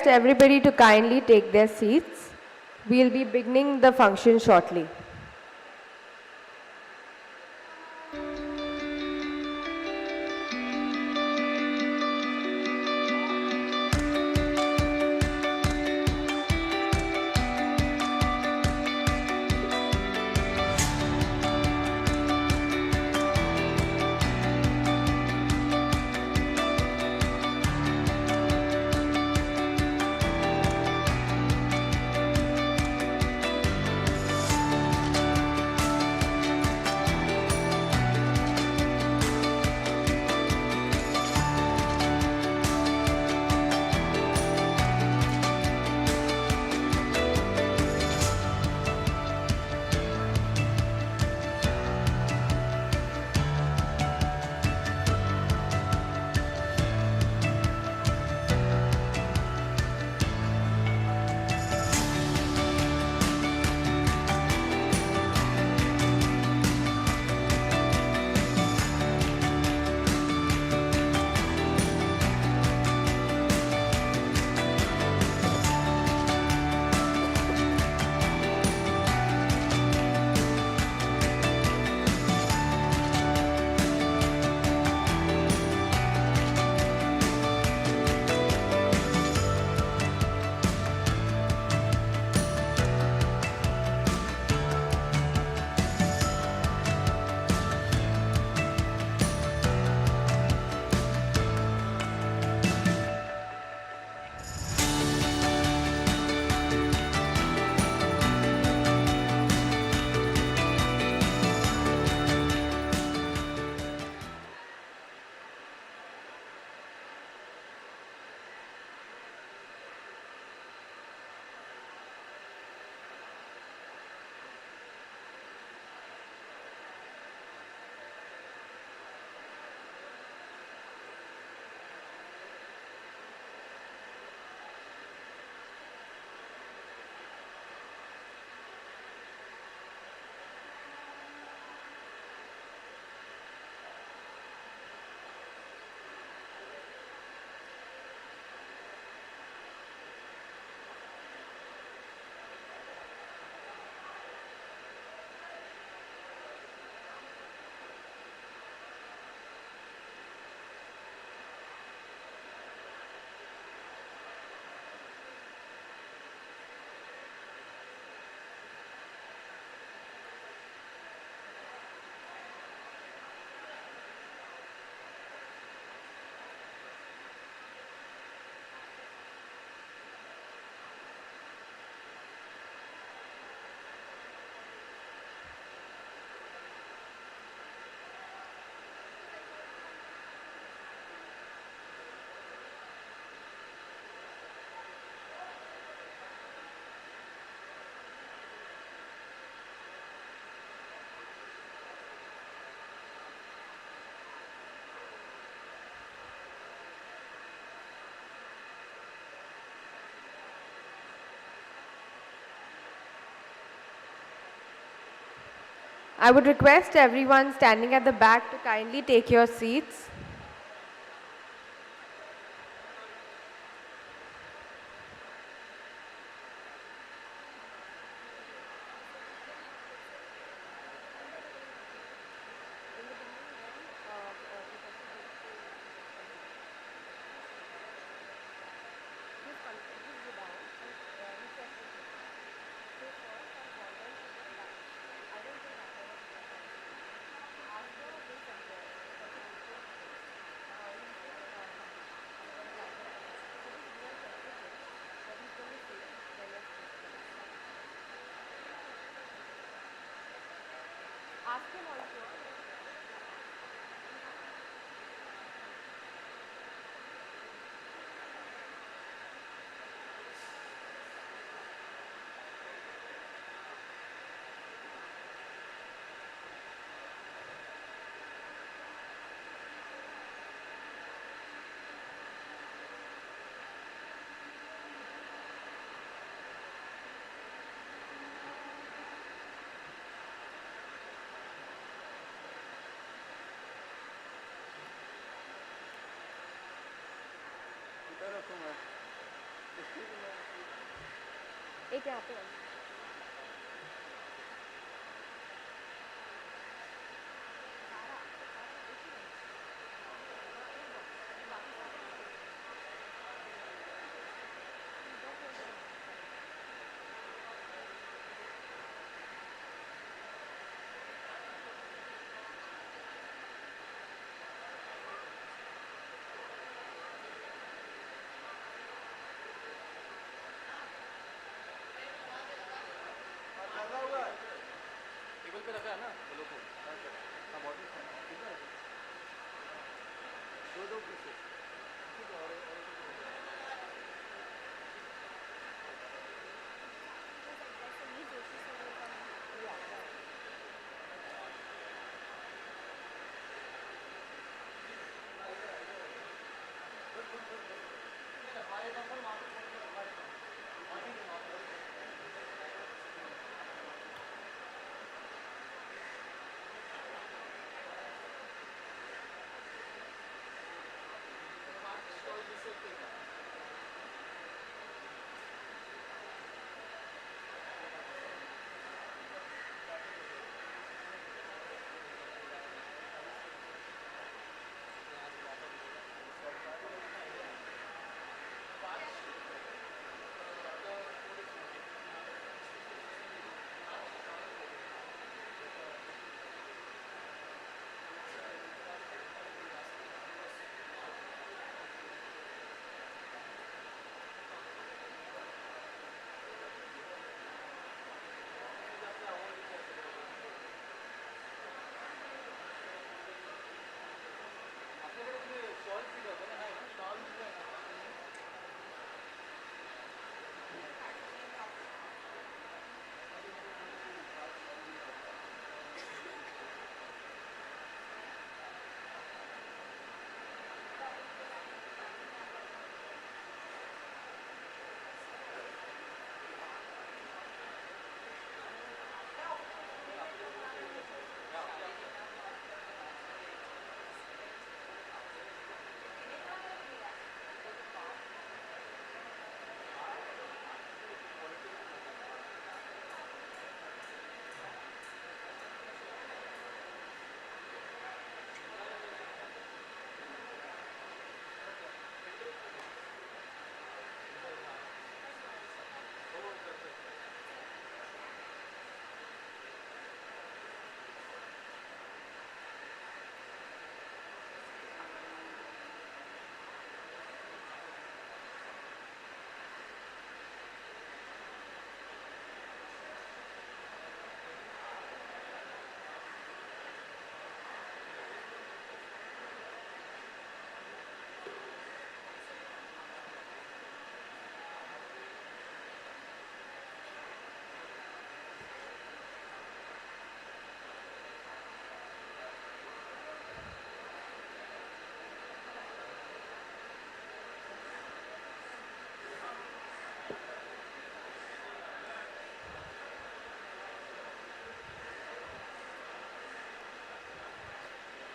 request everybody to kindly take their seats. We'll be beginning the function shortly. I would request everyone standing at the back to kindly take your seats. एक यहाँ पे table पे रखा है ना बोलो तो हाँ बॉटल कितना है दो दो पीसेस ठीक है और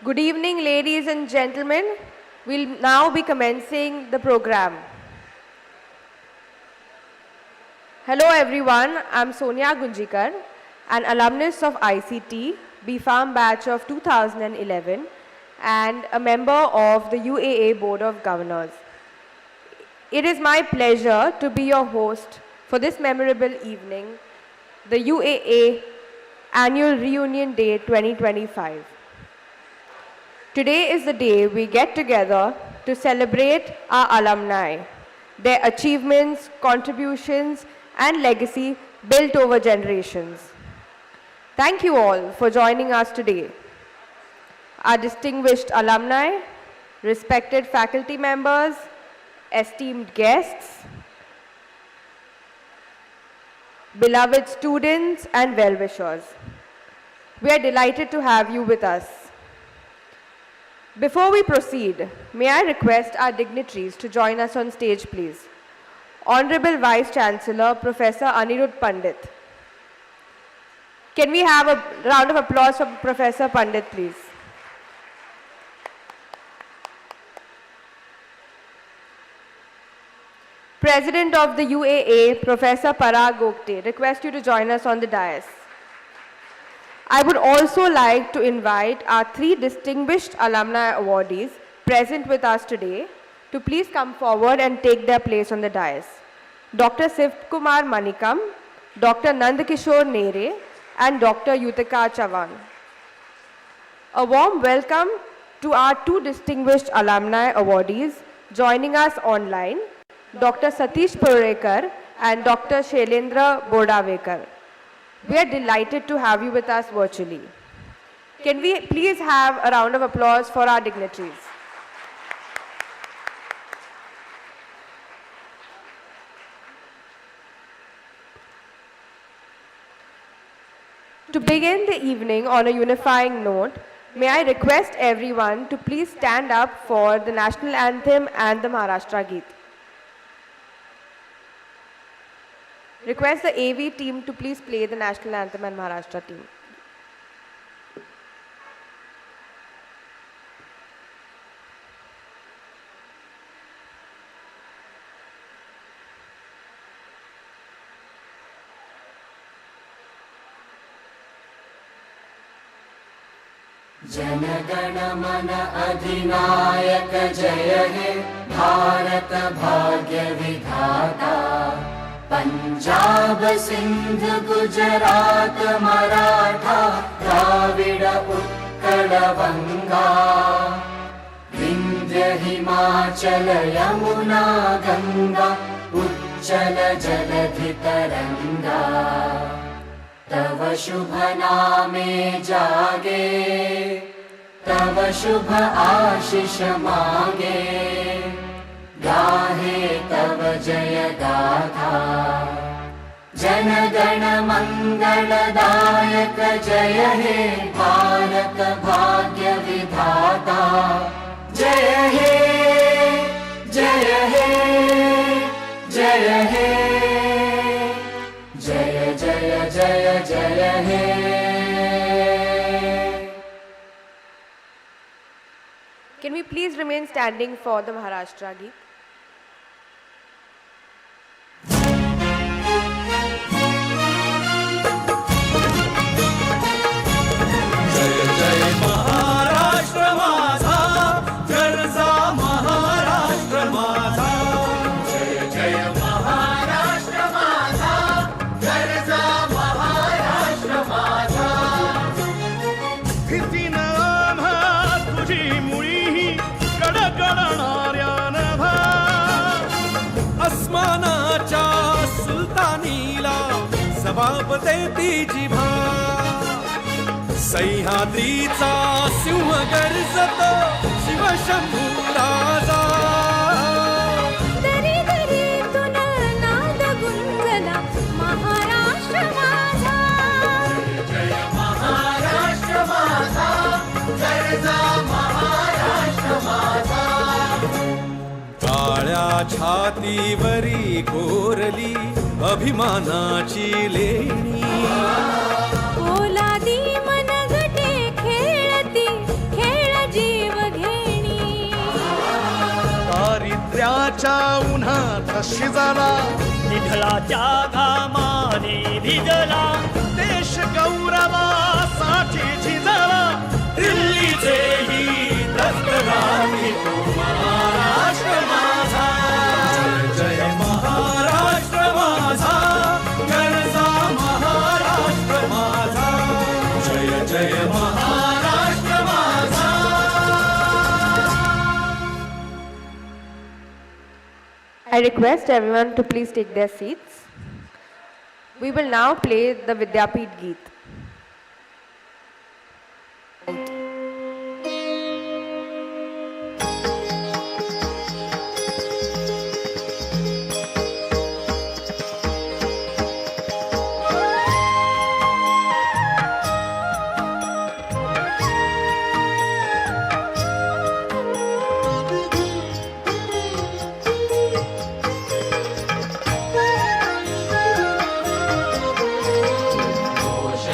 Good evening, ladies and gentlemen. We'll now be commencing the program. Hello everyone, I'm Sonia Gunjikar, an alumnus of ICT, B.Pharm batch of 2011 and a member of the UAA Board of Governors. It is my pleasure to be your host for this memorable evening, the UAA Annual Reunion Day 2025. Today is the day we get together to celebrate our alumni, their achievements, contributions, and legacy built over generations. Thank you all for joining us today. Our distinguished alumni, respected faculty members, esteemed guests, beloved students, and well-wishers. We are delighted to have you with us. Before we proceed, may I request our dignitaries to join us on stage, please. Honorable Vice Chancellor, Professor Anirudh Pandit. Can we have a round of applause for Professor Pandit, please? President of the UAA, Professor Parag Gopte, request you to join us on the dais. I would also like to invite our three distinguished alumni awardees present with us today to please come forward and take their place on the dais. Dr. Siv Kumar Manikam, Dr. Nandakishore Nere, and Dr. Yutika Chavan. A warm welcome to our two distinguished alumni awardees joining us online, Dr. Satish Purekar and Dr. Shailendra Bodavekar. We are delighted to have you with us virtually. Can we please have a round of applause for our dignitaries? To begin the evening on a unifying note, may I request everyone to please stand up for the national anthem and the Maharashtra Geet. Request the AV team to please play the national anthem and Maharashtra team. जनगण मन अधिनायक जय हे भारत भाग्य विधाता पंजाब सिंध गुजरात मराठा द्राविड उत्कल बंगा विंध्य हिमाचल यमुना गंगा उच्चल जलधि तरंगा तव शुभ नामे जागे तव शुभ आशीष मांगे गाहे तव जय गाथा जन गण मंगलदायक जय हे भारत भाग्य विधाता जय हे जय हे जय हे जय जय जय जय हे Can we please remain standing for the Maharashtra Geet? जय जय महाराष्ट्र माझा गरजा महाराष्ट्र माझा जय जय महाराष्ट्र माझा गरजा महाराष्ट्र माझा भीतीनं आम्हा तुझी मुळी कडकडणाऱ्या नभा अस्मानाच्या सुलतानीला जबाब देती जिभा सह्याद्रीचा सिंह गर्जतो शिवशंभू राजा दरी दरीतून नाद गुंजला महाराष्ट्र माझा जय महाराष्ट्र माझा गरजा महाराष्ट्र माझा काळ्या छातीवरी कोरली अभिमानाची लेणी पोलादी मनगटे खेळती खेळ जीव घेणी दारिद्र्याच्या उन्हात शिजला विठ्ठलाच्या घामाने भिजला देश गौरवासाठी झिजला दिल्लीचेही दस्तरावी महाराष्ट्र माझा जय जय महाराष्ट्र माझा गरजा महाराष्ट्र माझा जय जय महाराष्ट्र माझा I request everyone to please take their seats. We will now play the Vidyapeeth Geet. Ghosh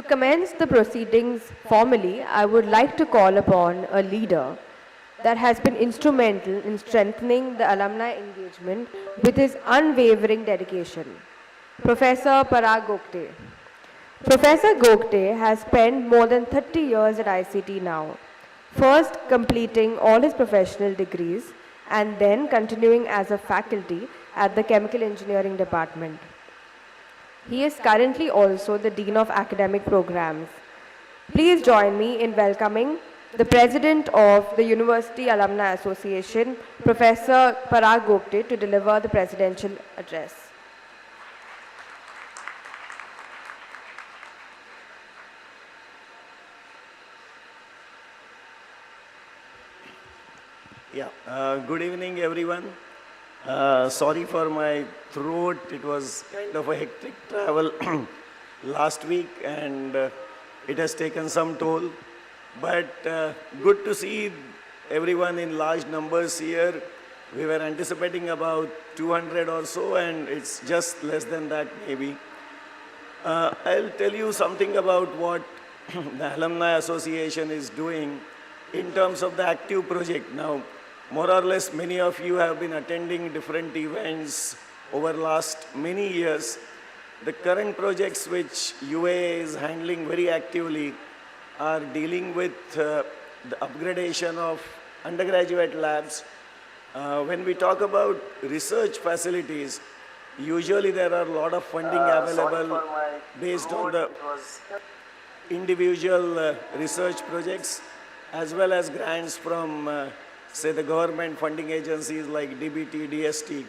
commence the proceedings formally, I would like to call upon a leader that has been instrumental in strengthening the alumni engagement with his unwavering dedication, Professor Parag Gokte. Professor Gokte has spent more than 30 years at ICT now, first completing all his professional degrees and then continuing as a faculty at the Chemical Engineering Department. He is currently also the Dean of Academic Programs. Please join me in welcoming the President of the University Alumni Association, Professor Parag Gokte, to deliver the presidential address. Yeah, good evening, everyone. Sorry for my throat. It was kind of a hectic travel last week, and it has taken some toll. But good to see everyone in large numbers here. We were anticipating about 200 or so, and it's just less than that maybe. I'll tell you something about what the Alumni Association is doing in terms of the active project. Now, more or less, many of you have been attending different events over last many years. The current projects which UAA is handling very actively are dealing with the upgradation of undergraduate labs. When we talk about research facilities, usually there are a lot of funding available based on the individual research projects as well as grants from say the government funding agencies like DBT, DST.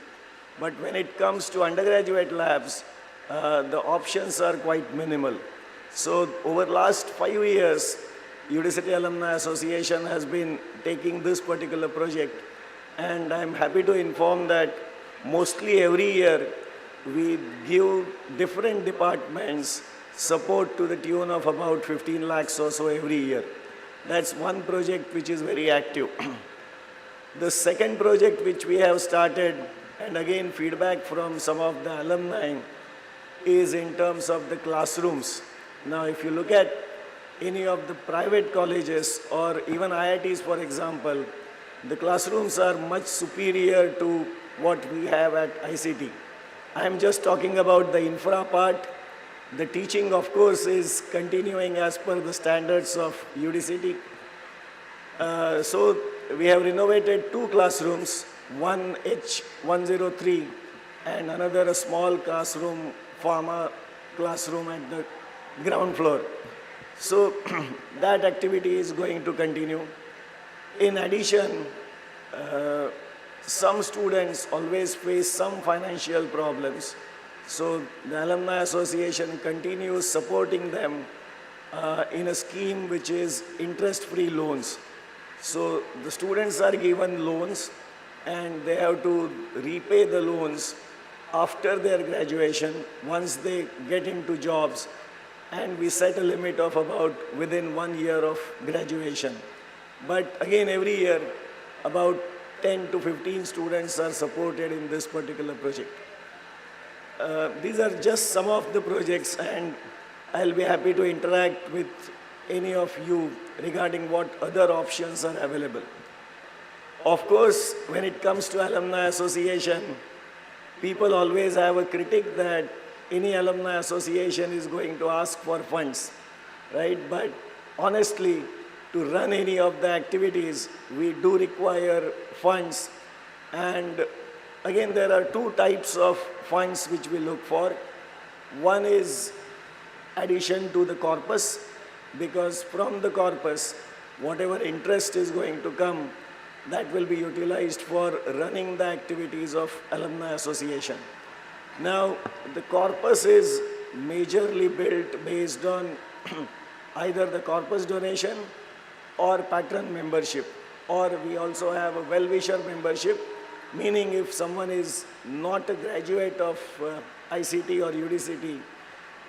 But when it comes to undergraduate labs, the options are quite minimal. So over last 5 years, University Alumni Association has been taking this particular project, and I'm happy to inform that mostly every year we give different departments support to the tune of about 15 lakhs or so every year. That's one project which is very active. The second project which we have started, and again feedback from some of the alumni, is in terms of the classrooms. Now, if you look at any of the private colleges or even IITs, for example, the classrooms are much superior to what we have at ICT. I'm just talking about the infra part. The teaching, of course, is continuing as per the standards of UDCT. So we have renovated 2 classrooms, one H103 and another a small classroom, pharma classroom at the ground floor. So that activity is going to continue. In addition, some students always face some financial problems. So the Alumni Association continues supporting them in a scheme which is interest-free loans. So the students are given loans and they have to repay the loans after their graduation once they get into jobs, and we set a limit of about within 1 year of graduation. But again, every year about 10 to 15 students are supported in this particular project. These are just some of the projects, and I'll be happy to interact with any of you regarding what other options are available. Of course, when it comes to Alumni Association, people always have a critique that any alumni association is going to ask for funds, right? But honestly, to run any of the activities, we do require funds. And again, there are 2 types of funds which we look for. One is addition to the corpus, because from the corpus, whatever interest is going to come, that will be utilized for running the activities of Alumni Association. Now, the corpus is majorly built based on either the corpus donation or patron membership, or we also have a well-wisher membership, meaning if someone is not a graduate of ICT or UDCT,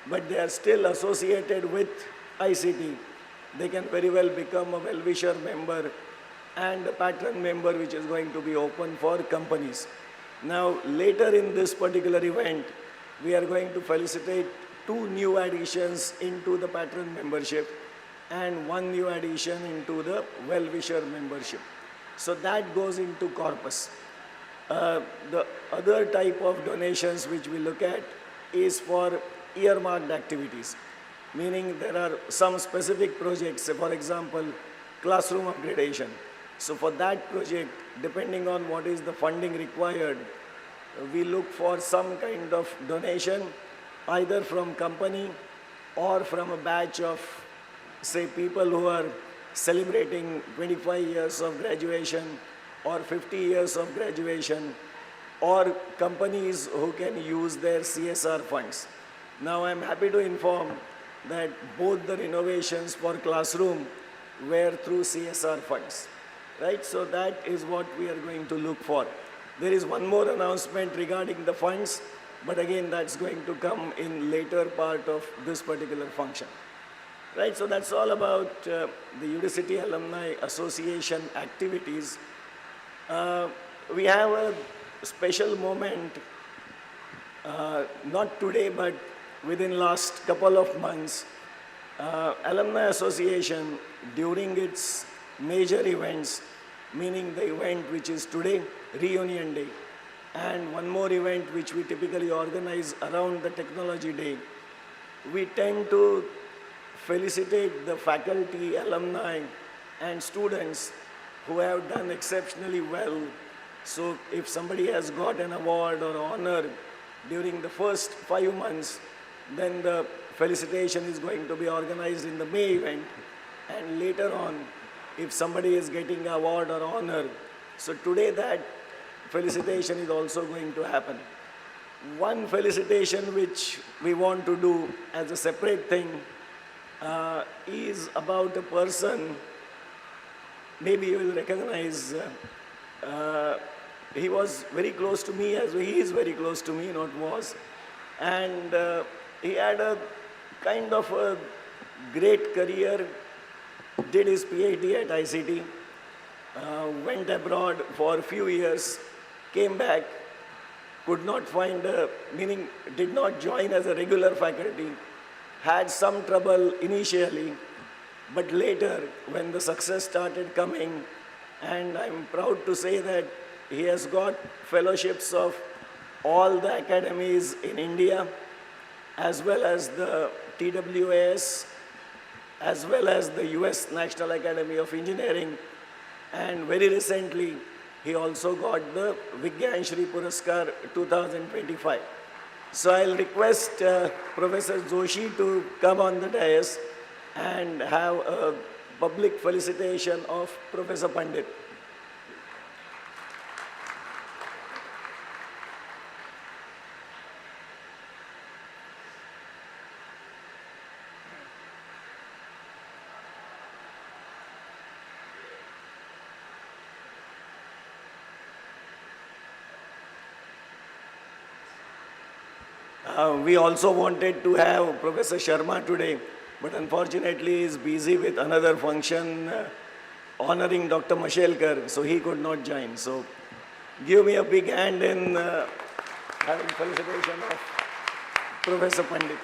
but they are still associated with ICT, they can very well become a well-wisher member and a patron member, which is going to be open for companies. Now, later in this particular event, we are going to felicitate 2 new additions into the patron membership and 1 new addition into the well-wisher membership. So that goes into corpus. The other type of donations which we look at is for earmarked activities, meaning there are some specific projects, say for example, classroom upgradation. So for that project, depending on what is the funding required, we look for some kind of donation, either from company or from a batch of, say, people who are celebrating 25 years of graduation or 50 years of graduation, or companies who can use their CSR funds. Now I'm happy to inform that both the renovations for classroom were through CSR funds, right? So that is what we are going to look for. There is one more announcement regarding the funds, but again, that's going to come in later part of this particular function. Right, so that's all about the University Alumni Association activities. We have a special moment, not today, but within last couple of months. Alumni Association, during its major events, meaning the event which is today, Reunion Day, and one more event which we typically organize around the Technology Day, we tend to felicitate the faculty, alumni, and students who have done exceptionally well. So if somebody has got an award or honor during the first 5 months, then the felicitation is going to be organized in the May event. And later on, if somebody is getting an award or honor, so today that felicitation is also going to happen. One felicitation which we want to do as a separate thing is about a person, maybe you will recognize, he was very close to me, as he is very close to me, not was, and he had a kind of a great career, did his PhD at ICT, went abroad for a few years, came back, could not find meaning did not join as a regular faculty, had some trouble initially, but later when the success started coming, and I'm proud to say that he has got fellowships of all the academies in India, as well as the TWAS, as well as the US National Academy of Engineering, and very recently he also got the Vigyan Shri Puraskar 2025. So I'll request Professor Joshi to come on the dais and have a public felicitation of Professor Pandit. We also wanted to have Professor Sharma today, but unfortunately he is busy with another function honoring Dr. Mashelkar, so he could not join. So give me a big hand in having felicitation of Professor Pandit.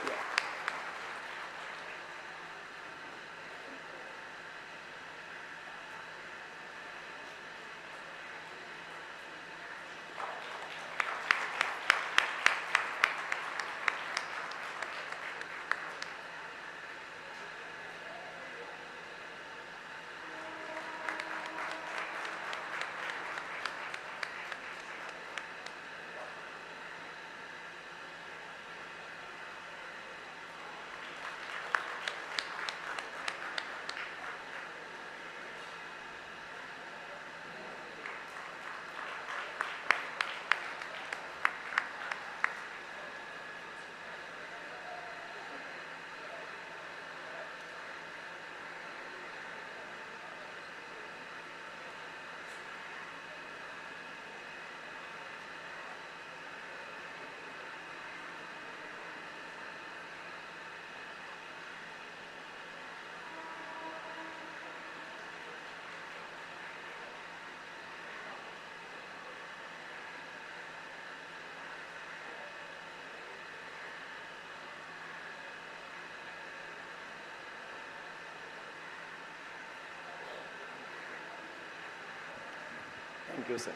Thank you, sir.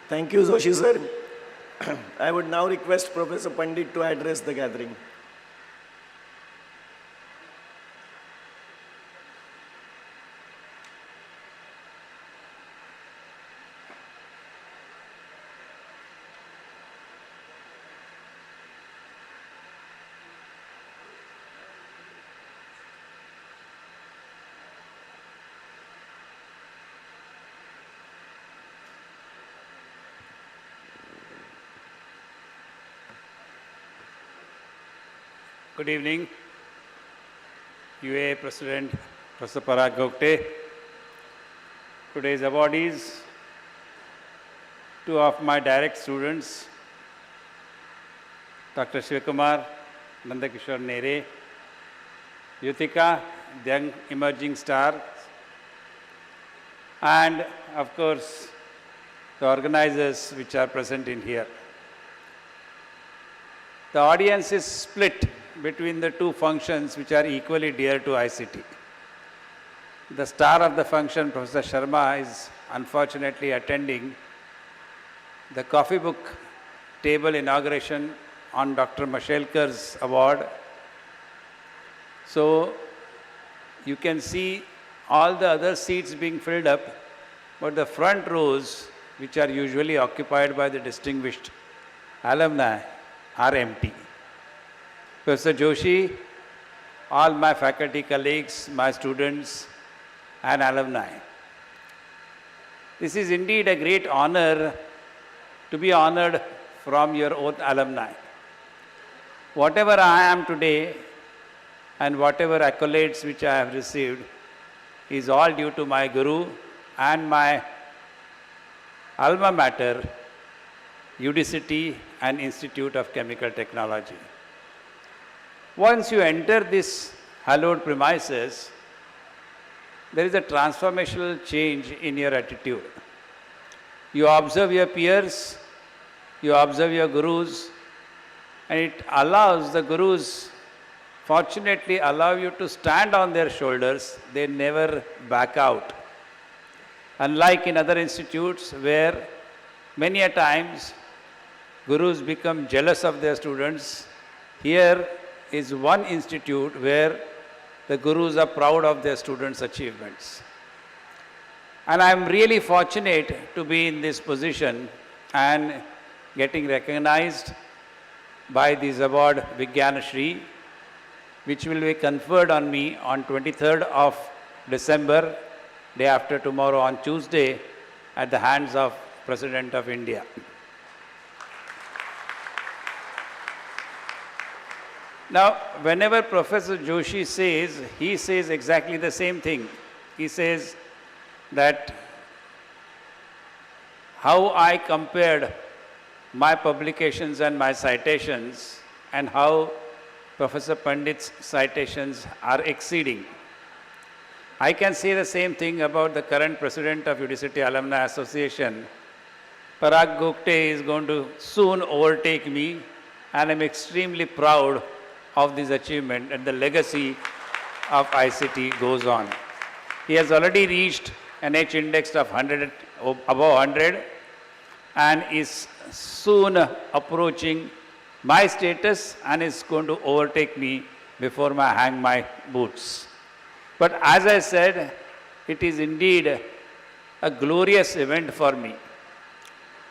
Thank you, Joshi, sir. I would now request Professor Pandit to address the gathering. Good evening, UAA President Professor Parag Gupte. Today's awardees, two of my direct students, Dr. Shivakumar Nandakishore Nere, Yutika, the young emerging star, and of course, the organizers which are present in here. The audience is split between the two functions which are equally dear to ICT. The star of the function, Professor Sharma, is unfortunately attending the coffee book table inauguration on Dr. Mashelkar's award. So you can see all the other seats being filled up, but the front rows, which are usually occupied by the distinguished alumni, are empty. Professor Joshi, all my faculty colleagues, my students, and alumni. This is indeed a great honor to be honored from your own alumni. Whatever I am today and whatever accolades which I have received is all due to my guru and my alma mater, UDCT and Institute of Chemical Technology. Once you enter this hallowed premises, there is a transformational change in your attitude. You observe your peers, you observe your gurus, and it allows the gurus, fortunately, allow you to stand on their shoulders. They never back out. Unlike in other institutes where many a times gurus become jealous of their students, here is one institute where the gurus are proud of their students' achievements. And I am really fortunate to be in this position and getting recognized by this award, Vigyan Shri, which will be conferred on me on 23rd of December, day after tomorrow on Tuesday, at the hands of President of India. Now, whenever Professor Joshi says, he says exactly the same thing. He says that how I compared my publications and my citations and how Professor Pandit's citations are exceeding. I can say the same thing about the current president of UDCT Alumni Association. Parag Gupte is going to soon overtake me, and I'm extremely proud of this achievement, and the legacy of ICT goes on. He has already reached an H index of 100, above 100, and is soon approaching my status and is going to overtake me before I hang my boots. But as I said, it is indeed a glorious event for me.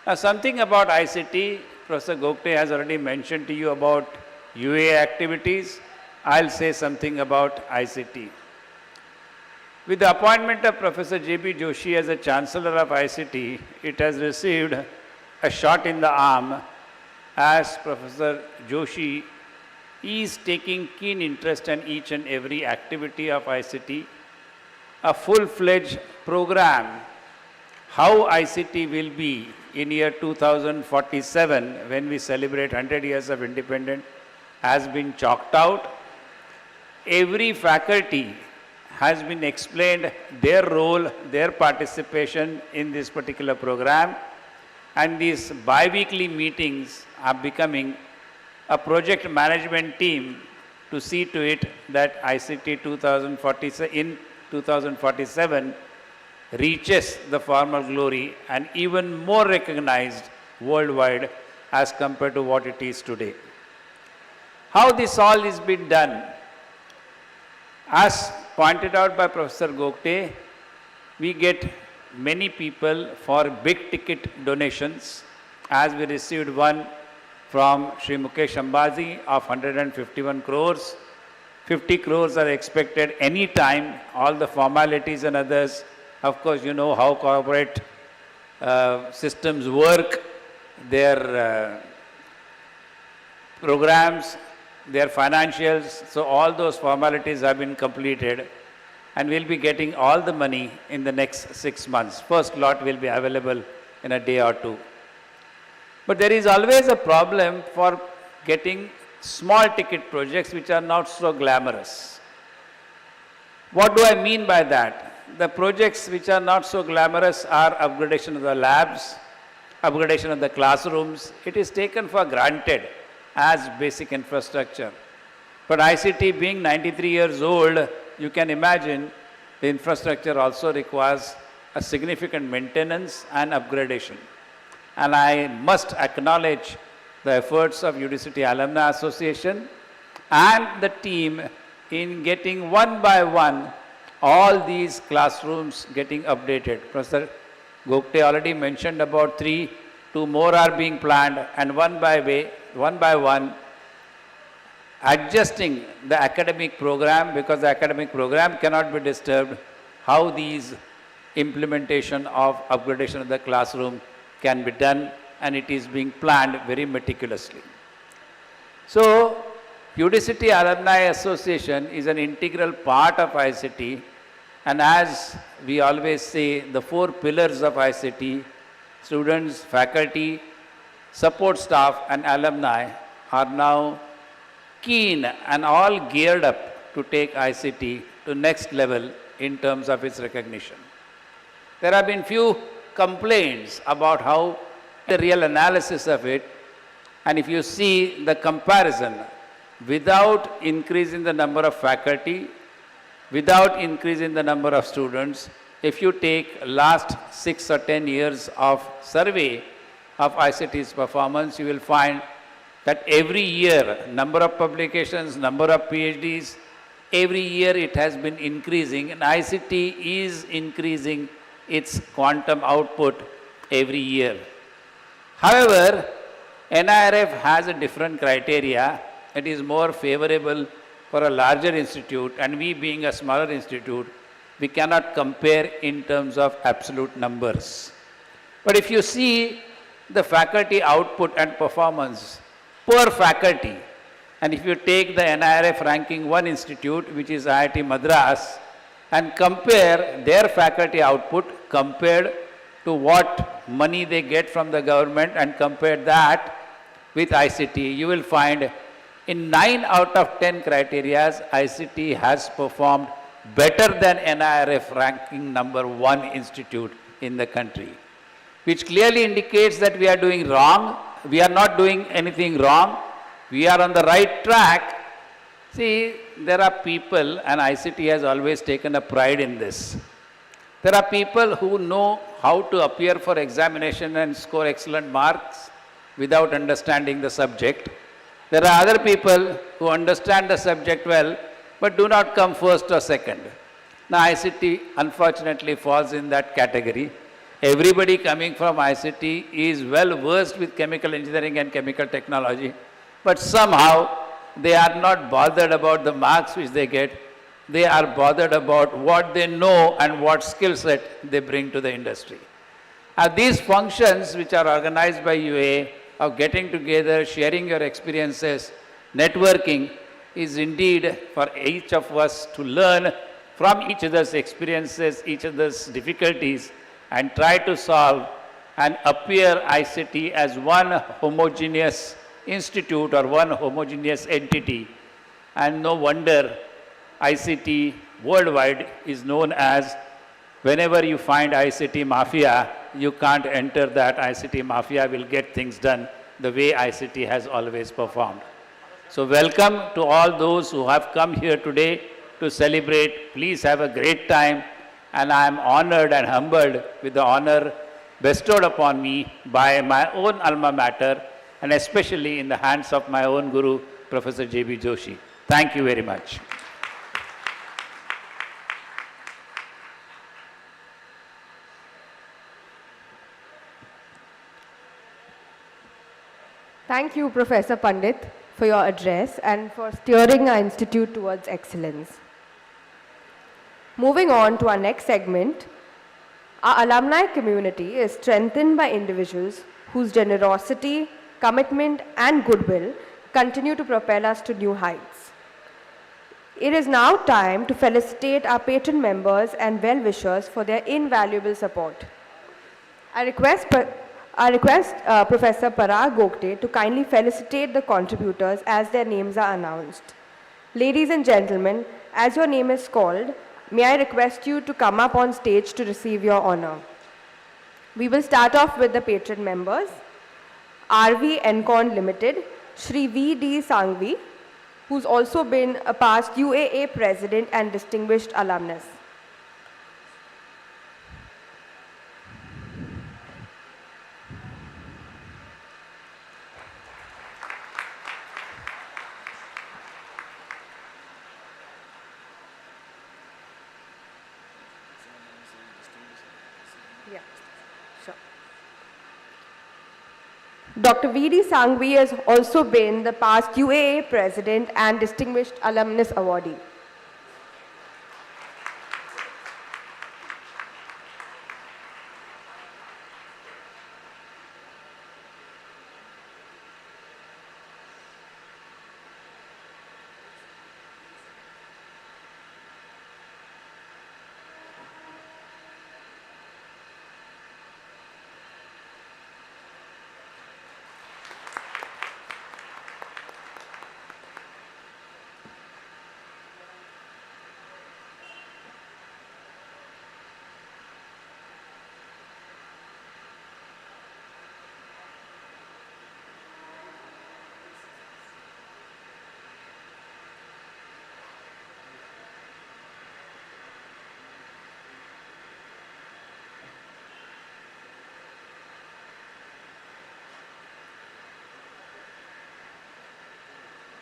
Now, something about ICT, Professor Gupte has already mentioned to you about UAA activities. I'll say something about ICT. With the appointment of Professor J.B. Joshi as a Chancellor of ICT, it has received a shot in the arm, as Professor Joshi is taking keen interest in each and every activity of ICT, a full-fledged program, how ICT will be in year 2047 when we celebrate 100 years of independence has been chalked out. Every faculty has been explained their role, their participation in this particular program, and these bi-weekly meetings are becoming a project management team to see to it that ICT 2047, reaches the former glory and even more recognized worldwide as compared to what it is today. How this all is being done? As pointed out by Professor Gokte, we get many people for big ticket donations, as we received one from Sri Mukesh Ambani of 151 crores. 50 crores are expected any time, all the formalities and others. Of course, you know how corporate systems work, their programs, their financials. So all those formalities have been completed, and we'll be getting all the money in the next 6 months. First lot will be available in a day or two. But there is always a problem for getting small ticket projects which are not so glamorous. What do I mean by that? The projects which are not so glamorous are upgradation of the labs, upgradation of the classrooms. It is taken for granted as basic infrastructure. But ICT being 93 years old, you can imagine the infrastructure also requires a significant maintenance and upgradation. And I must acknowledge the efforts of UDCT Alumni Association and the team in getting one by one all these classrooms getting updated. Professor Gokte already mentioned about 3, 2 more are being planned, and one by one adjusting the academic program, because the academic program cannot be disturbed, how these implementation of upgradation of the classroom can be done, and it is being planned very meticulously. So, UDCT Alumni Association is an integral part of ICT, and as we always say, the 4 pillars of ICT, students, faculty, support staff and alumni are now keen and all geared up to take ICT to next level in terms of its recognition. There have been few complaints about how the real analysis of it, and if you see the comparison, without increasing the number of faculty, without increasing the number of students, if you take last 6 or 10 years of survey of ICT's performance, you will find that every year, number of publications, number of PhDs, every year it has been increasing, and ICT is increasing its quantum output every year. However, NIRF has a different criteria. It is more favorable for a larger institute, and we being a smaller institute, we cannot compare in terms of absolute numbers. But if you see the faculty output and performance per faculty, and if you take the NIRF ranking 1 institute, which is IIT Madras, and compare their faculty output compared to what money they get from the government and compare that with ICT, you will find in 9 out of 10 criteria, ICT has performed better than NIRF ranking number 1 institute in the country, which clearly indicates that we are doing wrong. We are not doing anything wrong. We are on the right track. See, there are people, and ICT has always taken a pride in this. There are people who know how to appear for examination and score excellent marks without understanding the subject. There are other people who understand the subject well, but do not come first or second. Now, ICT unfortunately falls in that category. Everybody coming from ICT is well versed with chemical engineering and chemical technology, but somehow they are not bothered about the marks which they get. They are bothered about what they know and what skill set they bring to the industry. These functions which are organized by UAA of getting together, sharing your experiences, networking is indeed for each of us to learn from each other's experiences, each other's difficulties, and try to solve and appear ICT as one homogeneous institute or one homogeneous entity. And no wonder ICT worldwide is known as, whenever you find ICT mafia, you can't enter that ICT mafia, will get things done the way ICT has always performed. So welcome to all those who have come here today to celebrate. Please have a great time. and I am honored and humbled with the honor bestowed upon me by my own alma mater, and especially in the hands of my own guru, Professor J.B. Joshi. Thank you very much. Thank you, Professor Pandit, for your address and for steering our institute towards excellence. Moving on to our next segment, our alumni community is strengthened by individuals whose generosity, commitment, and goodwill continue to propel us to new heights. It is now time to felicitate our patron members and well-wishers for their invaluable support. I request Professor Parag Gokte to kindly felicitate the contributors as their names are announced. Ladies and gentlemen, as your name is called, may I request you to come up on stage to receive your honor. We will start off with the patron members. RV Encon Limited, Shri V.D. Sangvi, who's also been a past UAA president and distinguished alumnus. Yeah, sure. Dr. V.D. Sangvi has also been the past UAA president and distinguished alumnus awardee.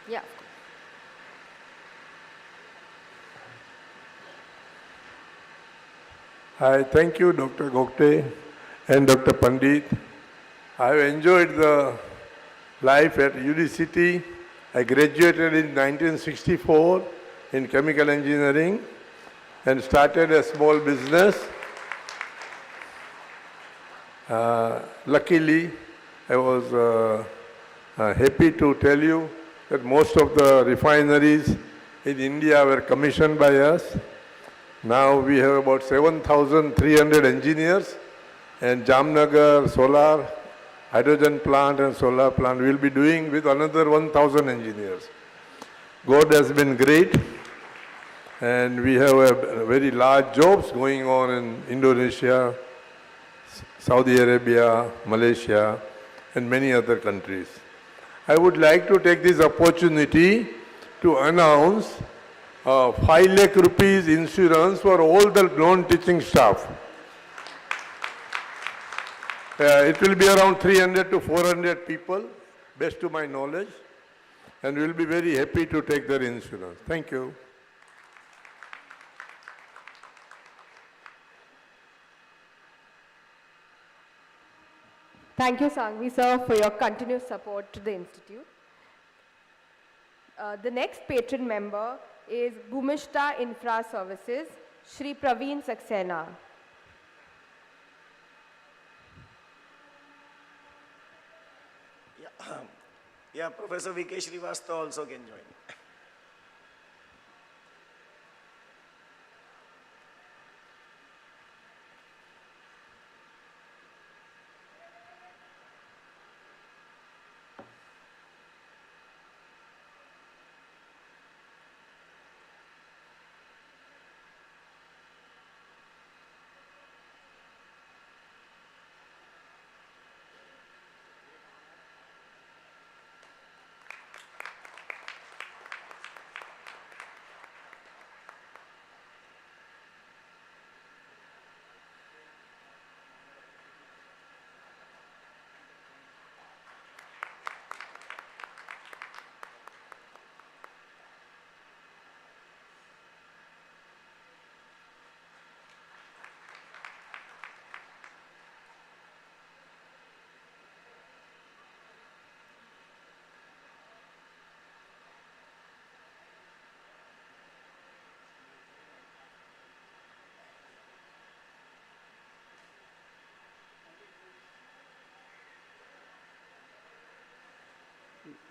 Yeah. I thank you, Dr. Gokte and Dr. Pandit. I have enjoyed the life at UDCT. I graduated in 1964 in chemical engineering and started a small business. Luckily, I was happy to tell you that most of the refineries in India were commissioned by us. Now we have about 7,300 engineers, and Jamnagar solar, hydrogen plant and solar plant will be doing with another 1,000 engineers. God has been great, and we have a very large jobs going on in Indonesia, Saudi Arabia, Malaysia, and many other countries. I would like to take this opportunity to announce 5 lakh rupees insurance for all the non-teaching staff. It will be around 300 to 400 people, best to my knowledge, and we will be very happy to take their insurance. Thank you. Thank you, Sangvi sir, for your continuous support to the Institute. The next patron member is Bhumishta Infra Services, Shri Praveen Saxena. Yeah, Professor V.K. Srivastava also can join.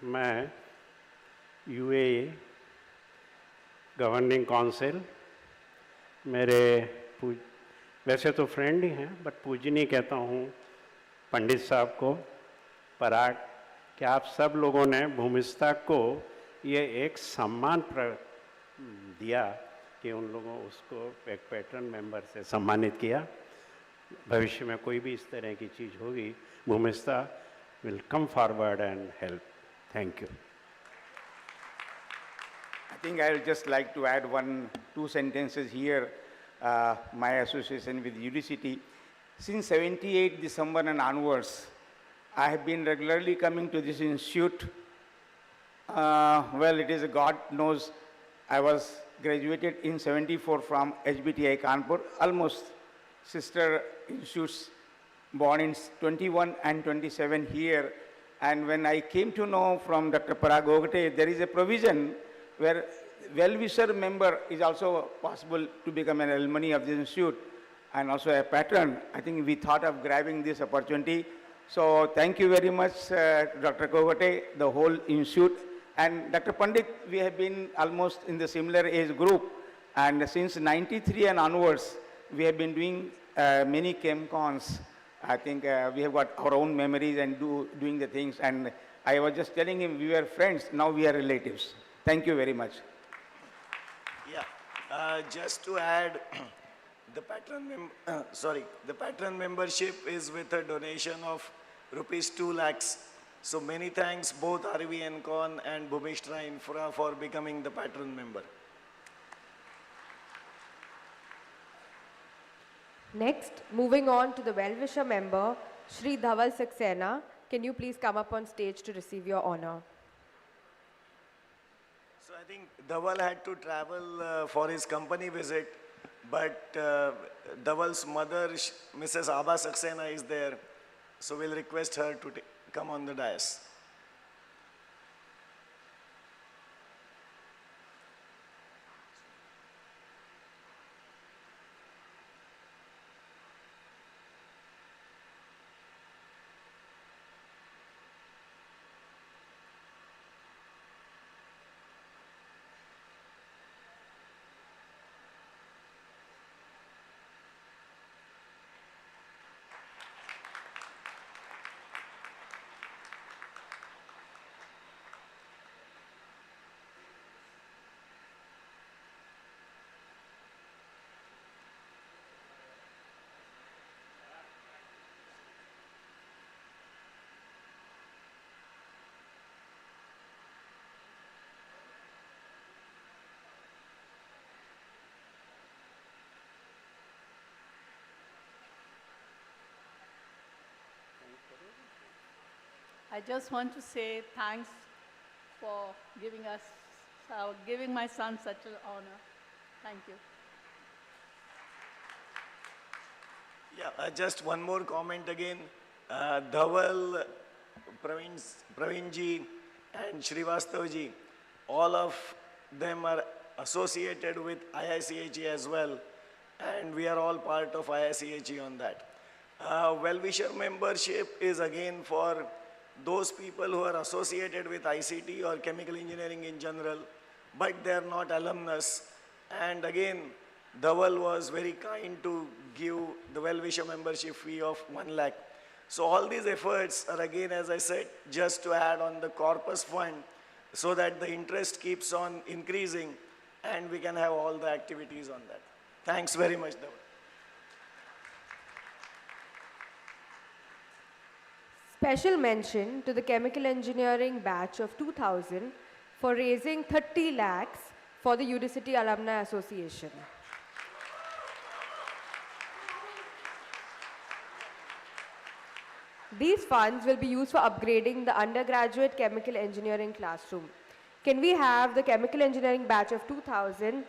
मैं UAA governing council मेरे वैसे तो friend ही हैं but पूजनीय कहता हूँ पंडित साहब को पराग कि आप सब लोगों ने भूमिस्था को ये एक सम्मान दिया कि उन लोगों उसको एक पैटर्न मेंबर से सम्मानित किया। भविष्य में कोई भी इस तरह की चीज़ होगी भूमिस्था will come forward and help. Thank you. I think I would just like to add two sentences here. My association with UDCT. Since 78 December and onwards, I have been regularly coming to this institute. Well, it is God knows. I was graduated in 74 from HBTI Kanpur, almost sister institutes born in 21 and 27 here. And when I came to know from Dr. Parag Ogate, there is a provision where well-wisher member is also possible to become an alumni of this institute and also a patron. I think we thought of grabbing this opportunity. So thank you very much, Dr. Ogate, the whole institute. And Dr. Pandit, we have been almost in the similar age group. And since 93 and onwards, we have been doing many ChemCons. I think we have got our own memories and doing the things. And I was just telling him we were friends, now we are relatives. Thank you very much. Yeah, just to add, the patron membership is with a donation of rupees 2 lakhs. So many thanks both RV Con and Bhumishtra Infra for becoming the patron member. Next, moving on to the well-wisher member, Shri Dhaval Saxena. Can you please come up on stage to receive your honor? So I think Dhaval had to travel for his company visit, but Dhaval's mother, Mrs. Abha Saxena, is there. So we'll request her to come on the dais. I just want to say thanks for giving my son such an honor. Thank you. Yeah, just one more comment again. Dhaval, Pravinji and Srivastavji, all of them are associated with IICHE as well, and we are all part of IICHE on that. Well-wisher membership is again for those people who are associated with ICT or chemical engineering in general, but they are not alumnus. And again, Dhaval was very kind to give the well-wisher membership fee of 1 lakh. So all these efforts are again, as I said, just to add on the corpus fund so that the interest keeps on increasing and we can have all the activities on that. Thanks very much, Dhaval. Special mention to the chemical engineering batch of 2000 for raising 30 lakhs for the UDCT Alumni Association. These funds will be used for upgrading the undergraduate chemical engineering classroom. Can we have the chemical engineering batch of 2000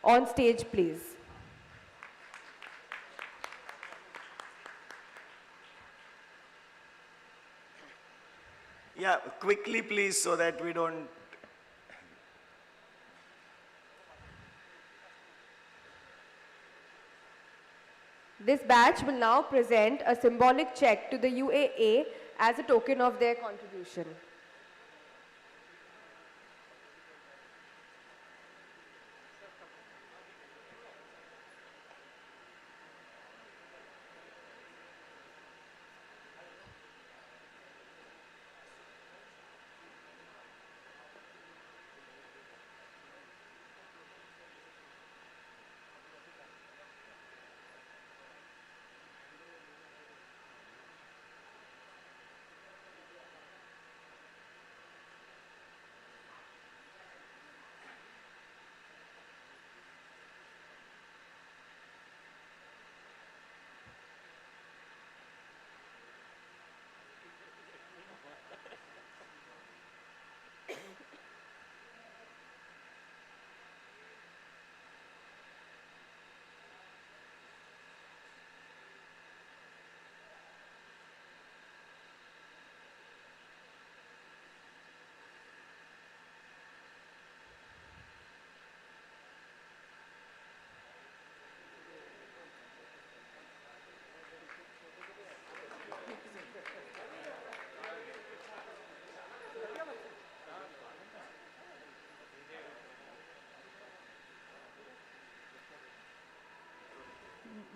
on stage, please? Yeah, quickly please, so that we don't. This batch will now present a symbolic check to the UAA as a token of their contribution.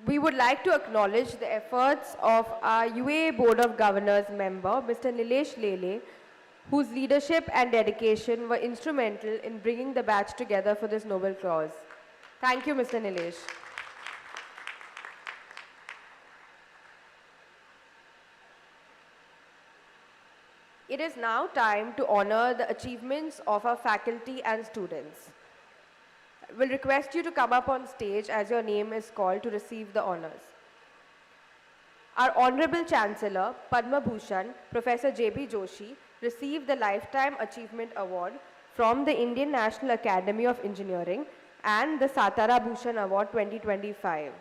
We would like to acknowledge the efforts of our UAA Board of Governors member, Mr. Nilesh Lele, whose leadership and dedication were instrumental in bringing the batch together for this noble cause. Thank you, Mr. Nilesh. It is now time to honor the achievements of our faculty and students. We'll request you to come up on stage as your name is called to receive the honors. Our Honorable Chancellor, Padma Bhushan, Professor J.B. Joshi, received the Lifetime Achievement Award from the Indian National Academy of Engineering and the Satara Bhushan Award 2025.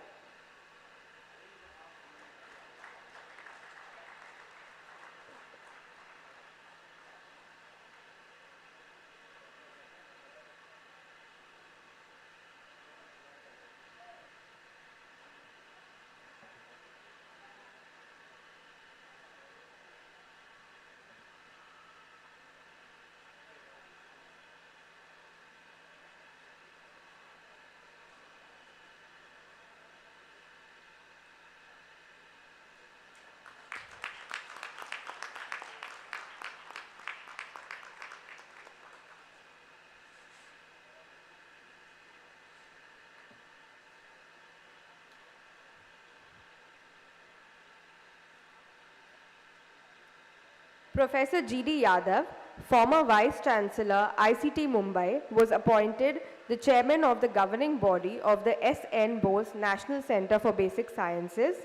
Professor G.D. Yadav, former Vice Chancellor, ICT Mumbai, was appointed the Chairman of the governing body of the S.N. Bose National Centre for Basic Sciences,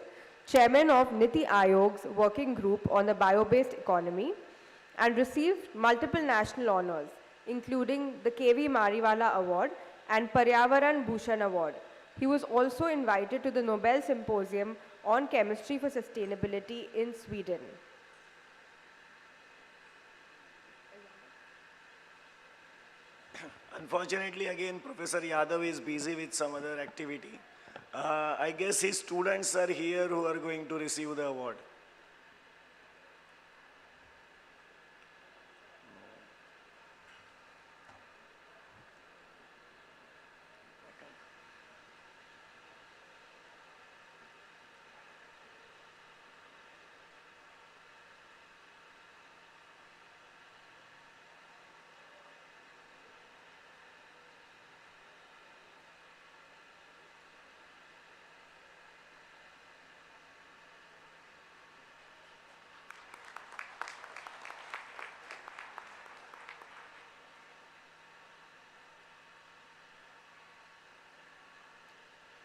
Chairman of Niti Ayog's Working Group on the Bio-Based Economy, and received multiple national honours, including the K.V. Mariwala Award and Paryavaran Bhushan Award. He was also invited to the Nobel Symposium on Chemistry for Sustainability in Sweden. Unfortunately, again, Professor Yadav is busy with some other activity. I guess his students are here who are going to receive the award.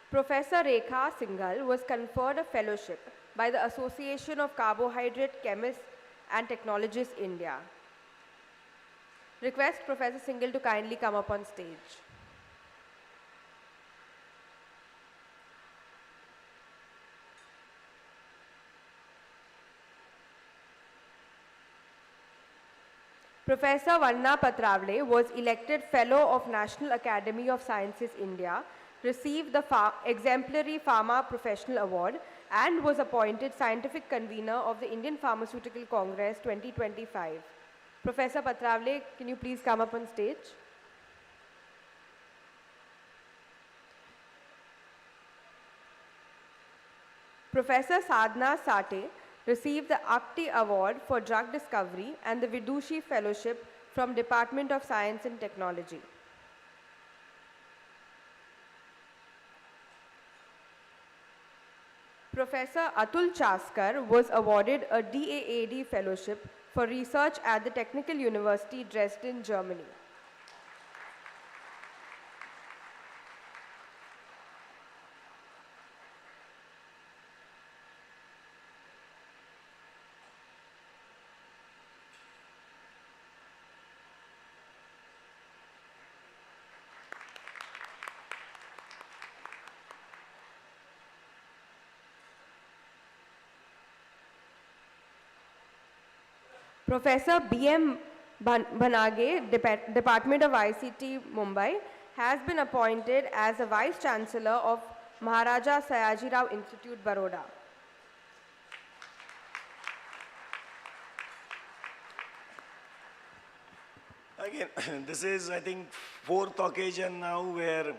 Professor Rekha Singhal was conferred a fellowship by the Association of Carbohydrate Chemists and Technologists India. Request Professor Singhal to kindly come up on stage. Professor Vanna Patravle was elected Fellow of National Academy of Sciences India, received the Exemplary Pharma Professional Award, and was appointed Scientific Convener of the Indian Pharmaceutical Congress 2025. Professor Patravle, can you please come up on stage? Professor Sadhna Sate received the Akti Award for Drug Discovery and the Vidushi Fellowship from Department of Science and Technology. Professor Atul Chaskar was awarded a DAAD Fellowship for research at the Technical University, Dresden, Germany. Professor B.M. Bhanage, Department of ICT, Mumbai, has been appointed as the Vice Chancellor of Maharaja Sayaji Rao Institute, Baroda. Again, this is, I think, fourth occasion now where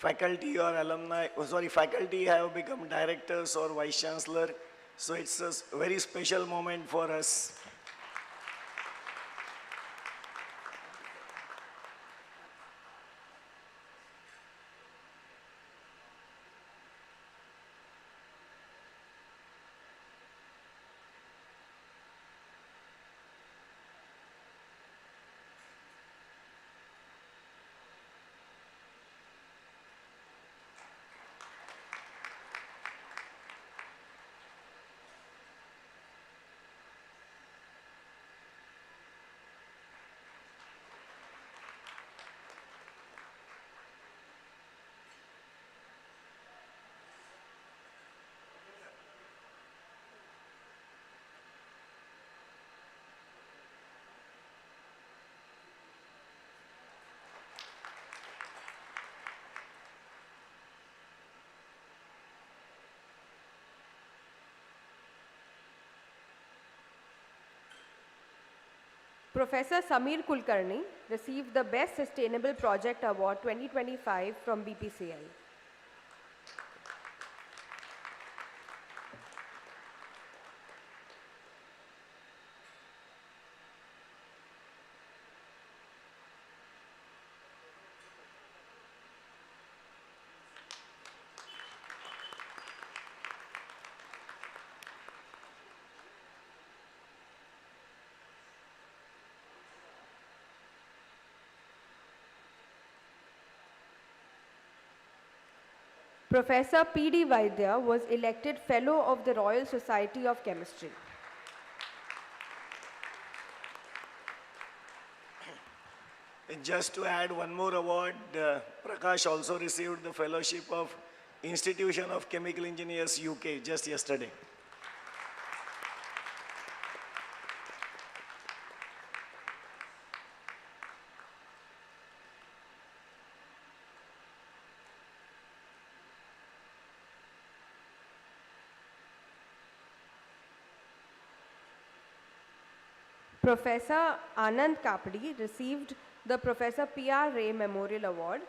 faculty or alumni, faculty have become directors or vice chancellor. So it's a very special moment for us. Professor Samir Kulkarni received the Best Sustainable Project Award 2025 from BPCL. Professor P.D. Vaidya was elected Fellow of the Royal Society of Chemistry. And just to add one more award, Prakash also received the fellowship of Institution of Chemical Engineers UK just yesterday. Professor Anand Kapadi received the Professor P.R. Ray Memorial Award,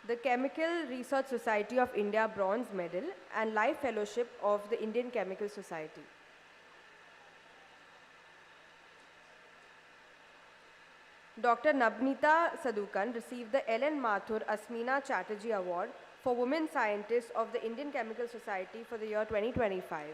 the Chemical Research Society of India Bronze Medal, and Life Fellowship of the Indian Chemical Society. Dr. Nabnita Sadukan received the Ellen Mathur Asmina Chatterjee Award for Women Scientists of the Indian Chemical Society for the year 2025.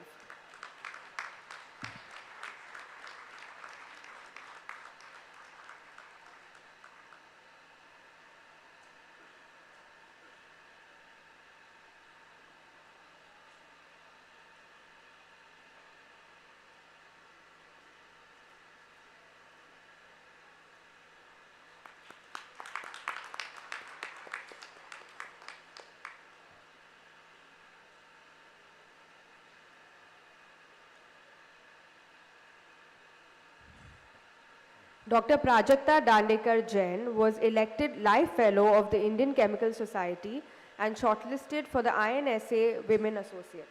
Dr. Prajakta Dandekar Jain was elected Life Fellow of the Indian Chemical Society and shortlisted for the INSA Women Associate.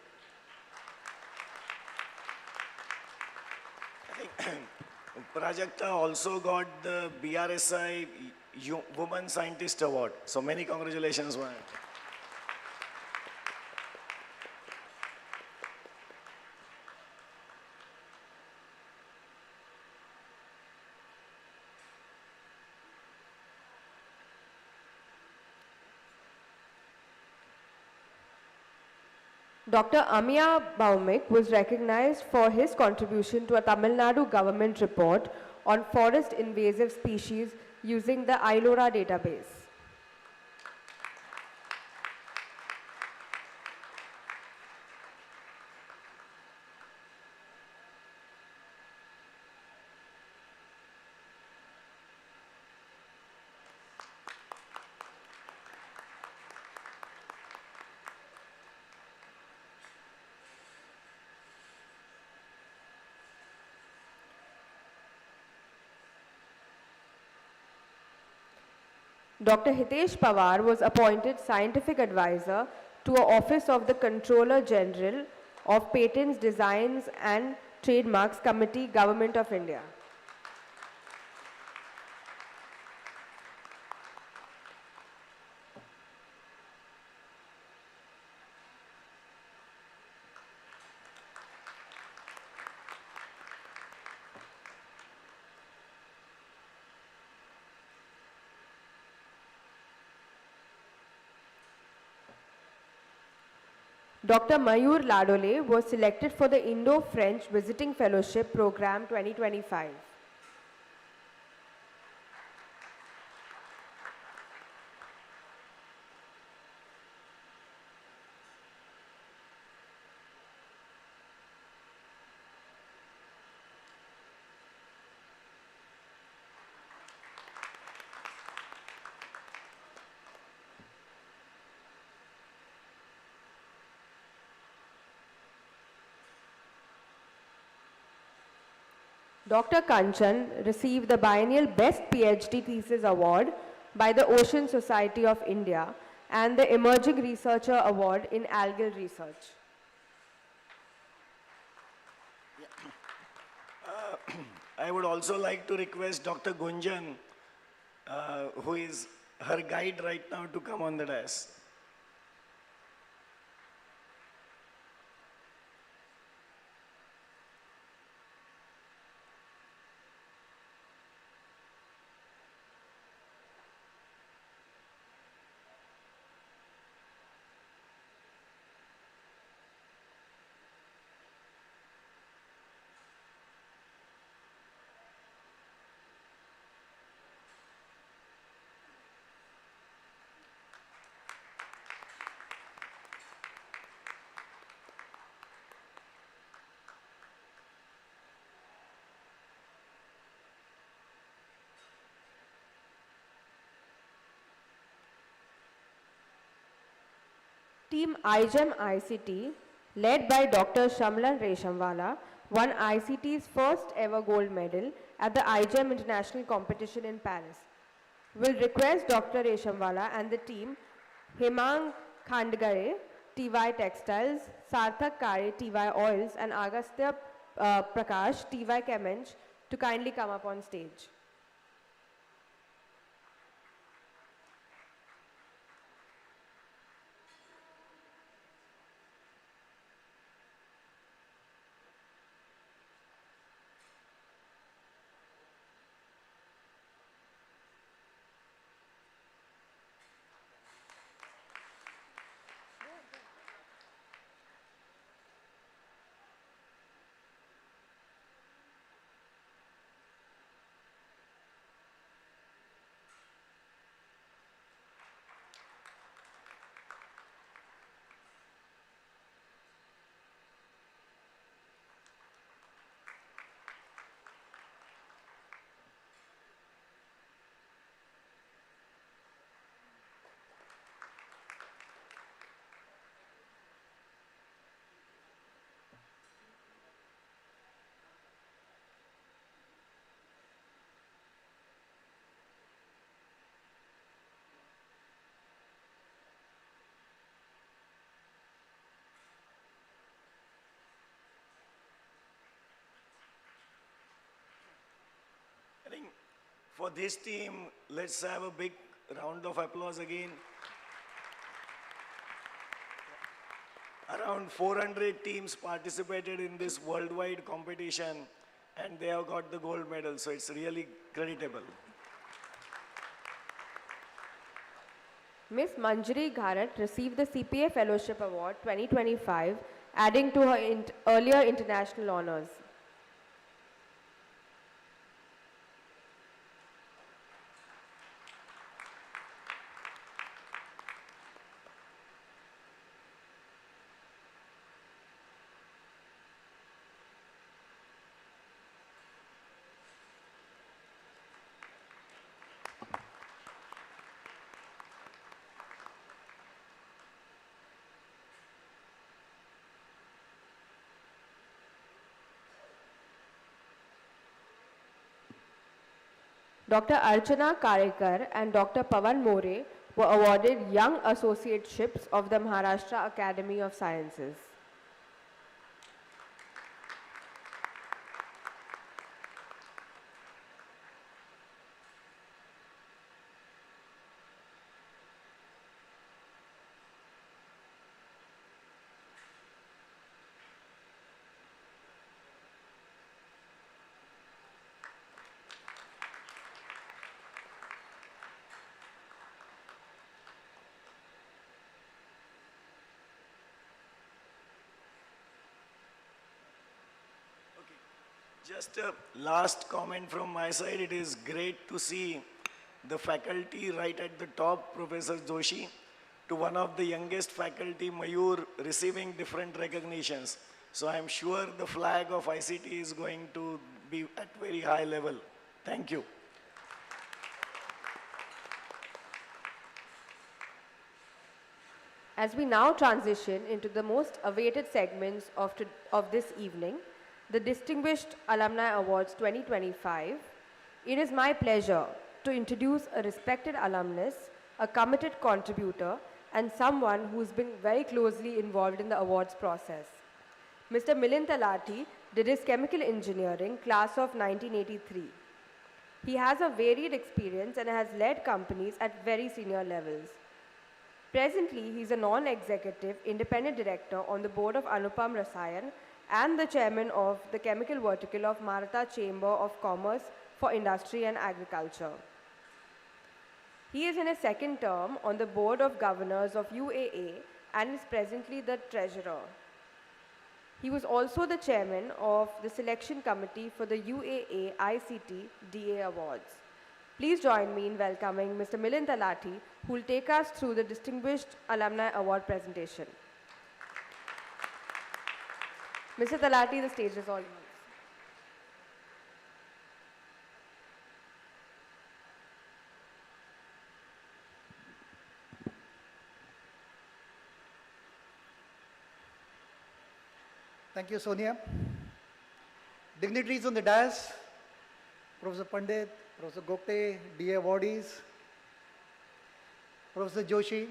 Prajakta also got the BRSI Woman Scientist Award. So many congratulations. Dr. Amiya Baumik was recognized for his contribution to a Tamil Nadu government report on forest invasive species using the ILORA database. Dr. Hitesh Pawar was appointed Scientific Advisor to the Office of the Controller General of Patents, Designs and Trademarks Committee, Government of India. Dr. Mayur Ladole was selected for the Indo-French Visiting Fellowship Program 2025. Dr. Kanchan received the biennial Best PhD Thesis Award by the Ocean Society of India and the Emerging Researcher Award in Algal Research. I would also like to request Dr. Gunjan, who is her guide right now, to come on the dais. Team iGEM ICT, led by Dr. Shamlan Reshamwala, won ICT's first ever gold medal at the iGEM International Competition in Paris. We'll request Dr. Reshamwala and the team, Hemang Khandgare, TY Textiles, Sarthak Kare, TY Oils, and Agastya Prakash, TY Kemench, to kindly come up on stage. I think for this team, let's have a big round of applause again. Around 400 teams participated in this worldwide competition and they have got the gold medal, so it's really creditable. Ms. Manjari Gharat received the CPA Fellowship Award 2025, adding to her earlier international honors. Dr. Archana Karekar and Dr. Pawan More were awarded Young Associateships of the Maharashtra Academy of Sciences. Just a last comment from my side. It is great to see the faculty right at the top, Professor Joshi, to one of the youngest faculty, Mayur, receiving different recognitions. So I'm sure the flag of ICT is going to be at very high level. Thank you. As we now transition into the most awaited segments of this evening, the Distinguished Alumni Awards 2025, it is my pleasure to introduce a respected alumnus, a committed contributor, and someone who's been very closely involved in the awards process. Mr. Milind Talati did his chemical engineering class of 1983. He has a varied experience and has led companies at very senior levels. Presently, he is a non-executive independent director on the board of Anupam Rasayan and the chairman of the chemical vertical of Maratha Chamber of Commerce for Industry and Agriculture. He is in his second term on the board of governors of UAA and is presently the treasurer. He was also the chairman of the selection committee for the UAA ICT DA Awards. Please join me in welcoming Mr. Milind Talati, who will take us through the Distinguished Alumni Award presentation. Mr. Talati, the stage is all yours. Thank you, Sonia. Dignitaries on the dais, Professor Pandit, Professor Gokte, DA awardees, Professor Joshi,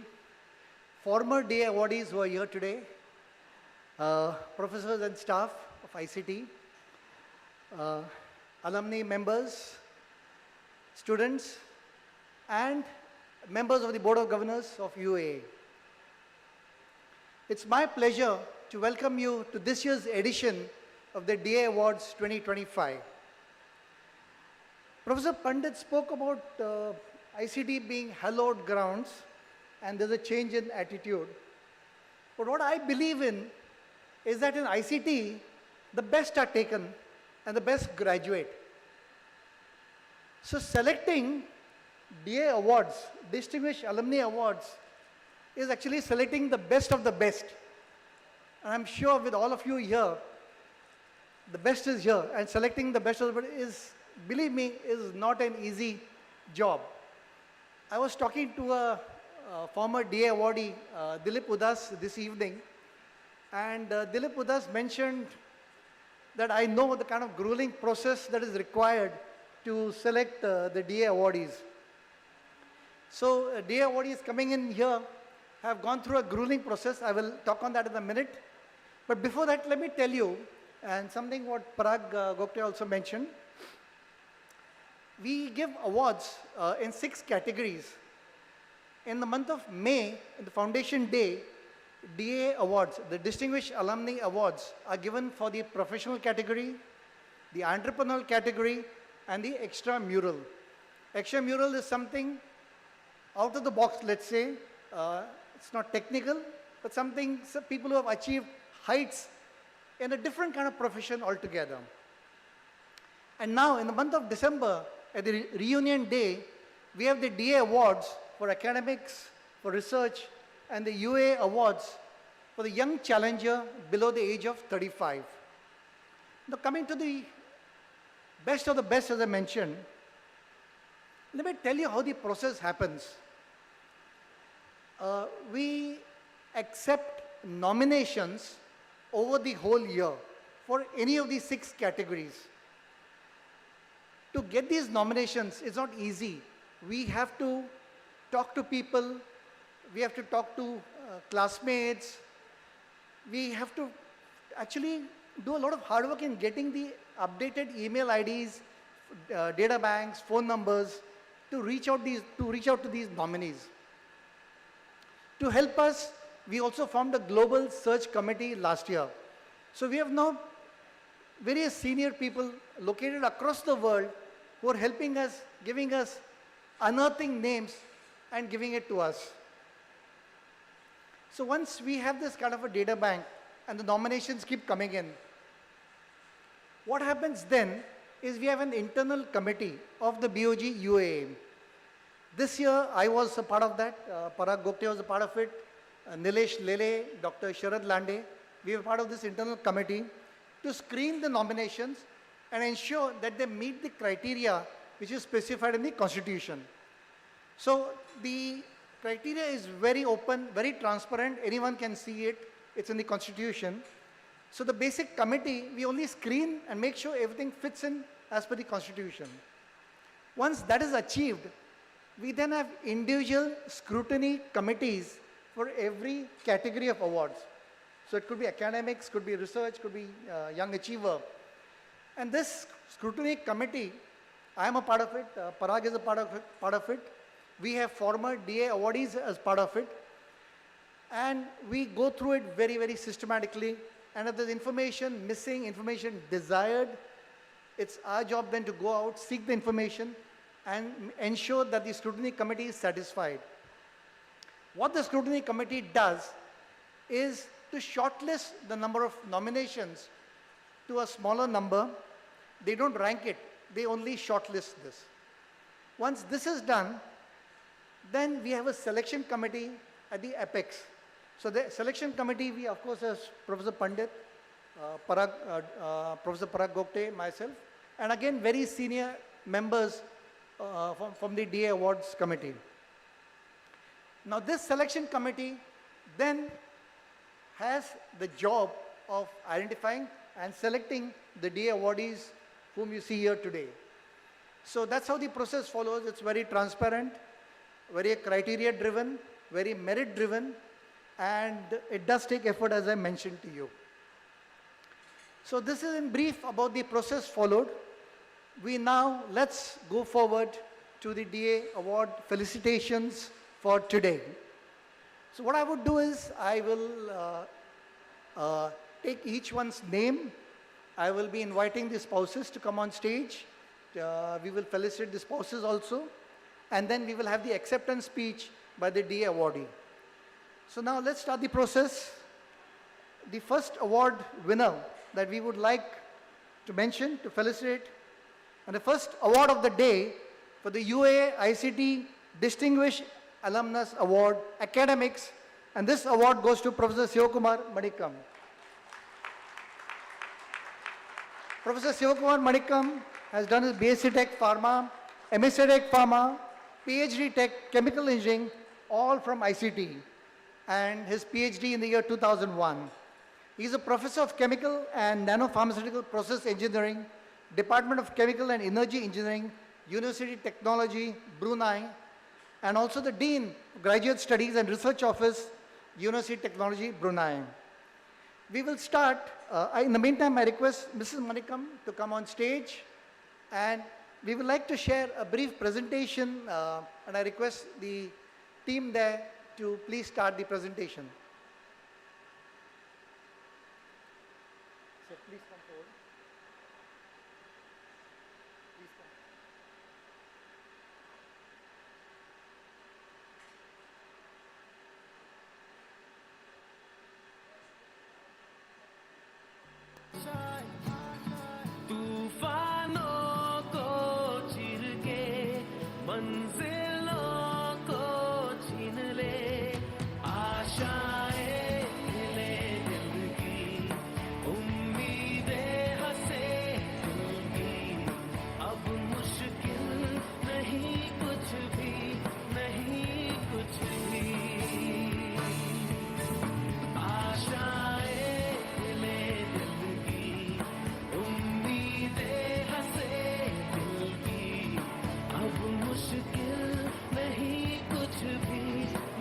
former DA awardees who are here today, professors and staff of ICT, alumni members, students, and members of the Board of Governors of UAA. It's my pleasure to welcome you to this year's edition of the DA Awards 2025. Professor Pandit spoke about ICT being hallowed grounds and there's a change in attitude. But what I believe in is that in ICT, the best are taken and the best graduate. So selecting DA awards, Distinguished Alumni Awards, is actually selecting the best of the best. And I'm sure with all of you here, the best is here, and selecting the best of the best is, believe me, is not an easy job. I was talking to a former DA awardee, Dilip Udas, this evening, and Dilip Udas mentioned that I know the kind of grueling process that is required to select the DA awardees. So DA awardees coming in here have gone through a grueling process. I will talk on that in a minute. But before that, let me tell you, and something what Parag Gokte also mentioned, we give awards in 6 categories. In the month of May, in the Foundation Day, DA awards, the Distinguished Alumni Awards, are given for the professional category, the entrepreneurial category, and the extramural. Extramural is something out of the box, let's say. It's not technical, but something, some people who have achieved heights in a different kind of profession altogether. And now, in the month of December, at the reunion day, we have the DA awards for academics, for research, and the UA awards for the young challenger below the age of 35. Now, coming to the best of the best, as I mentioned, let me tell you how the process happens. We accept nominations over the whole year for any of these 6 categories. To get these nominations is not easy. We have to talk to people, we have to talk to classmates, we have to actually do a lot of hard work in getting the updated email IDs, data banks, phone numbers to reach out to these nominees. To help us, we also formed a global search committee last year. So we have now various senior people located across the world who are helping us, giving us, unearthing names and giving it to us. So once we have this kind of a data bank and the nominations keep coming in, What happens then is we have an internal committee of the BOG UAA. This year, I was a part of that. Parag Gokte was a part of it. Nilesh Lele, Dr. Sharad Lande. We were part of this internal committee to screen the nominations and ensure that they meet the criteria which is specified in the Constitution. So the criteria is very open, very transparent. Anyone can see it. It's in the Constitution. So the basic committee, we only screen and make sure everything fits in as per the Constitution. Once that is achieved, we then have individual scrutiny committees for every category of awards. So it could be academics, could be research, could be young achiever. And this scrutiny committee, I am a part of it, Parag is a part of it. We have former DA awardees as part of it. And we go through it very, very systematically. And if there's information missing, information desired, it's our job then to go out, seek the information, and ensure that the scrutiny committee is satisfied. What the scrutiny committee does is to shortlist the number of nominations to a smaller number. They don't rank it, they only shortlist this. Once this is done, then we have a selection committee at the apex. So the selection committee, we of course have Professor Pandit, Professor Parag Gokte, myself, and again very senior members from the DA Awards Committee. Now this selection committee then has the job of identifying and selecting the DA awardees whom you see here today. So that's how the process follows. It's very transparent, very criteria driven, very merit driven, and it does take effort, as I mentioned to you. So this is in brief about the process followed. Let's go forward to the DA award felicitations for today. So what I would do is I will take each one's name. I will be inviting the spouses to come on stage. We will felicitate the spouses also. And then we will have the acceptance speech by the DA awardee. So now let's start the process. The first award winner that we would like to mention, to felicitate, and the first award of the day for the UAA ICT Distinguished Alumnus Award Academics, and this award goes to Professor Sivakumar Manikam. Professor Sivakumar Manikam has done his BSc Tech Pharma, MSc Tech Pharma, PhD Tech Chemical Engineering, all from ICT, and his PhD in the year 2001. He is a professor of Chemical and Nanopharmaceutical Process Engineering, Department of Chemical and Energy Engineering, University Technology, Brunei, and also the Dean of Graduate Studies and Research Office, University Technology, Brunei. We will start, in the meantime, I request Mrs. Manikam to come on stage, and we would like to share a brief presentation, and I request the team there to please start the presentation. So please come forward. Please come. तूफानों को चीर के मंजिलों को छीन ले, आशाएं ले दिल की, उम्मीदें हंसे दिल की, अब मुश्किल नहीं कुछ भी, नहीं कुछ भी, आशाएं ले दिल की, उम्मीदें हंसे दिल की, अब मुश्किल नहीं कुछ भी,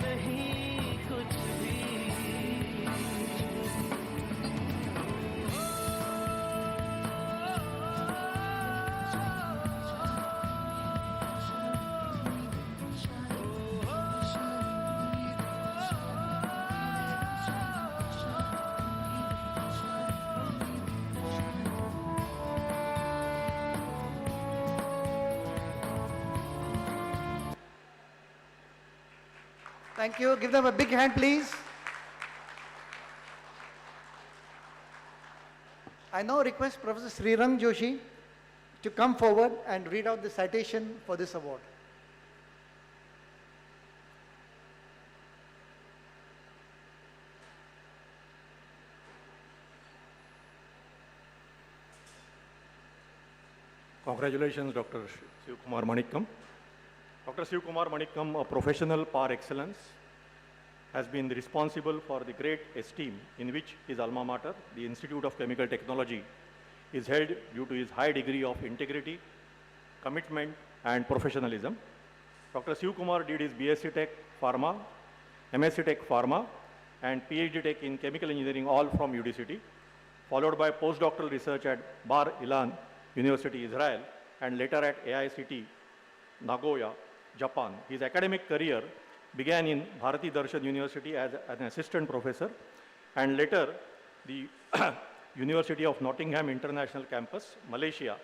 नहीं कुछ भी। Thank you. Give them a big hand, please. I now request Professor Srirang Joshi to come forward and read out the citation for this award. Congratulations, Dr. Shiv Kumar Manikkam. Dr. Shiv Kumar Manikkam, a professional par excellence, has been responsible for the great esteem in which his alma mater, the Institute of Chemical Technology, is held due to his high degree of integrity, commitment, and professionalism. Dr. Shiv Kumar did his BSc Tech Pharma, MSc Tech Pharma, and PhD Tech in Chemical Engineering, all from UDCT, followed by postdoctoral research at Bar Ilan University, Israel, and later at AICT, Nagoya, Japan. His academic career began in Bharati Darshan University as an assistant professor, and later the University of Nottingham International Campus, Malaysia,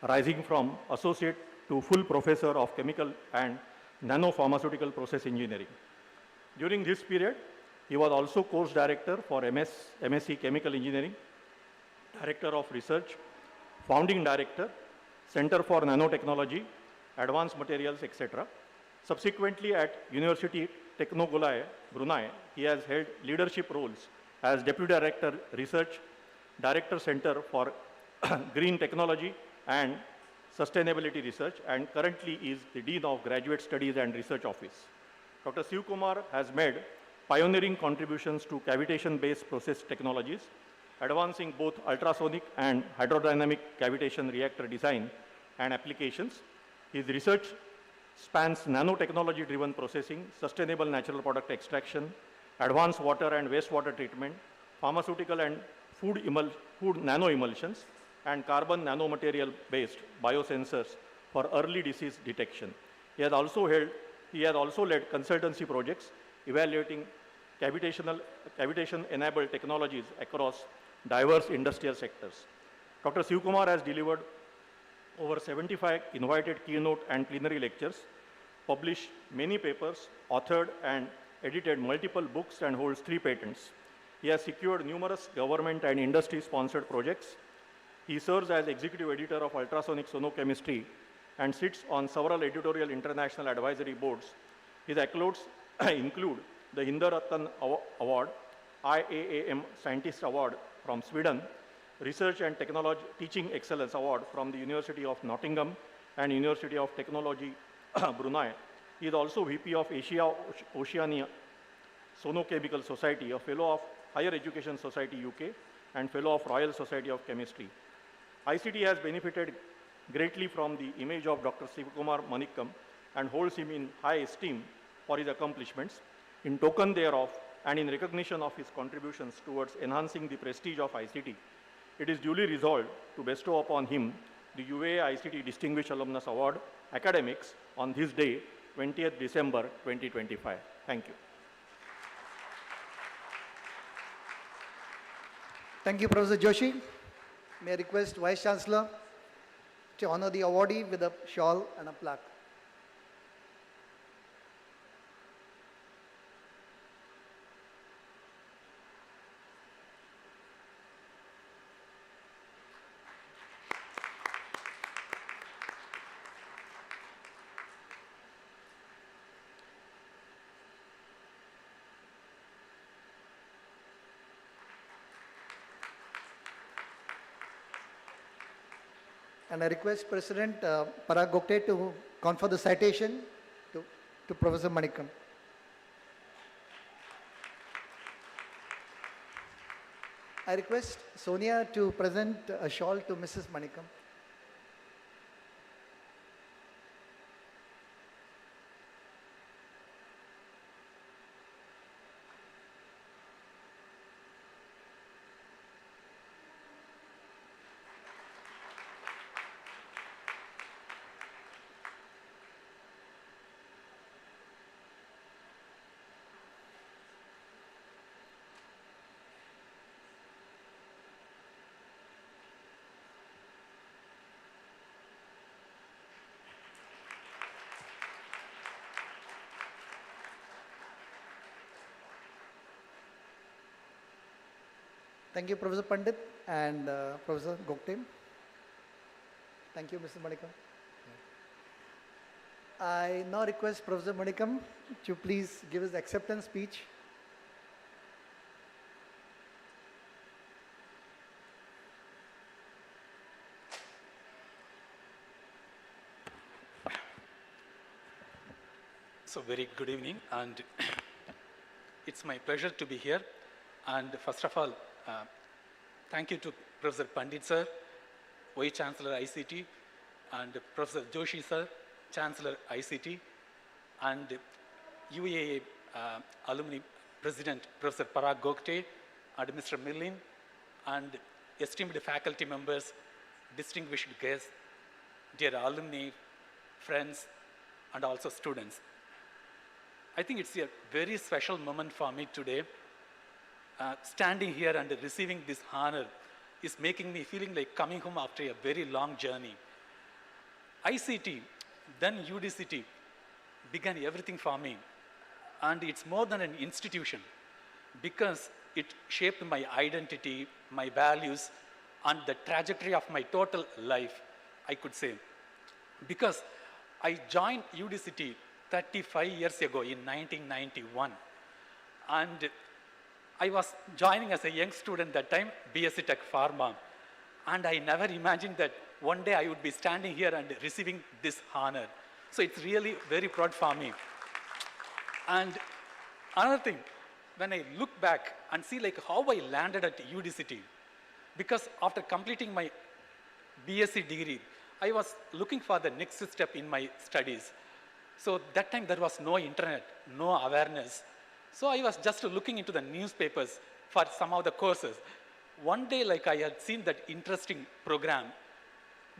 rising from associate to full professor of chemical and nanopharmaceutical process engineering. During this period, he was also course director for MSc Chemical Engineering, director of research, founding director, Center for Nanotechnology, Advanced Materials, etc. Subsequently, at University Teknogulai, Brunei, he has held leadership roles as Deputy Director Research, Director Center for Green Technology and Sustainability Research, and currently is the Dean of Graduate Studies and Research Office. Dr. Shiv Kumar has made pioneering contributions to cavitation-based process technologies, advancing both ultrasonic and hydrodynamic cavitation reactor design and applications. His research spans nanotechnology-driven processing, sustainable natural product extraction, advanced water and wastewater treatment, pharmaceutical and food nanoemulsions, and carbon nanomaterial-based biosensors for early disease detection. He has also led consultancy projects evaluating cavitation-enabled technologies across diverse industrial sectors. Dr. Shiv Kumar has delivered over 75 invited keynote and plenary lectures, published many papers, authored and edited multiple books, and holds 3 patents. He has secured numerous government and industry-sponsored projects. He serves as executive editor of ultrasonic sonochemistry and sits on several editorial international advisory boards. His accolades include the Hindaratan Award, IAAM Scientist Award from Sweden, Research and Technology Teaching Excellence Award from the University of Nottingham and University of Technology, Brunei. He is also VP of Asia Oceania Sonochemical Society, a Fellow of Higher Education Society UK, and Fellow of Royal Society of Chemistry. ICT has benefited greatly from the image of Dr. Shiv Kumar Manikkam and holds him in high esteem for his accomplishments. In token thereof, and in recognition of his contributions towards enhancing the prestige of ICT, it is duly resolved to bestow upon him the UAA ICT Distinguished Alumnus Award, Academics, on this day, 20th December 2025. Thank you. Thank you, Professor Joshi. May I request Vice Chancellor to honor the awardee with a shawl and a plaque. And I request President Parag Gokte to confer the citation to Professor Manikkam. I request Sonia to present a shawl to Mrs. Manikkam. Thank you, Professor Pandit. and Professor Gokte. Thank you, Mr. Manikam. I now request Professor Manikam to please give his acceptance speech. So very good evening, and it's my pleasure to be here. And first of all, thank you to Professor Pandit sir, Vice Chancellor ICT, and Professor Joshi sir, Chancellor ICT, and UAA Alumni President Professor Parag Gokte, and Mr. Millin, and esteemed faculty members, distinguished guests, dear alumni, friends, and also students. I think it's a very special moment for me today. Standing here and receiving this honor is making me feeling like coming home after a very long journey. ICT, then UDCT, began everything for me. And it's more than an institution because it shaped my identity, my values, and the trajectory of my total life, I could say. Because I joined UDCT 35 years ago in 1991. And I was joining as a young student that time, BSc Tech Pharma. And I never imagined that one day I would be standing here and receiving this honor. So it's really very proud for me. And another thing, when I look back and see like how I landed at UDCT, because after completing my BSc degree, I was looking for the next step in my studies. So that time there was no internet, no awareness. So I was just looking into the newspapers for some of the courses. One day, like I had seen that interesting program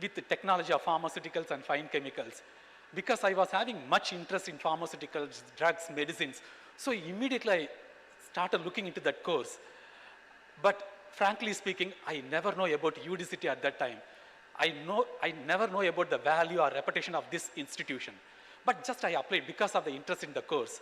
with the technology of pharmaceuticals and fine chemicals. Because I was having much interest in pharmaceuticals, drugs, medicines. So immediately I started looking into that course. But frankly speaking, I never know about UDCT at that time. I never know about the value or reputation of this institution. But just I applied because of the interest in the course.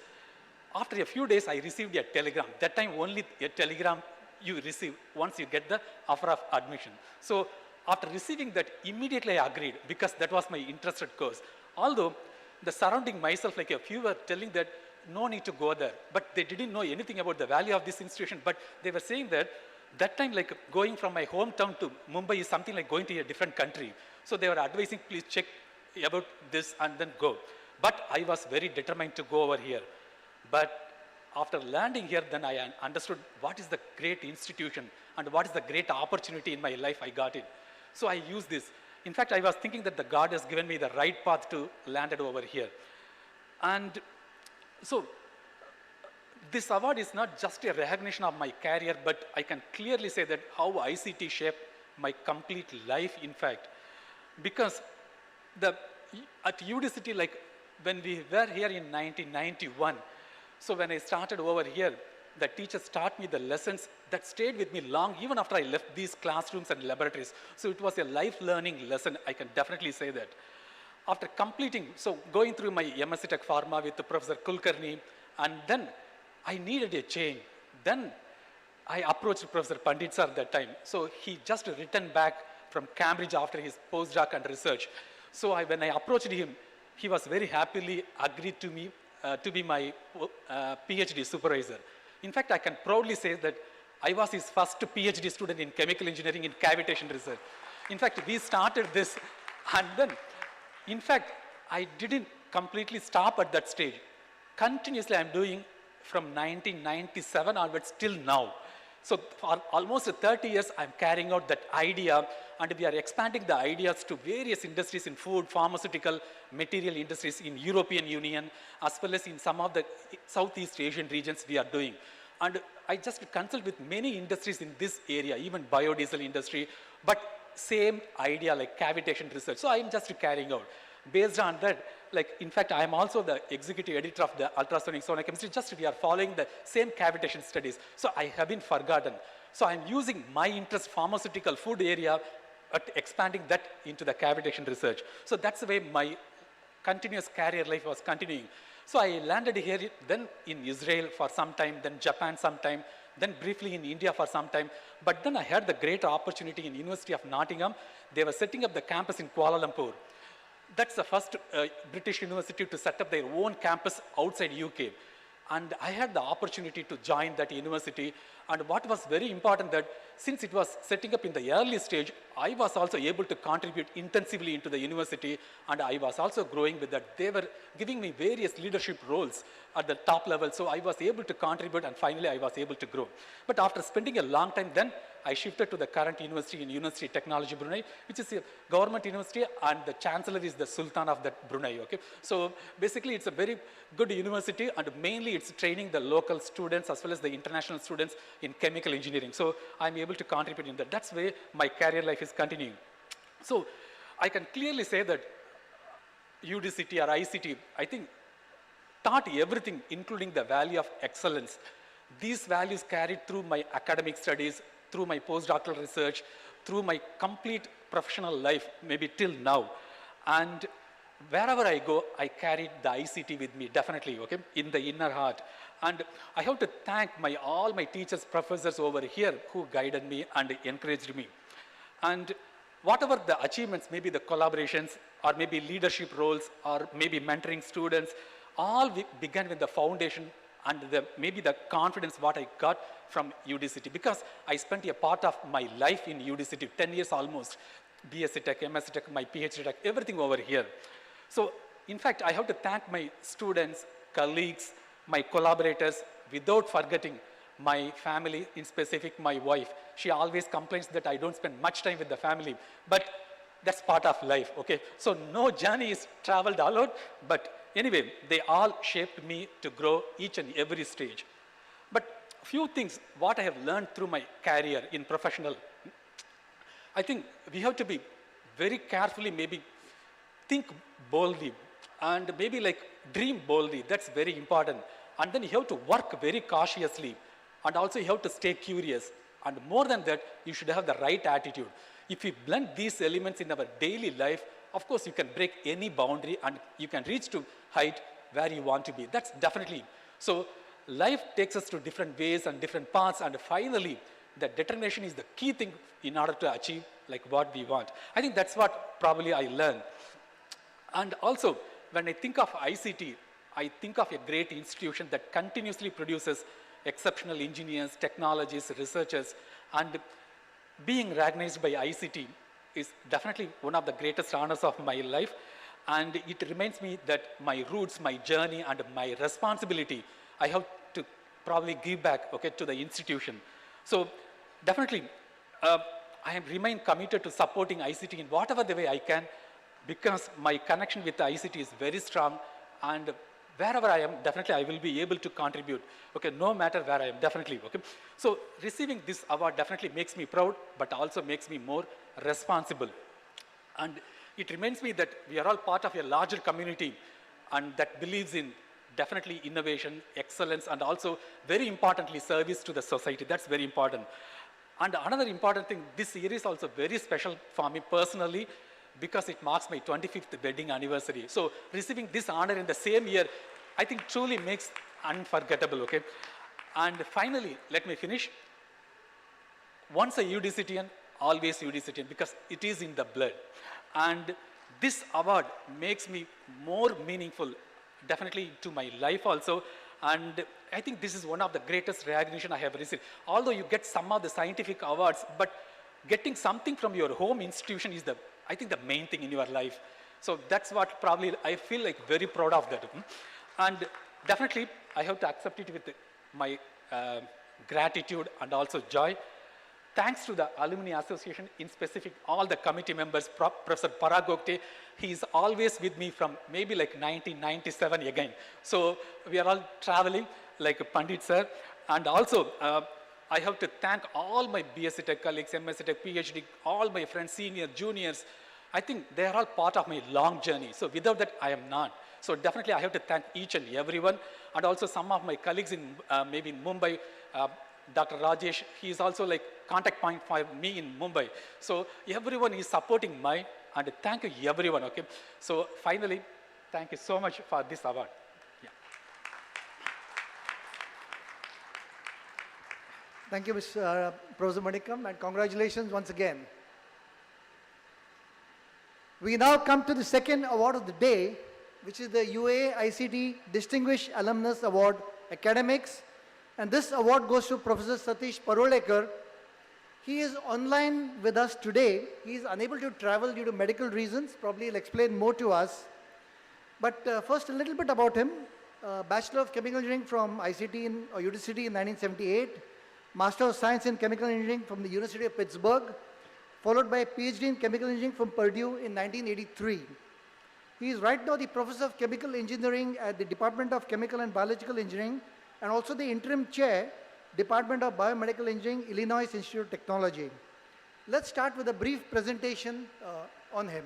After a few days, I received a telegram. That time, only a telegram you receive once you get the offer of admission. So after receiving that, immediately I agreed because that was my interested course. Although the surrounding myself, like a few were telling that no need to go there, but they didn't know anything about the value of this institution. But they were saying that that time, like going from my hometown to Mumbai is something like going to a different country. So they were advising, please check about this and then go. But I was very determined to go over here. But after landing here, then I understood what is the great institution and what is the great opportunity in my life I got it. So I used this. In fact, I was thinking that the God has given me the right path to land it over here. And so this award is not just a recognition of my career, but I can clearly say that how ICT shaped my complete life, in fact. Because at UDCT, like when we were here in 1991, so when I started over here, the teachers taught me the lessons that stayed with me long, even after I left these classrooms and laboratories. So it was a life learning lesson, I can definitely say that. After completing, so going through my MSc Tech Pharma with Professor Kulkarni, and then I needed a change. Then I approached Professor Pandit sir at that time. So he just returned back from Cambridge after his postdoc and research. So when I approached him, he was very happily agreed to me to be my PhD supervisor. In fact, I can proudly say that I was his first PhD student in chemical engineering in cavitation research. In fact, we started this, and then, in fact, I didn't completely stop at that stage. Continuously, I'm doing from 1997 onwards till now. So for almost 30 years, I'm carrying out that idea, and we are expanding the ideas to various industries in food, pharmaceutical, material industries in European Union, as well as in some of the Southeast Asian regions we are doing. And I just consult with many industries in this area, even biodiesel industry, but same idea like cavitation research. So I'm just carrying out. Based on that, like in fact, I am also the executive editor of the ultrasonic sonochemistry, just we are following the same cavitation studies. So I have been forgotten. So I'm using my interest pharmaceutical food area, expanding that into the cavitation research. So that's the way my continuous career life was continuing. So I landed here, then in Israel for some time, then Japan sometime, then briefly in India for some time. But then I had the great opportunity in University of Nottingham. They were setting up the campus in Kuala Lumpur. That's the first British university to set up their own campus outside UK. And I had the opportunity to join that university. And what was very important that since it was setting up in the early stage, I was also able to contribute intensively into the university, and I was also growing with that. They were giving me various leadership roles at the top level, so I was able to contribute, and finally I was able to grow. But after spending a long time, then I shifted to the current university in University of Technology Brunei, which is a government university, and the chancellor is the Sultan of that Brunei. Okay, so basically it's a very good university, and mainly it's training the local students as well as the international students in chemical engineering. So I'm able to contribute in that. That's where my career life is continuing. So I can clearly say that UDCT or ICT, I think, taught everything, including the value of excellence. These values carried through my academic studies, through my postdoctoral research, through my complete professional life, maybe till now. And wherever I go, I carried the ICT with me, definitely, okay, in the inner heart. And I have to thank all my teachers, professors over here who guided me and encouraged me. And whatever the achievements, maybe the collaborations, or maybe leadership roles, or maybe mentoring students, all began with the foundation and maybe the confidence what I got from UDCT, because I spent a part of my life in UDCT, 10 years almost, BSc Tech, MSc Tech, my PhD Tech, everything over here. So in fact, I have to thank my students, colleagues, my collaborators, without forgetting my family, in specific my wife. She always complains that I don't spend much time with the family, but that's part of life, okay? So no journey is traveled alone, but anyway, they all shaped me to grow each and every stage. But a few things, what I have learned through my career in professional, I think we have to be very carefully, maybe think boldly, and maybe like dream boldly. That's very important. And then you have to work very cautiously, and also you have to stay curious. And more than that, you should have the right attitude. If you blend these elements in our daily life, of course you can break any boundary and you can reach to height where you want to be. That's definitely. So life takes us to different ways and different paths, and finally, the determination is the key thing in order to achieve like what we want. I think that's what probably I learned. And also, when I think of ICT, I think of a great institution that continuously produces exceptional engineers, technologists, researchers, and being recognized by ICT is definitely one of the greatest honors of my life. And it reminds me that my roots, my journey, and my responsibility, I have to probably give back, okay, to the institution. So definitely, I remain committed to supporting ICT in whatever the way I can, because my connection with the ICT is very strong, and wherever I am, definitely I will be able to contribute, okay, no matter where I am, definitely, okay. So receiving this award definitely makes me proud, but also makes me more responsible. And it reminds me that we are all part of a larger community, and that believes in definitely innovation, excellence, and also very importantly, service to the society. That's very important. And another important thing, this year is also very special for me personally, because it marks my 25th wedding anniversary. So receiving this honor in the same year, I think truly makes unforgettable, okay? And finally, let me finish. Once a UDCTian, always UDCTian, because it is in the blood. And this award makes me more meaningful, definitely to my life also. And I think this is one of the greatest recognition I have received. Although you get some of the scientific awards, but getting something from your home institution is the, I think, the main thing in your life. So that's what probably I feel like very proud of that. And definitely I have to accept it with my gratitude and also joy. Thanks to the Alumni Association, in specific, all the committee members, Professor Parag Gokte, he is always with me from maybe like 1997 again. So we are all traveling like Pandit sir. And also, I have to thank all my BSc Tech colleagues, MSc Tech, PhD, all my friends, seniors, juniors. I think they are all part of my long journey. So without that, I am not. So definitely I have to thank each and everyone. And also some of my colleagues in maybe in Mumbai, Dr. Rajesh, he is also like contact point for me in Mumbai. So everyone is supporting mine, and thank you everyone, okay? So finally, thank you so much for this award. Yeah. Thank you, Professor Manikam, and congratulations once again. We now come to the second award of the day, which is the UAA ICT Distinguished Alumnus Award Academics. And this award goes to Professor Satish Parolekar. He is online with us today. He is unable to travel due to medical reasons. Probably he'll explain more to us. But first, a little bit about him. Bachelor of Chemical Engineering from ICT or UDCT in 1978. Master of Science in Chemical Engineering from the University of Pittsburgh, followed by a PhD in Chemical Engineering from Purdue in 1983. He is right now the Professor of Chemical Engineering at the Department of Chemical and Biological Engineering, and also the Interim Chair, Department of Biomedical Engineering, Illinois Institute of Technology. Let's start with a brief presentation on him.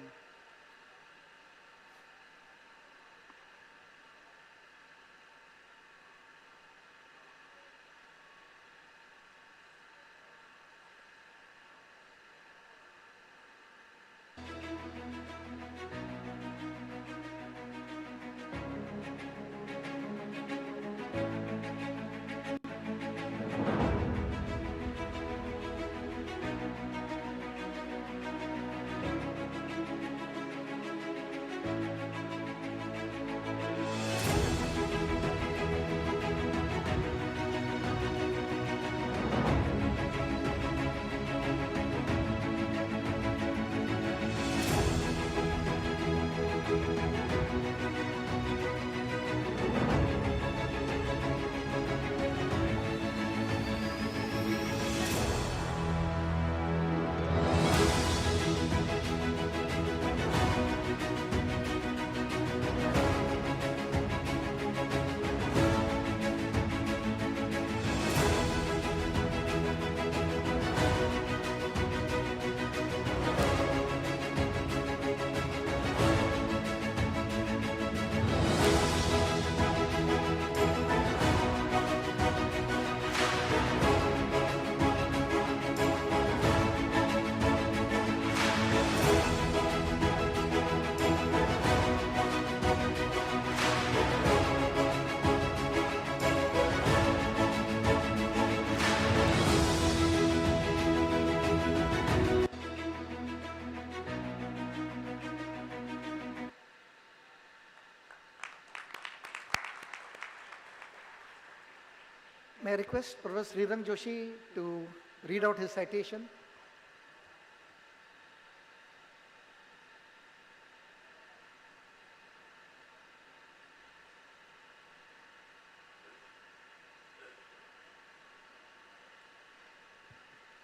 May I request Professor Srirang Joshi to read out his citation?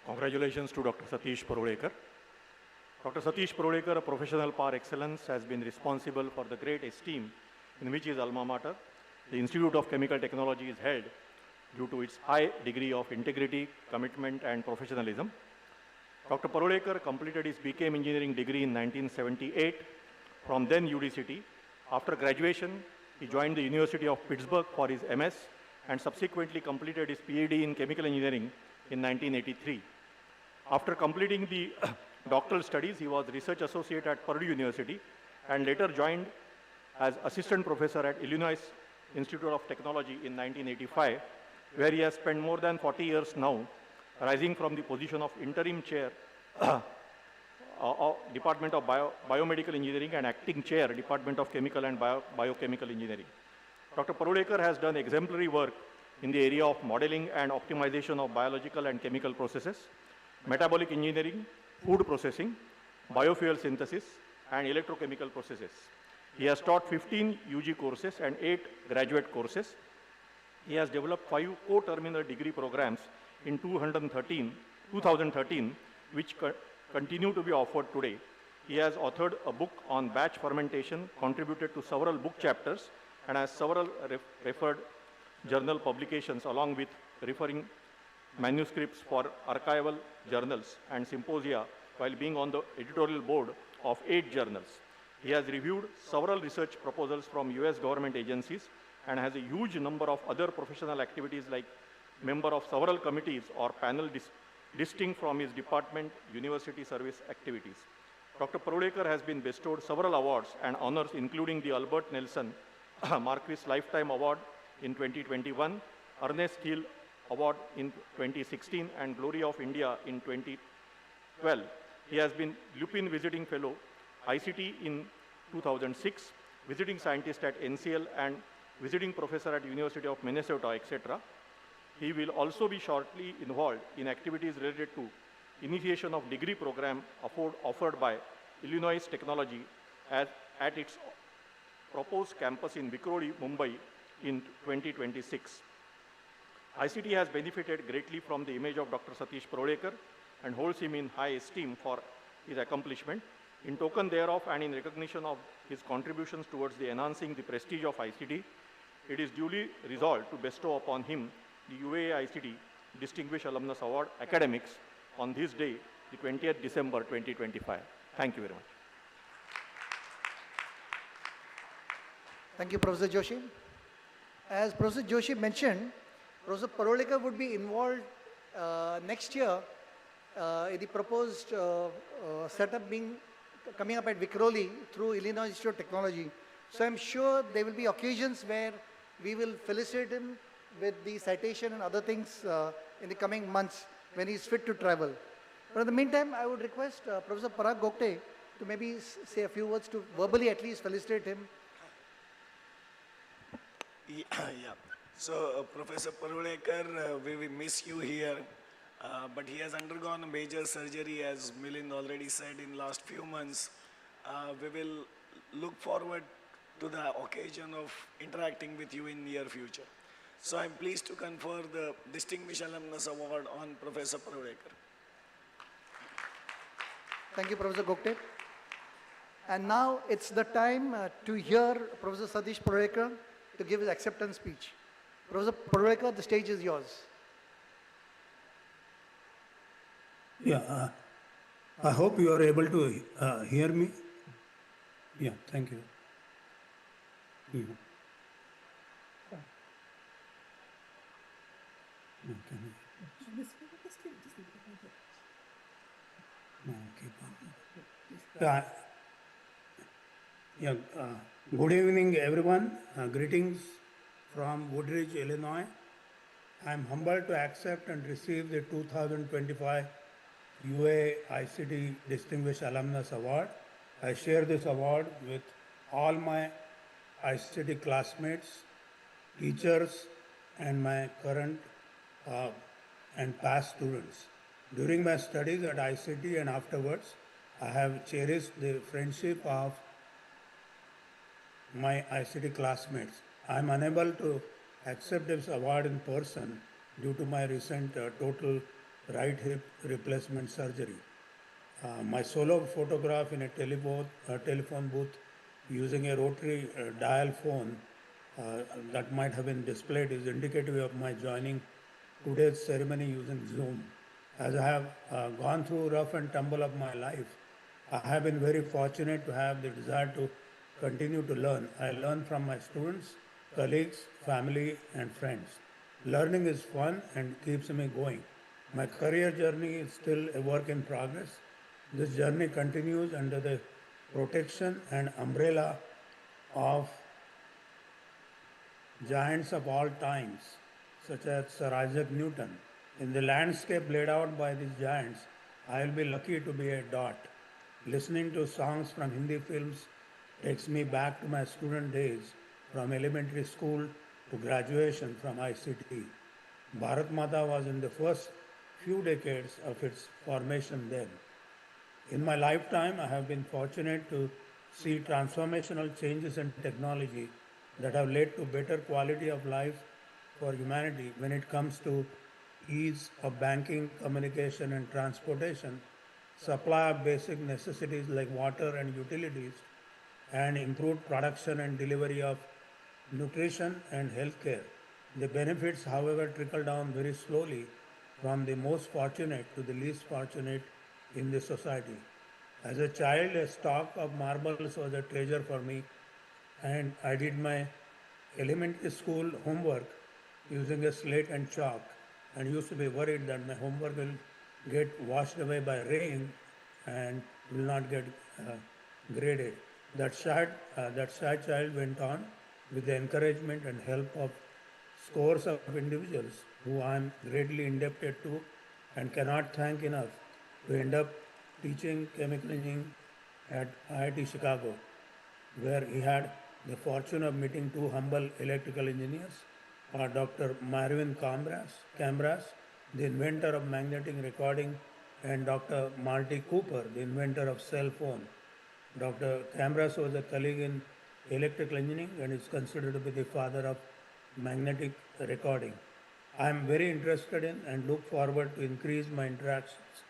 Congratulations to Dr. Satish Parolekar. Dr. Satish Parolekar, a professional par excellence, has been responsible for the great esteem in which his alma mater, the Institute of Chemical Technology, is held due to its high degree of integrity, commitment, and professionalism. Dr. Parolekar completed his BChem engineering degree in 1978 from then UDCT. After graduation, he joined the University of Pittsburgh for his MS and subsequently completed his PhD in chemical engineering in 1983. After completing the doctoral studies, he was research associate at Purdue University and later joined as assistant professor at Illinois Institute of Technology in 1985, where he has spent more than 40 years now, rising from the position of interim chair Department of Biomedical Engineering and acting chair, Department of Chemical and Biochemical Engineering. Dr. Parolekar has done exemplary work in the area of modeling and optimization of biological and chemical processes, metabolic engineering, food processing, biofuel synthesis, and electrochemical processes. He has taught 15 UG courses and 8 graduate courses. He has developed 5 co-terminal degree programs in 2013, which continue to be offered today. He has authored a book on batch fermentation, contributed to several book chapters, and has several referred journal publications along with referring manuscripts for archival journals and symposia while being on the editorial board of 8 journals. He has reviewed several research proposals from US government agencies and has a huge number of other professional activities like member of several committees or panel distinct from his department university service activities. Dr. Parolekar has been bestowed several awards and honors including the Albert Nelson Marquis Lifetime Award in 2021, Ernest Hill Award in 2016 and Glory of India in 2012. He has been Lupin Visiting Fellow, ICT in 2006, Visiting Scientist at NCL and Visiting Professor at University of Minnesota, etc. He will also be shortly involved in activities related to initiation of degree program offered by Illinois Technology at its proposed campus in Vikhroli, Mumbai in 2026. ICT has benefited greatly from the image of Dr. Satish Prodekar and holds him in high esteem for his accomplishment. In token thereof and in recognition of his contributions towards the enhancing the prestige of ICT, it is duly resolved to bestow upon him the UAA ICT Distinguished Alumnus Award Academics on this day, the 20th December 2025. Thank you very much. Thank you, Professor Joshi. As Professor Joshi mentioned, Professor Parolekar would be involved next year in the proposed setup coming up at Vikhroli through Illinois Institute of Technology. So I'm sure there will be occasions where we will felicitate him with the citation and other things in the coming months when he's fit to travel. But in the meantime, I would request Professor Parag Gokte to maybe say a few words to verbally at least felicitate him. Yeah. So, Professor Parulekar, we will miss you here, but he has undergone a major surgery, as Milind already said, in last few months. We will look forward to the occasion of interacting with you in near future. So, I'm pleased to confer the Distinguished Alumnus Award on Professor Parulekar. Thank you, Professor Gokte. And now it's the time to hear Professor Satish Parulekar to give his acceptance speech. Professor Parulekar, the stage is yours. Yeah, I hope you are able to hear me. Yeah, thank you. Good evening, everyone. Greetings from Woodridge, Illinois. I am humbled to accept and receive the 2025 UAA ICT Distinguished Alumnus Award. I share this award with all my ICT classmates, teachers, and my current and past students. During my studies at ICT and afterwards, I have cherished the friendship of my ICT classmates. I am unable to accept this award in person due to my recent total right hip replacement surgery. My solo photograph in a telephone booth using a rotary dial phone that might have been displayed is indicative of my joining today's ceremony using Zoom. As I have gone through rough and tumble of my life, I have been very fortunate to have the desire to continue to learn. I learn from my students, colleagues, family, and friends. Learning is fun and keeps me going. My career journey is still a work in progress. This journey continues under the protection and umbrella of giants of all times, such as Sir Isaac Newton. In the landscape laid out by these giants, I will be lucky to be a dot. Listening to songs from Hindi films takes me back to my student days, from elementary school to graduation from ICT. Bharat Mata was in the first few decades of its formation then. In my lifetime, I have been fortunate to see transformational changes in technology that have led to better quality of life for humanity when it comes to ease of banking, communication, and transportation, supply of basic necessities like water and utilities, and improved production and delivery of nutrition and healthcare. The benefits, however, trickle down very slowly from the most fortunate to the least fortunate in the society. As a child, a stock of marbles was a treasure for me, and I did my elementary school homework using a slate and chalk, and used to be worried that my homework will get washed away by rain and will not get graded. That shy child went on with the encouragement and help of scores of individuals who I am greatly indebted to and cannot thank enough to end up teaching chemical engineering at IIT Chicago, where he had the fortune of meeting two humble electrical engineers, Dr. Marvin Cambras, the inventor of magnetic recording, and Dr. Marty Cooper, the inventor of cell phone. Dr. Cambras was a colleague in electrical engineering and is considered to be the father of magnetic recording. I am very interested in and look forward to increase my interactions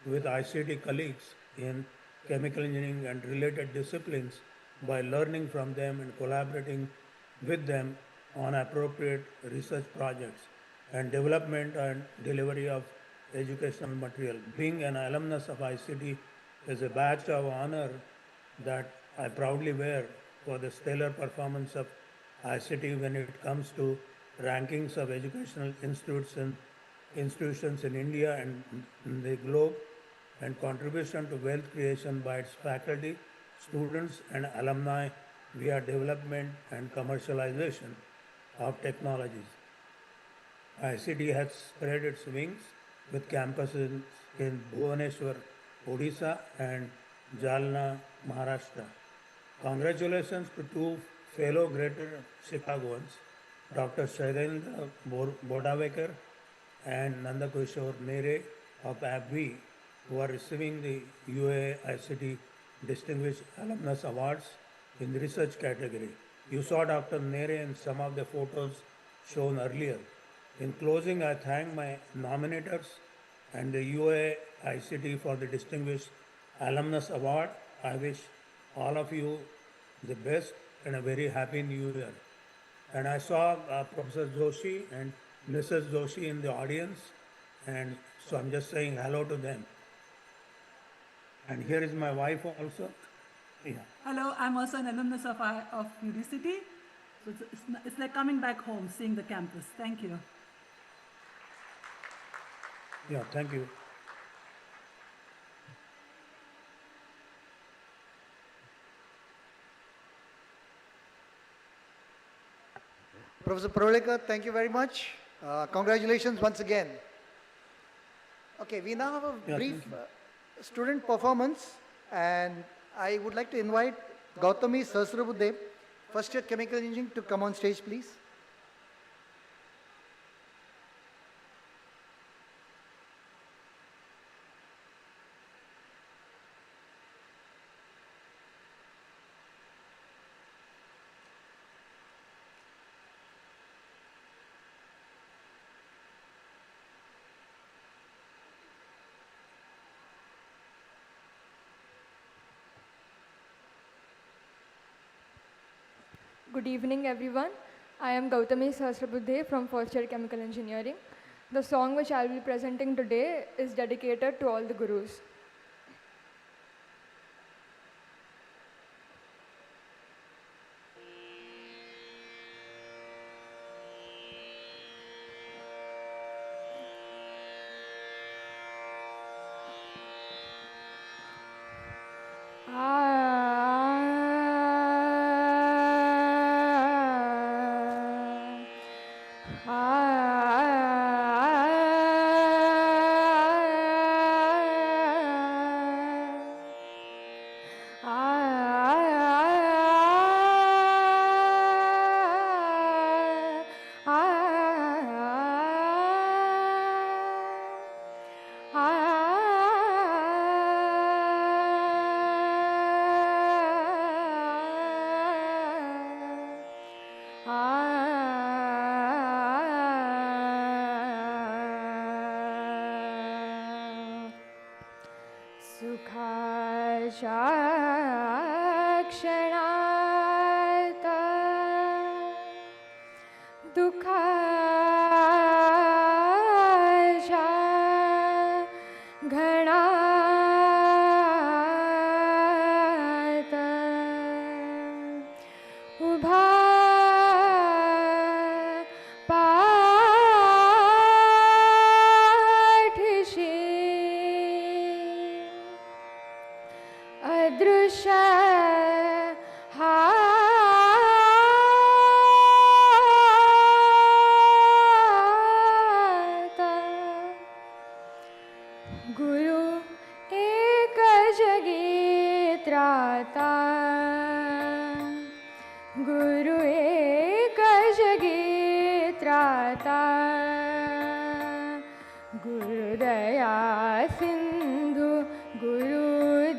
with ICT colleagues in chemical engineering and related disciplines by learning from them and collaborating with them on appropriate research projects and development and delivery of educational material. Being an alumnus of ICT is a badge of honor that I proudly wear for the stellar performance of ICT when it comes to rankings of educational institutions in India and in the globe, and contribution to wealth creation by its faculty, students and alumni via development and commercialization of technologies. ICT has spread its wings with campuses in Bhubaneswar, Odisha and Jalna, Maharashtra. Congratulations to two fellow Greater Chicagoans, Dr. Shailendra Bodavekar and Nandakushore Nere of AbbVie, who are receiving the UAA ICT Distinguished Alumnus Awards in the research category. You saw Dr. Nere in some of the photos shown earlier. In closing, I thank my nominators and the UAA ICT for the Distinguished Alumnus Award. I wish all of you the best and a very happy new year. And I saw Professor Joshi and Mrs. Joshi in the audience, and so I'm just saying hello to them. And here is my wife also. Yeah. Hello, I'm also an alumnus of UDCT. So it's like coming back home, seeing the campus. Thank you. Yeah, thank you. Professor Prolekar, thank you very much. Congratulations once again. Okay, we now have a brief student performance, and I would like to invite Gautami Sahasrabudhe, first year chemical engineering, to come on stage, please. Good evening, everyone. I am Gautami Sahasrabudhe from first year chemical engineering. The song which I will be presenting today is dedicated to all the gurus. त्राता गुरुदया Sindhu गुरु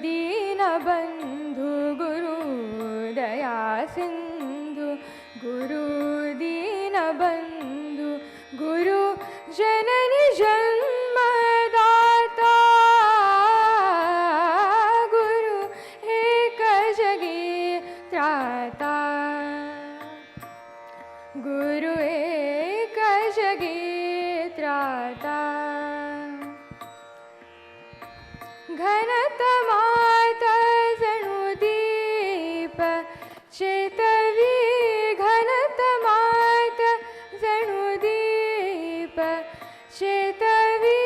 दीनबंधु गुरुदया सिंधु गुरु दीनबंधु गुरु जननी जन्मदाता गुरु एक जगी त्राता गुरु एक जगी त्राता घनतमात जणू दीप चेतवी घनतमात जणू दीप चेतवी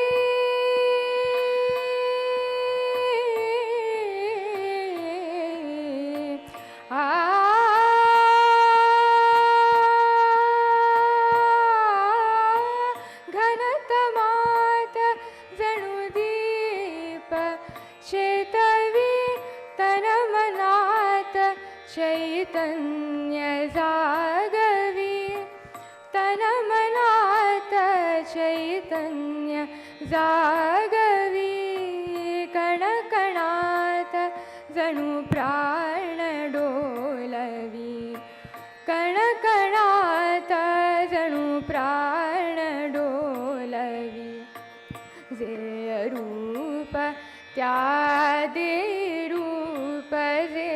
घनतमात जणू दीप चेतवी तनमनात चैतन्य जागवी तनमनात चैतन्य जागवी कणकणात जणू प्राण डोलवी कणकणात जणू प्राण डोलवी जे रूप त्या दे रूप जे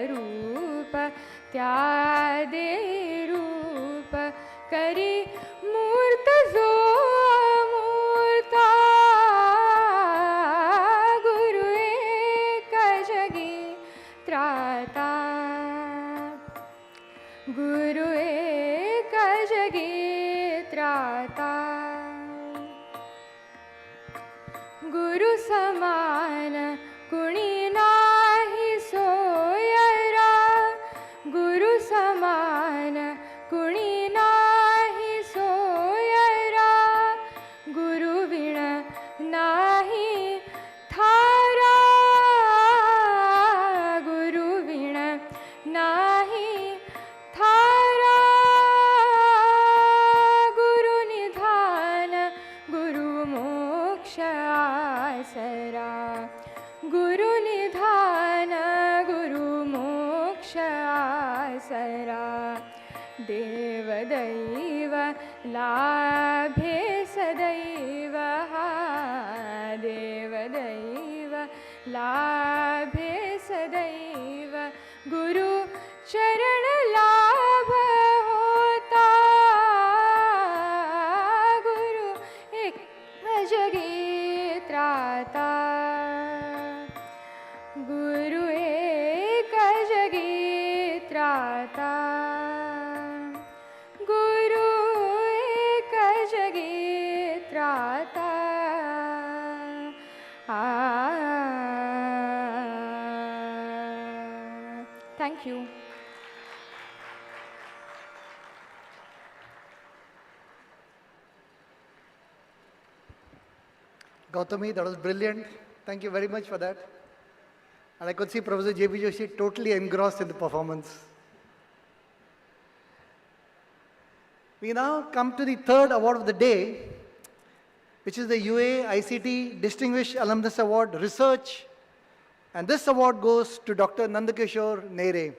रूप त्या दे रूप करी मूर्त जो मूर्ता गुरु एक जगी त्राता गुरु एक जगी त्राता गुरु समान कुणी नाही सोयरा गुरु समान कुणी नाही सोयरा गुरु विण नाही थारा गुरु विण नाही थारा गुरु निधान गुरु मोक्ष आसरा गुरु निधान गुरु मोक्ष आसरा देव दैव लाभे सदैव हा देव दैव लाभे सदैव गुरु चरण लाभ होता गुरु एक जगी त्राता गुरु एक जगी त्राता गुरु एक जगी त्राता thank you Gautami, that was brilliant. Thank you very much for that. And I could see Professor J.B. Joshi totally engrossed in the performance. We now come to the third award of the day, which is the UAA ICT Distinguished Alumnus Award Research. And this award goes to Dr. Nandakishore Nere.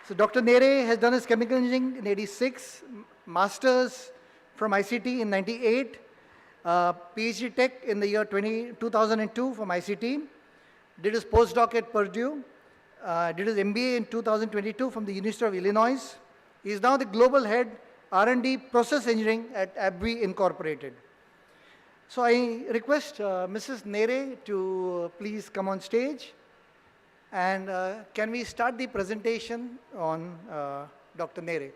So Dr. Nere has done his chemical engineering in 86, master's from ICT in 98, PhD Tech in the year 2002 from ICT, did his postdoc at Purdue, did his MBA in 2022 from the University of Illinois. He is now the global head R&D process engineering at AbbVie Incorporated. So I request Mrs. Nere to please come on stage, and can we start the presentation on Dr. Nere.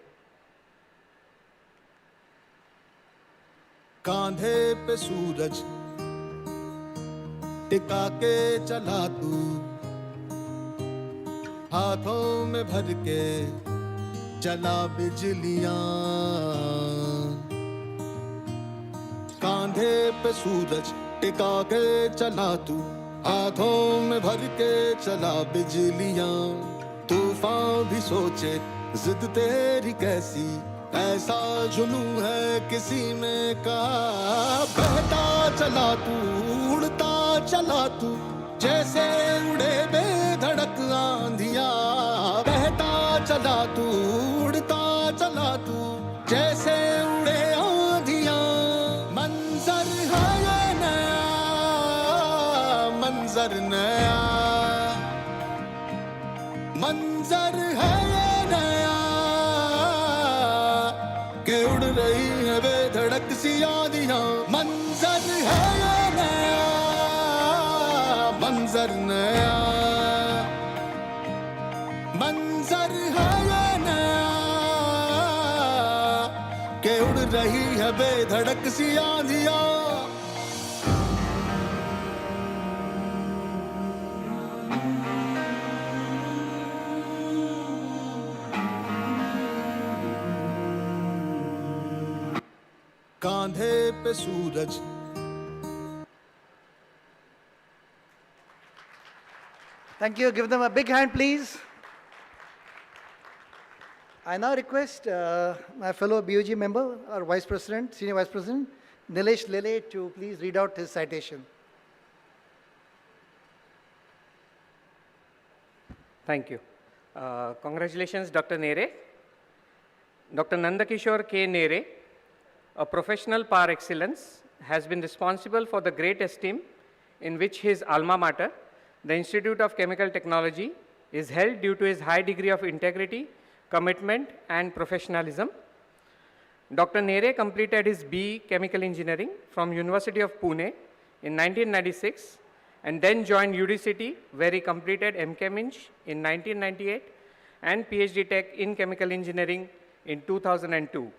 कांधे पे सूरज टिका के चला तू, हाथों में भर के चला बिजलियां। कांधे पे सूरज टिका के चला तू, हाथों में भर के चला बिजलियां। तूफान भी सोचे जिद तेरी कैसी, ऐसा जुनू है किसी में का। बहता चला तू, उड़ता चला तू, जैसे उड़े बेधड़क आंधियां। बहता चला तू, उड़ता चला तू, जैसे उड़े आंधियां। मंजर है ये नया, मंजर नया, मंजर है ये नया, के उड़ रही है बेधड़क सी आंधियां। मंजर है ये नया, मंजर नया, मंजर है ये नया, के उड़ रही है बेधड़क सी आंधियां। कांधे पे सूरज। Thank you. Give them a big hand, please. I now request my fellow BOG member, our Vice President, Senior Vice President, Nilesh Lele, to please read out his citation. Thank you. Congratulations, Dr. Nere. Dr. Nandakishore K. Nere, a professional par excellence, has been responsible for the great esteem in which his alma mater, the Institute of Chemical Technology, is held due to his high degree of integrity, commitment, and professionalism. Dr. Nere completed his BE Chemical Engineering from University of Pune in 1996 and then joined UDCT, where he completed MChem Eng in 1998 and PhD Tech in Chemical Engineering in 2002.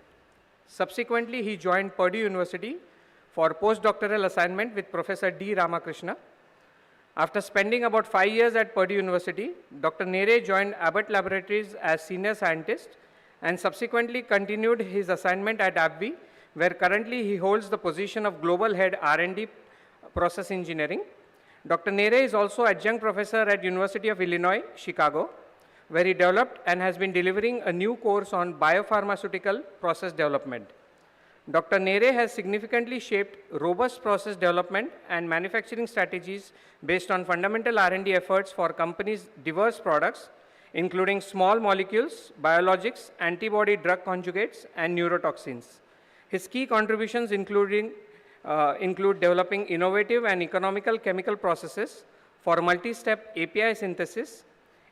Subsequently, he joined Purdue University for postdoctoral assignment with Professor D. Ramakrishna. After spending about 5 years at Purdue University, Dr. Nere joined Abbott Laboratories as senior scientist and subsequently continued his assignment at AbbVie, where currently he holds the position of Global Head R&D Process Engineering. Dr. Nere is also adjunct professor at University of Illinois, Chicago, where he developed and has been delivering a new course on biopharmaceutical process development. Dr. Nere has significantly shaped robust process development and manufacturing strategies based on fundamental R&D efforts for companies' diverse products, including small molecules, biologics, antibody drug conjugates, and neurotoxins. His key contributions include developing innovative and economical chemical processes for multi-step API synthesis,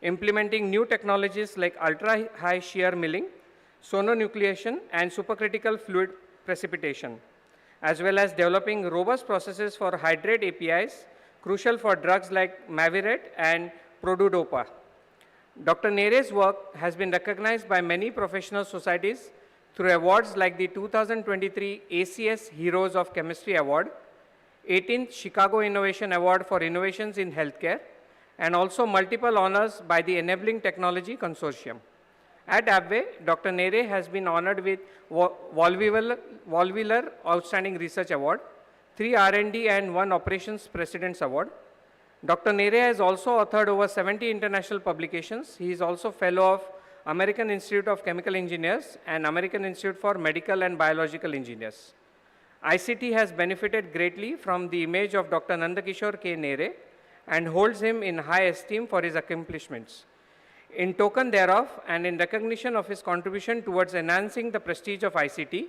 implementing new technologies like ultra-high shear milling, sononucleation, and supercritical fluid precipitation, as well as developing robust processes for hydrate APIs, crucial for drugs like Maviret and Produdopa. Dr. Nere's work has been recognized by many professional societies through awards like the 2023 ACS Heroes of Chemistry Award, 18th Chicago Innovation Award for Innovations in Healthcare, and also multiple honors by the Enabling Technology Consortium. At AbbVie, Dr. Nere has been honored with Volwiller Outstanding Research Award, 3 R&D and 1 Operations President's Award. Dr. Nere has also authored over 70 international publications. He is also fellow of American Institute of Chemical Engineers and American Institute for Medical and Biological Engineers. ICT has benefited greatly from the image of Dr. Nandakishore K. Nere and holds him in high esteem for his accomplishments. In token thereof, and in recognition of his contribution towards enhancing the prestige of ICT,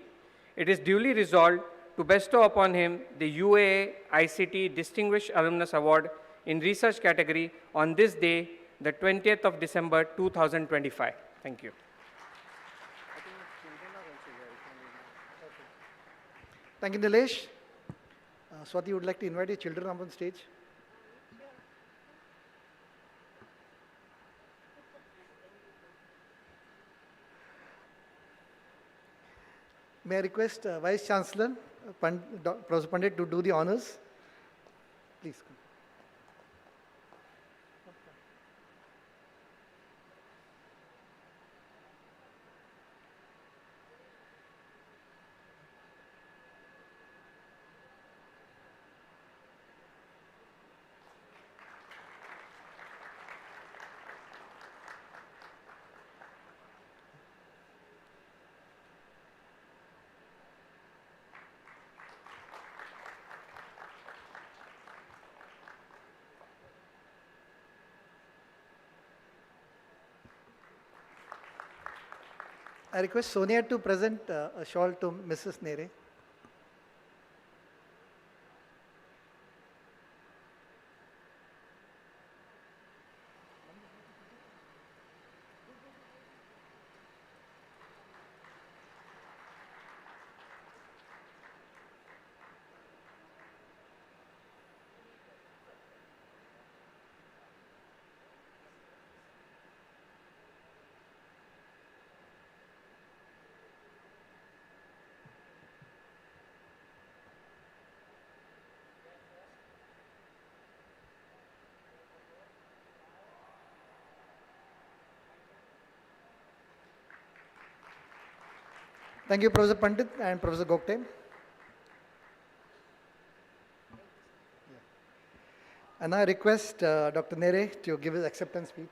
it is duly resolved to bestow upon him the UAA ICT Distinguished Alumnus Award in Research category on this day, the 20th of December, 2025. Thank you. Thank you, Nilesh. Swati, would like to invite your children up on stage. May I request Vice Chancellor, Professor Pandit, to do the honors? Please. I request Sonia to present a shawl to Mrs. Nere. Thank you, Professor Pandit and Professor Gokte. And I request Dr. Nere to give his acceptance speech.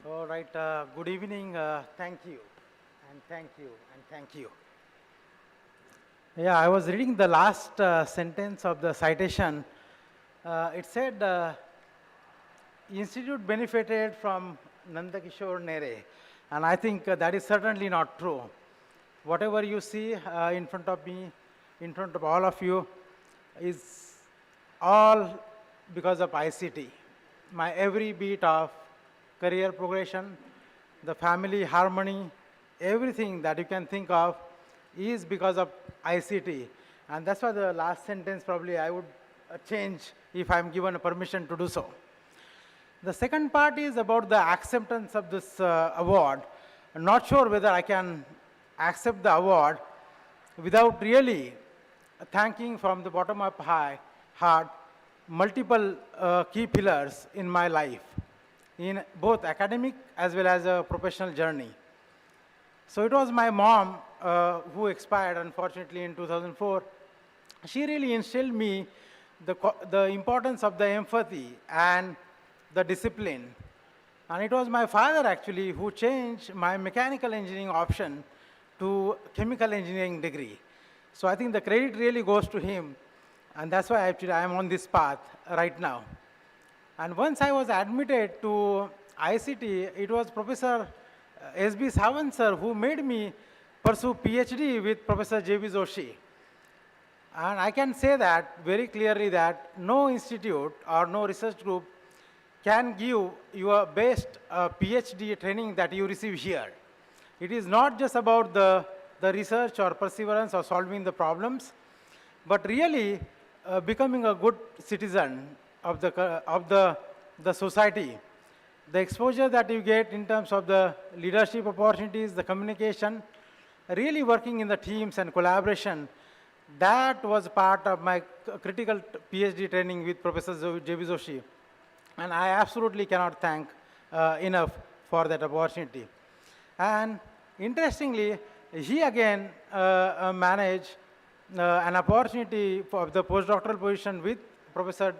All right, good evening. Thank you, and thank you, and thank you. Yeah, I was reading the last sentence of the citation. It said, Institute benefited from Nanda Kishore Nere, and I think that is certainly not true. Whatever you see in front of me, in front of all of you, is all because of ICT. My every beat of career progression, the family harmony, everything that you can think of is because of ICT. And that's why the last sentence probably I would change if I'm given a permission to do so. The second part is about the acceptance of this award. I'm not sure whether I can accept the award without really thanking from the bottom of my heart multiple key pillars in my life, in both academic as well as a professional journey. So it was my mom who expired unfortunately in 2004. She really instilled me the importance of the empathy and the discipline. And it was my father actually who changed my mechanical engineering option to chemical engineering degree. So I think the credit really goes to him, and that's why actually I am on this path right now. And once I was admitted to ICT, it was Professor S.B. Sawant sir who made me pursue PhD with Professor J.B. Joshi. And I can say that very clearly that no institute or no research group can give your best PhD training that you receive here. It is not just about the research or perseverance or solving the problems, but really becoming a good citizen of the society. The exposure that you get in terms of the leadership opportunities, the communication, really working in the teams and collaboration, that was part of my critical PhD training with Professor J.B. Joshi. And I absolutely cannot thank enough for that opportunity. And interestingly, he again managed an opportunity for the postdoctoral position with Professor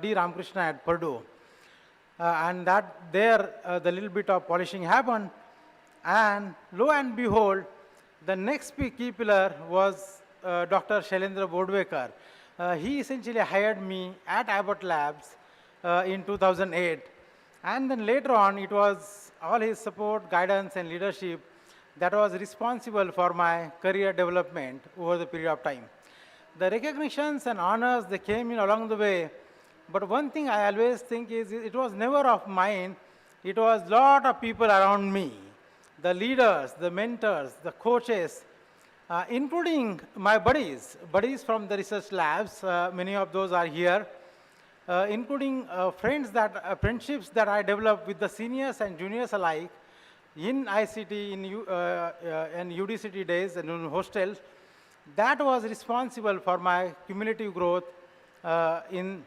D. Ramakrishna at Purdue. And that there, the little bit of polishing happened. And lo and behold, the next key pillar was Dr. Shailendra Bodwekar. He essentially hired me at Abbott Labs in 2008. And then later on, it was all his support, guidance, and leadership that was responsible for my career development over the period of time. The recognitions and honors, they came in along the way. But one thing I always think is it was never of mine. It was a lot of people around me, the leaders, the mentors, the coaches, including my buddies from the research labs. Many of those are here, including friendships that I developed with the seniors and juniors alike in ICT, in UDCT days and in hostels. That was responsible for my cumulative growth in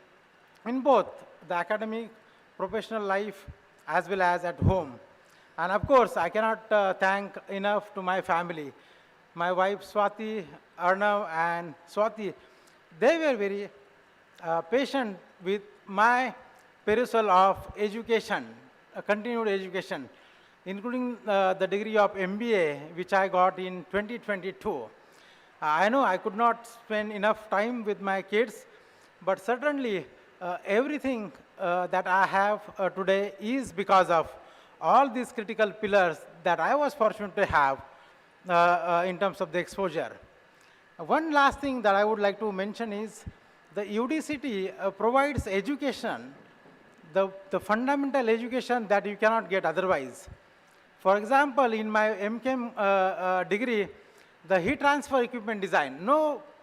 both the academic, professional life, as well as at home. And of course, I cannot thank enough to my family. My wife Swati, Arnav, and Swati, they were very patient with my perusal of education, continued education, including the degree of MBA, which I got in 2022. I know I could not spend enough time with my kids, but certainly everything that I have today is because of all these critical pillars that I was fortunate to have in terms of the exposure. One last thing that I would like to mention is the UDCT provides education, the fundamental education that you cannot get otherwise. For example, in my MChem degree, the heat transfer equipment design,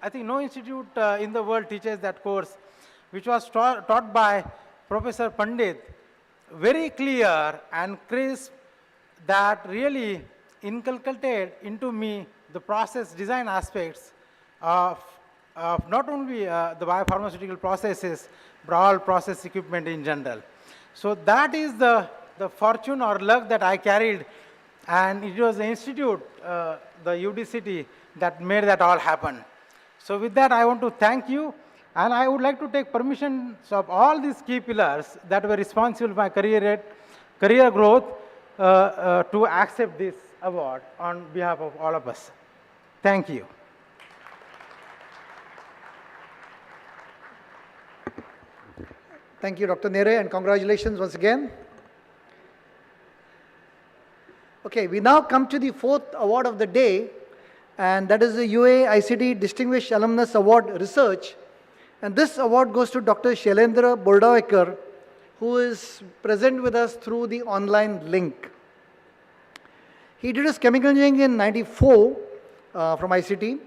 I think no institute in the world teaches that course, which was taught by Professor Pandit, very clear and crisp, that really inculcated into me the process design aspects of not only the biopharmaceutical processes, but all process equipment in general. So that is the fortune or luck that I carried, and it was the institute, the UDCT, that made that all happen. So with that, I want to thank you, and I would like to take permission of all these key pillars that were responsible for my career growth to accept this award on behalf of all of us. Thank you. Thank you, Dr. Nere, and congratulations once again. Okay, we now come to the fourth award of the day, and that is the UAA ICT Distinguished Alumnus Award Research. And this award goes to Dr. Shailendra Bordawekar, who is present with us through the online link. He did his chemical engineering in '94 from ICT,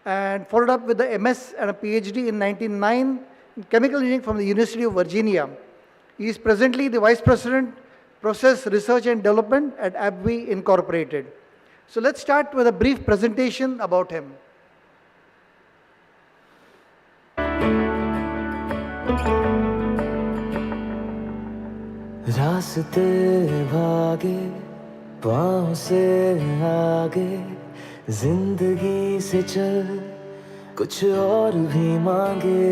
and followed up with the MS and a PhD in '99 in chemical engineering from the University of Virginia. He is presently the Vice President, Process Research and Development at AbbVie Incorporated. So let's start with a brief presentation about him. रास्ते भागे पाँव से आगे जिंदगी से चल कुछ और भी मांगे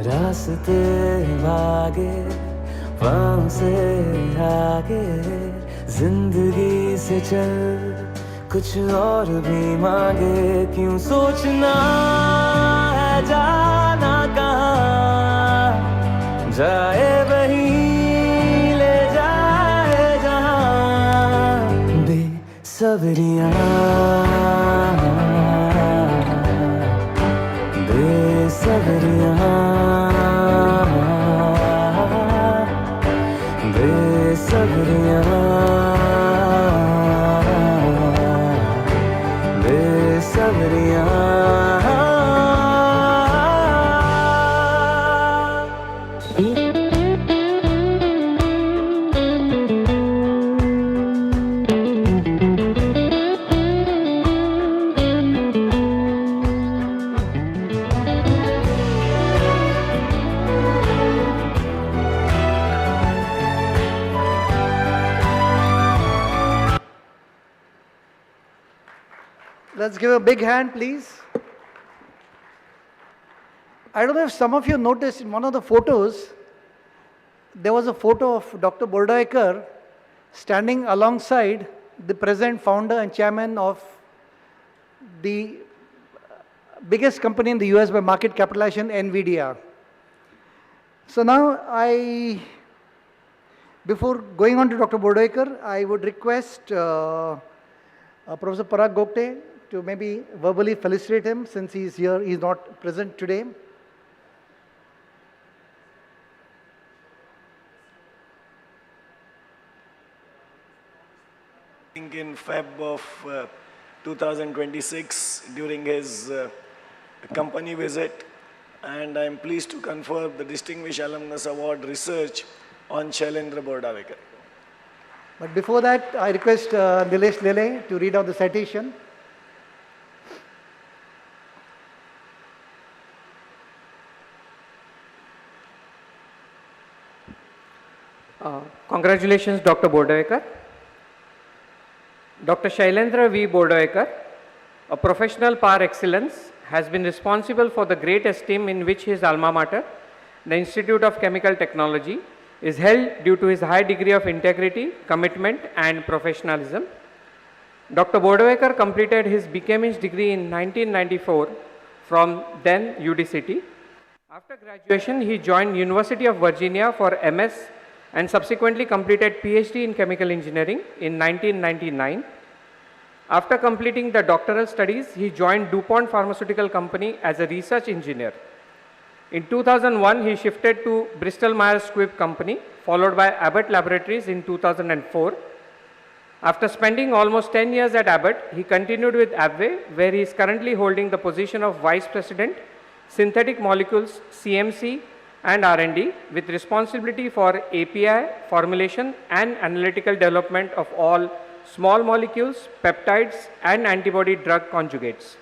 रास्ते भागे पाँव से आगे जिंदगी से चल कुछ और भी मांगे क्यों सोचना है जाना कहाँ जाए वही ले जाए जहाँ Besabriyaan Besabriyaan Besabriyaan Besabriyaan Let's give a big hand, please. I don't know if some of you noticed in one of the photos, there was a photo of Dr. Bordawekar standing alongside the present founder and chairman of the biggest company in the US by market capitalization, NVIDIA. So now before going on to Dr. Bordawekar, I would request Professor Parag Gopte to maybe verbally felicitate him since he's here, he's not present today. I think in Feb of 2026 during his company visit, and I'm pleased to confer the Distinguished Alumnus Award Research on Shailendra Bordawekar. But before that, I request Nilesh Lele to read out the citation. Congratulations, Dr. Bordawekar. Dr. Shailendra V. Bordawekar, a professional par excellence, has been responsible for the great esteem in which his alma mater, the Institute of Chemical Technology, is held due to his high degree of integrity, commitment and professionalism. Dr. Bodavekar completed his BChemist degree in 1994 from then UD City. After graduation, he joined University of Virginia for MS and subsequently completed PhD in chemical engineering in 1999. After completing the doctoral studies, he joined DuPont Pharmaceutical Company as a research engineer. In 2001, he shifted to Bristol Myers Squibb Company, followed by Abbott Laboratories in 2004. After spending almost 10 years at Abbott, he continued with Abway, where he is currently holding the position of Vice President, Synthetic Molecules, CMC, and R&D, with responsibility for API, formulation, and analytical development of all small molecules, peptides, and antibody drug conjugates.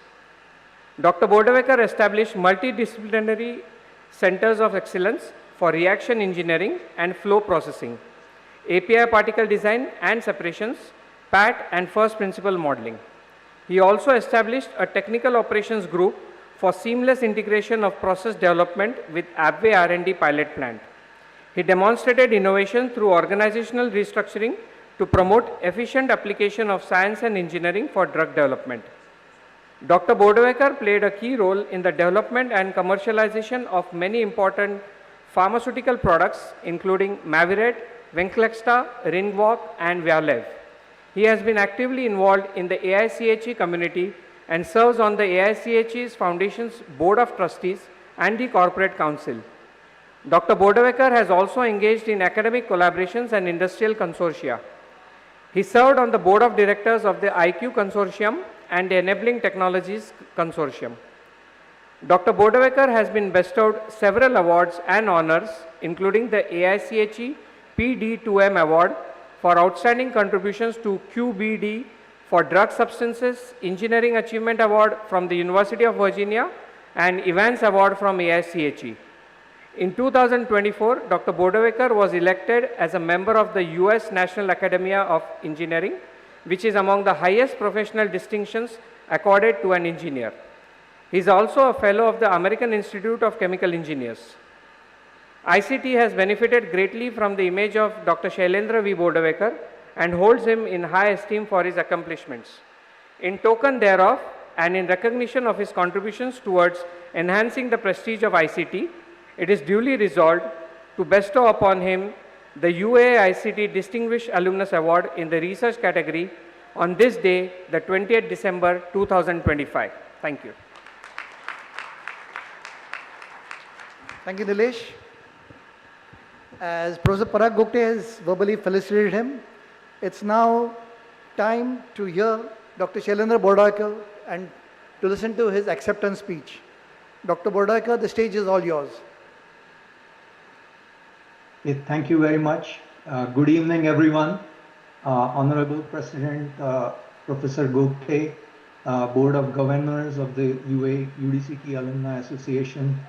Dr. Bodavekar established multidisciplinary centers of excellence for reaction engineering and flow processing, API particle design and separations, PAT and first principle modeling. He also established a technical operations group for seamless integration of process development with Abway R&D pilot plant. He demonstrated innovation through organizational restructuring to promote efficient application of science and engineering for drug development. Dr. Bodavekar played a key role in the development and commercialization of many important pharmaceutical products, including Maviret, Venclexta, Ringwalk, and Vyalev. He has been actively involved in the AICHE community and serves on the AICHE's Foundation's Board of Trustees and the Corporate Council. Dr. Bodavekar has also engaged in academic collaborations and industrial consortia. He served on the Board of Directors of the IQ Consortium and the Enabling Technologies Consortium. Dr. Bodavekar has been bestowed several awards and honors, including the AICHE PD2M Award for Outstanding Contributions to QBD for Drug Substances, Engineering Achievement Award from the University of Virginia, and Evans Award from AICHE. In 2024, Dr. Bodavekar was elected as a member of the US National Academy of Engineering, which is among the highest professional distinctions accorded to an engineer. He is also a fellow of the American Institute of Chemical Engineers. ICT has benefited greatly from the image of Dr. Shailendra V. Bodavekar and holds him in high esteem for his accomplishments. In token thereof, and in recognition of his contributions towards enhancing the prestige of ICT, it is duly resolved to bestow upon him the UAA ICT Distinguished Alumnus Award in the research category on this day, the 20th December 2025. Thank you. Thank you, Nilesh. As Professor Parag Gupte has verbally felicitated him, it's now time to hear Dr. Shailendra Bodavekar and to listen to his acceptance speech. Dr. Bodavekar, the stage is all yours. Thank you very much. Good evening, everyone. Honorable President, Professor Gupte, Board of Governors of the UDCT Alumni Association,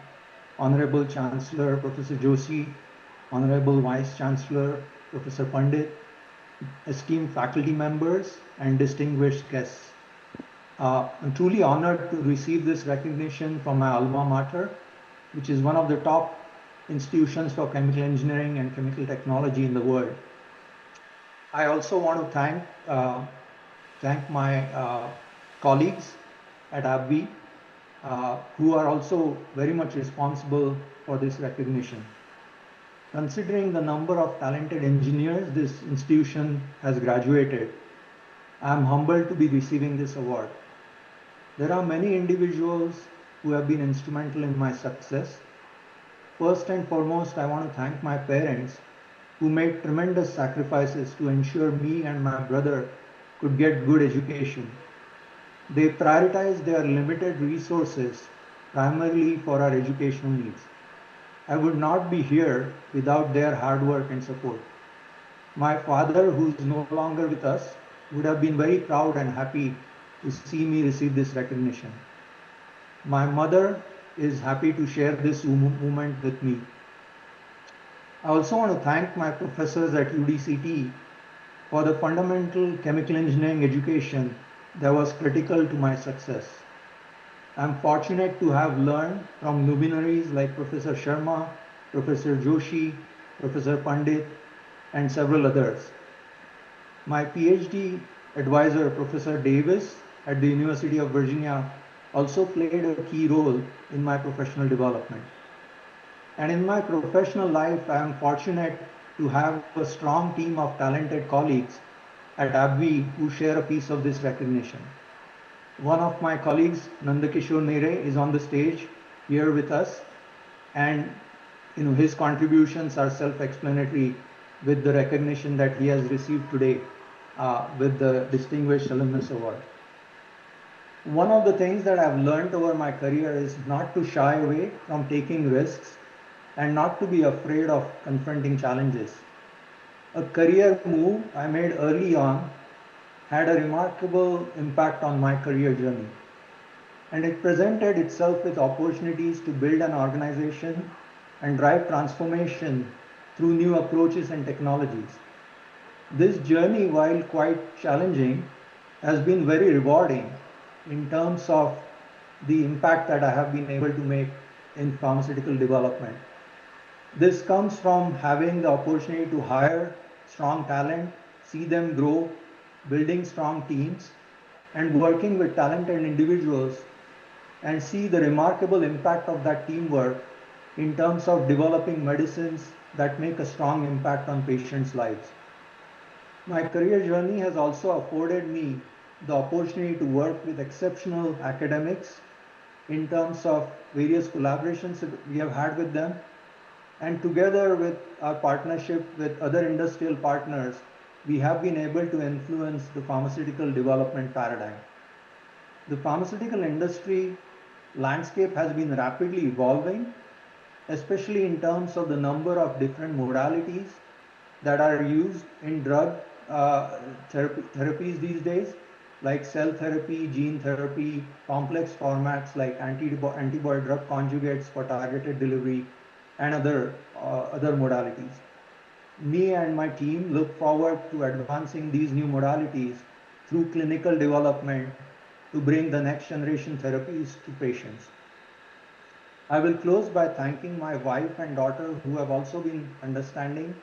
Honorable Chancellor, Professor Joshi, Honorable Vice Chancellor, Professor Pandit, esteemed faculty members, and distinguished guests. I'm truly honored to receive this recognition from my alma mater, which is one of the top institutions for chemical engineering and chemical technology in the world. I also want to thank my colleagues at AbbVie, who are also very much responsible for this recognition. Considering the number of talented engineers this institution has graduated, I am humbled to be receiving this award. There are many individuals who have been instrumental in my success. First and foremost, I want to thank my parents who made tremendous sacrifices to ensure me and my brother could get good education. They prioritized their limited resources primarily for our educational needs. I would not be here without their hard work and support. My father, who is no longer with us, would have been very proud and happy to see me receive this recognition. My mother is happy to share this moment with me. I also want to thank my professors at UDCT for the fundamental chemical engineering education that was critical to my success. I'm fortunate to have learned from luminaries like Professor Sharma, Professor Joshi, Professor Pandit, and several others. My PhD advisor, Professor Davis at the University of Virginia, also played a key role in my professional development. And in my professional life, I am fortunate to have a strong team of talented colleagues at AbbVie who share a piece of this recognition. One of my colleagues, Nandakishore Nere, is on the stage here with us, and his contributions are self-explanatory with the recognition that he has received today with the Distinguished Alumnus Award. One of the things that I've learned over my career is not to shy away from taking risks and not to be afraid of confronting challenges. A career move I made early on had a remarkable impact on my career journey, and it presented itself with opportunities to build an organization and drive transformation through new approaches and technologies. This journey, while quite challenging, has been very rewarding in terms of the impact that I have been able to make in pharmaceutical development. This comes from having the opportunity to hire strong talent, see them grow, building strong teams, and working with talented individuals, and see the remarkable impact of that teamwork in terms of developing medicines that make a strong impact on patients' lives. My career journey has also afforded me the opportunity to work with exceptional academics in terms of various collaborations that we have had with them, and together with our partnership with other industrial partners, we have been able to influence the pharmaceutical development paradigm. The pharmaceutical industry landscape has been rapidly evolving, especially in terms of the number of different modalities that are used in drug therapies these days, like cell therapy, gene therapy, complex formats like antibody drug conjugates for targeted delivery, and other modalities. Me and my team look forward to advancing these new modalities through clinical development to bring the next generation therapies to patients. I will close by thanking my wife and daughter who have also been understanding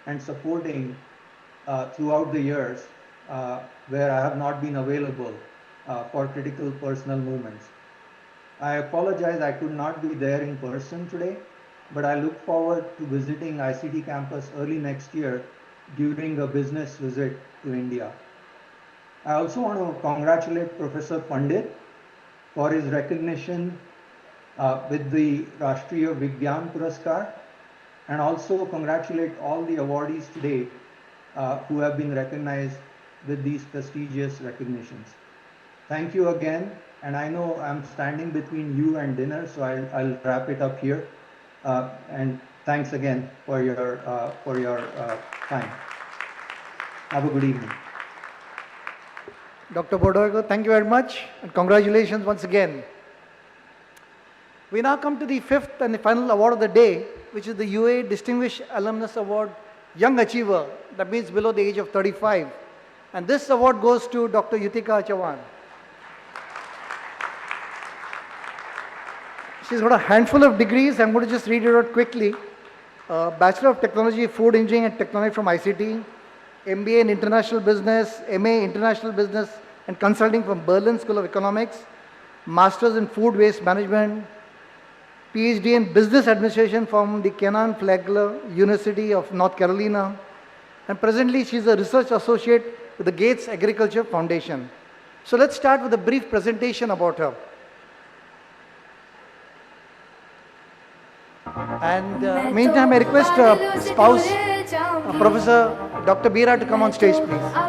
and supporting throughout the years where I have not been available for critical personal movements. I apologize I could not be there in person today, but I look forward to visiting ICT campus early next year during a business visit to India. I also want to congratulate Professor Pandit for his recognition with the Rashtriya Vigyan Puraskar, and also congratulate all the awardees today who have been recognized with these prestigious recognitions. Thank you again, and I know I'm standing between you and dinner, so I'll wrap it up here. And thanks again for your time. Have a good evening. Dr. Bodoigo, thank you very much, and congratulations once again. We now come to the fifth and the final award of the day, which is the UAA Distinguished Alumnus Award Young Achiever, that means below the age of 35. And this award goes to Dr. Yutika Chavan. She's got a handful of degrees. I'm going to just read it out quickly. Bachelor of Technology, Food Engineering and Technology from ICT, MBA in International Business, MA International Business and Consulting from Berlin School of Economics, Masters in Food Waste Management, PhD in Business Administration from the Kenan Flagler University of North Carolina, and presently she's a research associate with the Gates Agriculture Foundation. So let's start with a brief presentation about her. And meantime, I request spouse, Professor Dr. Bira to come on stage, please.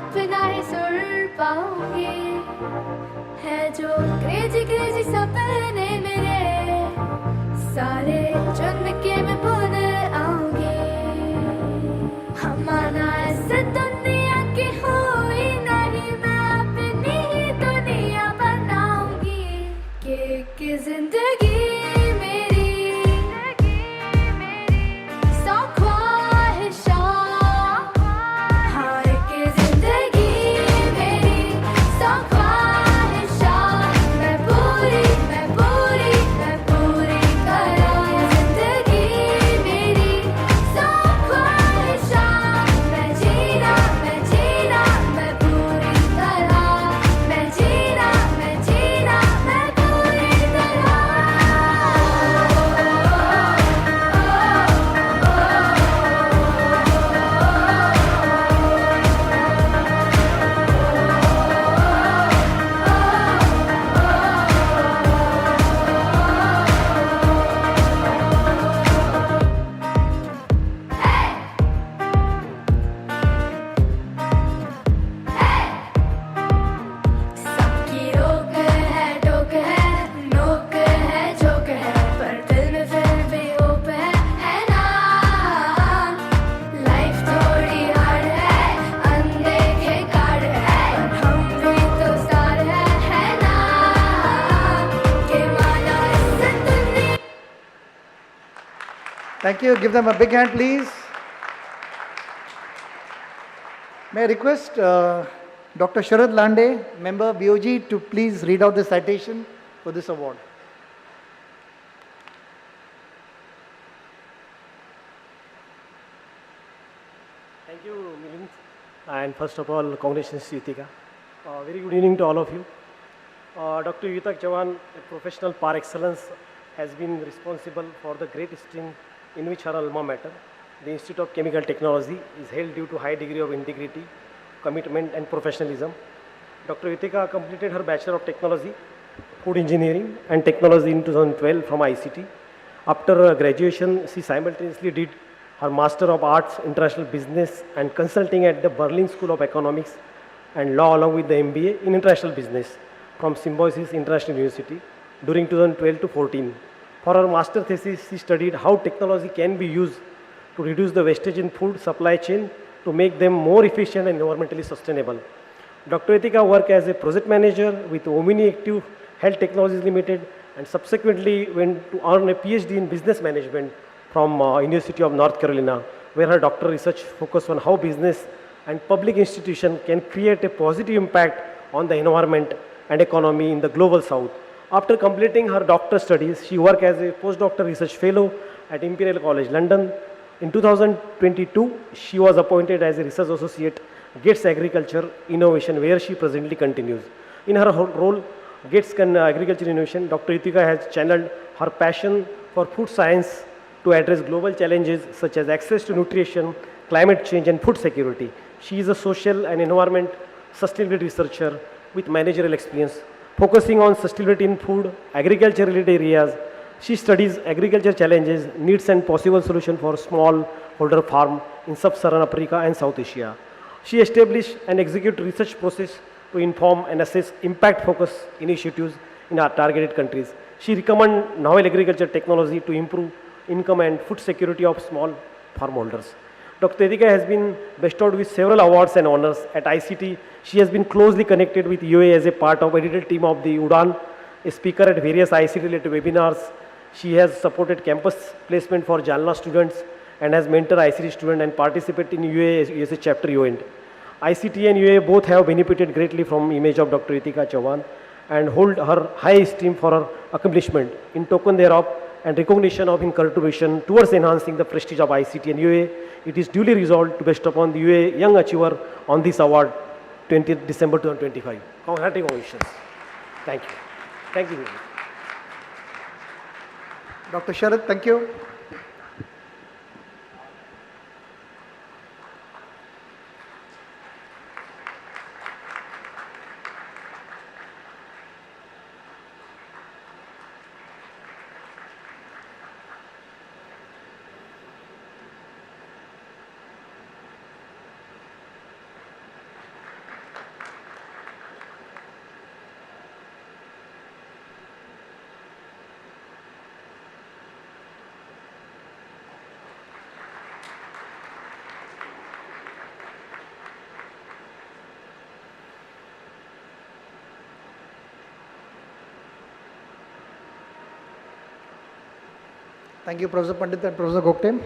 Thank you. Give them a big hand, please. May I request Dr. Sharad Lande, member BOG, to please read out the citation for this award. Thank you, Milind. And first of all, congratulations, Yutika. Very good evening to all of you. Dr. Yutak Chavan, a professional par excellence, has been responsible for the great esteem in which her alma mater, the Institute of Chemical Technology, is held due to high degree of integrity, commitment and professionalism. Dr. Yutika completed her Bachelor of Technology, Food Engineering and Technology in 2012 from ICT. After graduation, she simultaneously did her Master of Arts, International Business and Consulting at the Berlin School of Economics and Law along with the MBA in International Business from Symbiosis International University during 2012 to 14. For her master thesis, she studied how technology can be used to reduce the wastage in food supply chain to make them more efficient and environmentally sustainable. Dr. Yutika worked as a project manager with Omni Active Health Technologies Limited and subsequently went to earn a PhD in business management from University of North Carolina, where her doctoral research focused on how business and public institutions can create a positive impact on the environment and economy in the global south. After completing her doctoral studies, she worked as a postdoctoral research fellow at Imperial College London. In 2022, she was appointed as a research associate Gates Agriculture Innovation, where she presently continues. In her role, Gates Agriculture Innovation, Dr. Yutika has channeled her passion for food science to address global challenges such as access to nutrition, climate change and food security. She is a social and environment sustainability researcher with managerial experience, focusing on sustainability in food, agriculture related areas. She studies agriculture challenges, needs and possible solutions for smallholder farm in sub-Saharan Africa and South Asia. She established and executes research process to inform and assess impact-focused initiatives in our targeted countries. She recommends novel agriculture technology to improve income and food security of small farmholders. Dr. Yutika has been bestowed with several awards and honors at ICT. She has been closely connected with UAA as a part of editorial team of the UDAN, a speaker at various ICT-related webinars. She has supported campus placement for Jalna students and has mentored ICT students and participated in UAA USA chapter event. ICT and UAA both have benefited greatly from image of Dr. Yutika Chavan and hold her high esteem for her accomplishment. In token thereof and recognition of her contribution towards enhancing the prestige of ICT and UAA, it is duly resolved to bestow upon the UAA Young Achiever on this award 20th December 2025. Congratulations. Thank you. Thank you. Dr. Sharad, thank you. Thank you, Professor Pandit and Professor Gokte.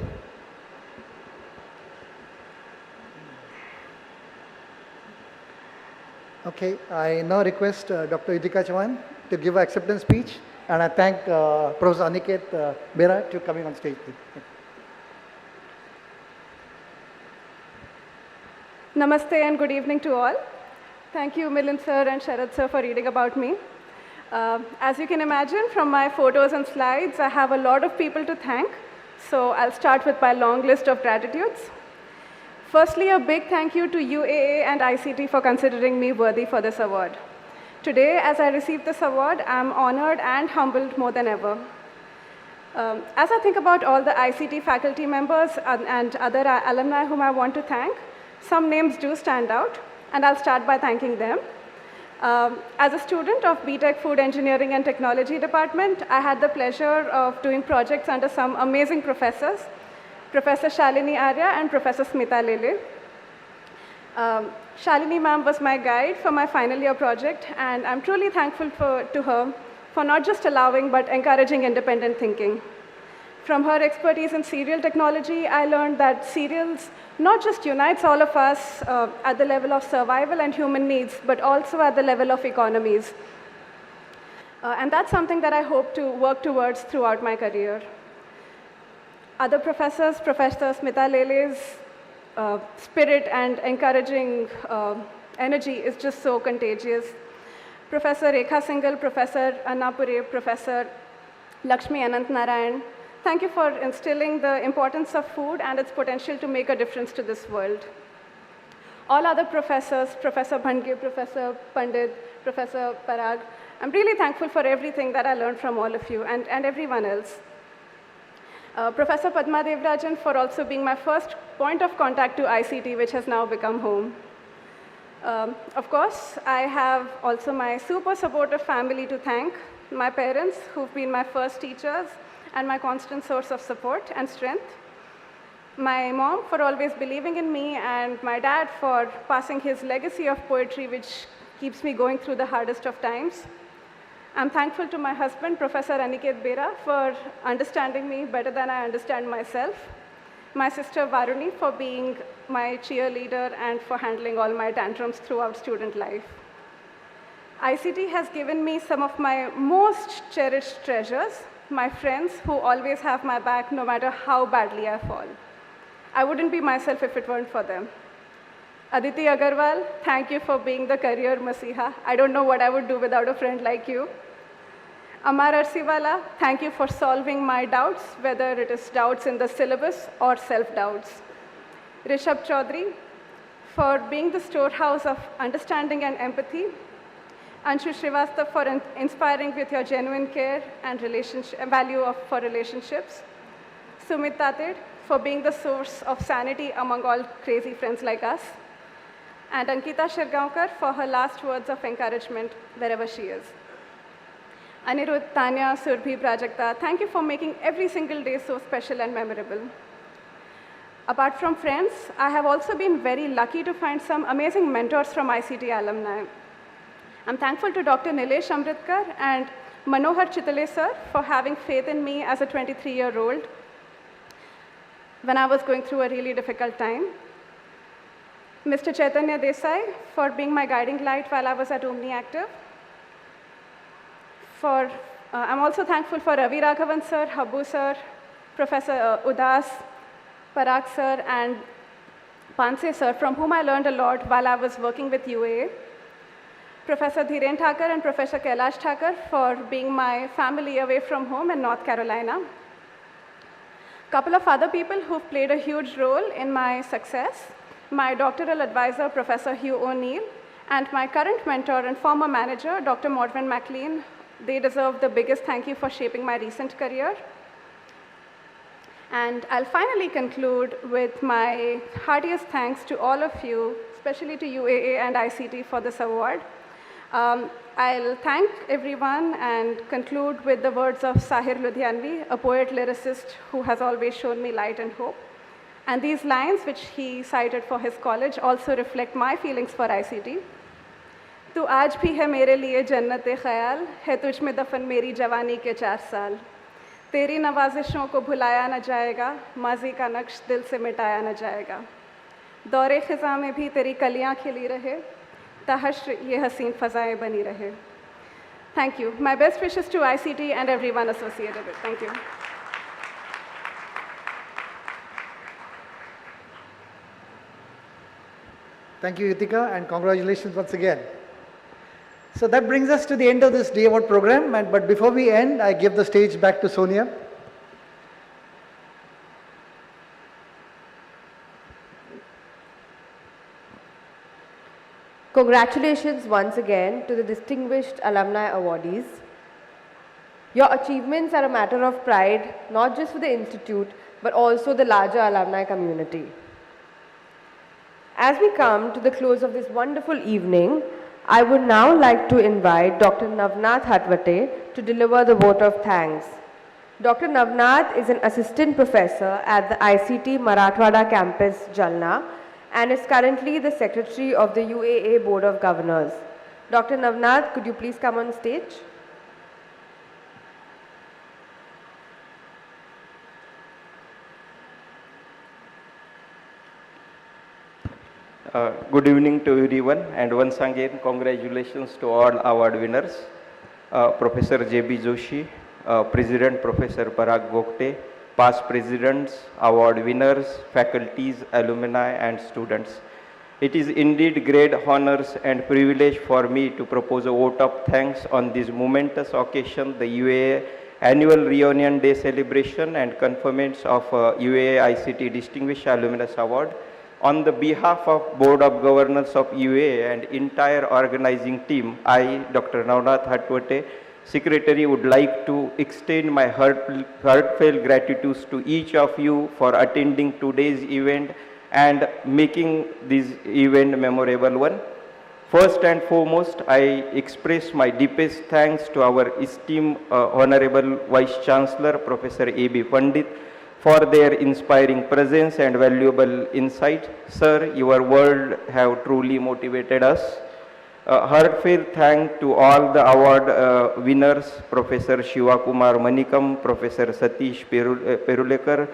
Okay, I now request Dr. Yutika Chavan to give an acceptance speech, and I thank Professor Aniket Bera to coming on stage. Namaste and good evening to all. Thank you, Milind sir and Sharad sir, for reading about me. As you can imagine from my photos and slides, I have a lot of people to thank. So I'll start with my long list of gratitudes. Firstly, a big thank you to UAA and ICT for considering me worthy for this award. Today, as I receive this award, I'm honored and humbled more than ever. As I think about all the ICT faculty members and other alumni whom I want to thank, some names do stand out, and I'll start by thanking them. As a student of BTech Food Engineering and Technology Department, I had the pleasure of doing projects under some amazing professors, Professor Shalini Arya and Professor Smita Lele. Shalini ma'am was my guide for my final year project, and I'm truly thankful to her for not just allowing but encouraging independent thinking. From her expertise in serial technology, I learned that serials not just unites all of us at the level of survival and human needs, but also at the level of economies. And that's something that I hope to work towards throughout my career. Other professors, Professor Smita Lele's spirit and encouraging energy is just so contagious. Professor Rekha Singhal, Professor Annapure, Professor Lakshmi Anant Narayan, thank you for instilling the importance of food and its potential to make a difference to this world. All other professors, Professor Bhandge, Professor Pandit, Professor Parag, I'm really thankful for everything that I learned from all of you and everyone else. Professor Padma Devrajan for also being my first point of contact to ICT, which has now become home. Of course, I have also my super supportive family to thank, my parents who've been my first teachers and my constant source of support and strength. My mom for always believing in me, and my dad for passing his legacy of poetry, which keeps me going through the hardest of times. I'm thankful to my husband, Professor Aniket Bera, for understanding me better than I understand myself. My sister Varuni for being my cheerleader and for handling all my tantrums throughout student life. ICT has given me some of my most cherished treasures, my friends who always have my back no matter how badly I fall. I wouldn't be myself if it weren't for them. Aditi Agarwal, thank you for being the career masiha. I don't know what I would do without a friend like you. Amar Arsiwala, thank you for solving my doubts, whether it is doubts in the syllabus or self-doubts. Rishabh Chaudhary, for being the storehouse of understanding and empathy. Anshu Srivastava, for inspiring with your genuine care and value for relationships. Sumit Tated, for being the source of sanity among all crazy friends like us. And Ankita Shirgaonkar for her last words of encouragement wherever she is. Anirudh, Tanya, Surbhi, Prajakta, thank you for making every single day so special and memorable. Apart from friends, I have also been very lucky to find some amazing mentors from ICT alumni. I'm thankful to Dr. Nilesh Amritkar and Manohar Chitale sir for having faith in me as a 23-year-old when I was going through a really difficult time. Mr. Chaitanya Desai for being my guiding light while I was at Omni Active. I'm also thankful for Ravi Raghavan sir, Habu sir, Professor Udas, Parag sir, and Panse sir, from whom I learned a lot while I was working with UAA. Professor Dhiren Thakur and Professor Kailash Thakur for being my family away from home in North Carolina. Couple of other people who've played a huge role in my success, my doctoral advisor, Professor Hugh O'Neill, and my current mentor and former manager, Dr. Morven MacLean. They deserve the biggest thank you for shaping my recent career. And I'll finally conclude with my heartiest thanks to all of you, especially to UAA and ICT for this award. I'll thank everyone and conclude with the words of Sahir Ludhianvi, a poet-lyricist who has always shown me light and hope. And these lines, which he cited for his college, also reflect my feelings for ICT. तू आज भी है मेरे लिए जन्नत-ए ख्याल, है तुझ में दफन मेरी जवानी के 4 साल. तेरी नवाजिशों को भुलाया न जाएगा, माजी का नक्श दिल से मिटाया न जाएगा. दौरे ख़िज़ा में भी तेरी कलियाँ खिली रहे, तहश्र ये हसीन फ़ज़ाएँ बनी रहे. Thank you. My best wishes to ICT and everyone associated with it. Thank you. Thank you, Yutika, and congratulations once again. So that brings us to the end of this Day Award program, but before we end, I give the stage back to Sonia. Congratulations once again to the distinguished alumni awardees. Your achievements are a matter of pride, not just for the institute, but also the larger alumni community. As we come to the close of this wonderful evening, I would now like to invite Dr. Navnath Hatwate to deliver the vote of thanks. Dr. Navnath is an assistant professor at the ICT Marathwada campus, Jalna, and is currently the secretary of the UAA Board of Governors. Dr. Navnath, could you please come on stage? Good evening to everyone, and once again, congratulations to all award winners. Professor J.B. Joshi, President Professor Parag Gokte, past presidents, award winners, faculties, alumni, and students. It is indeed great honors and privilege for me to propose a vote of thanks on this momentous occasion, the UAA Annual Reunion Day celebration and conference of UAA ICT Distinguished Alumnus Award. On the behalf of Board of Governors of UAA and entire organizing team, I, Dr. Navnath Hatwate, Secretary, would like to extend my heartfelt gratitude to each of you for attending today's event and making this event memorable one. First and foremost, I express my deepest thanks to our esteemed Honorable Vice Chancellor, Professor A.B. Pandit, for their inspiring presence and valuable insight. Sir, your words have truly motivated us. Heartfelt thanks to all the award winners, Professor Shiva Kumar Manikam, Professor Satish Perulekar,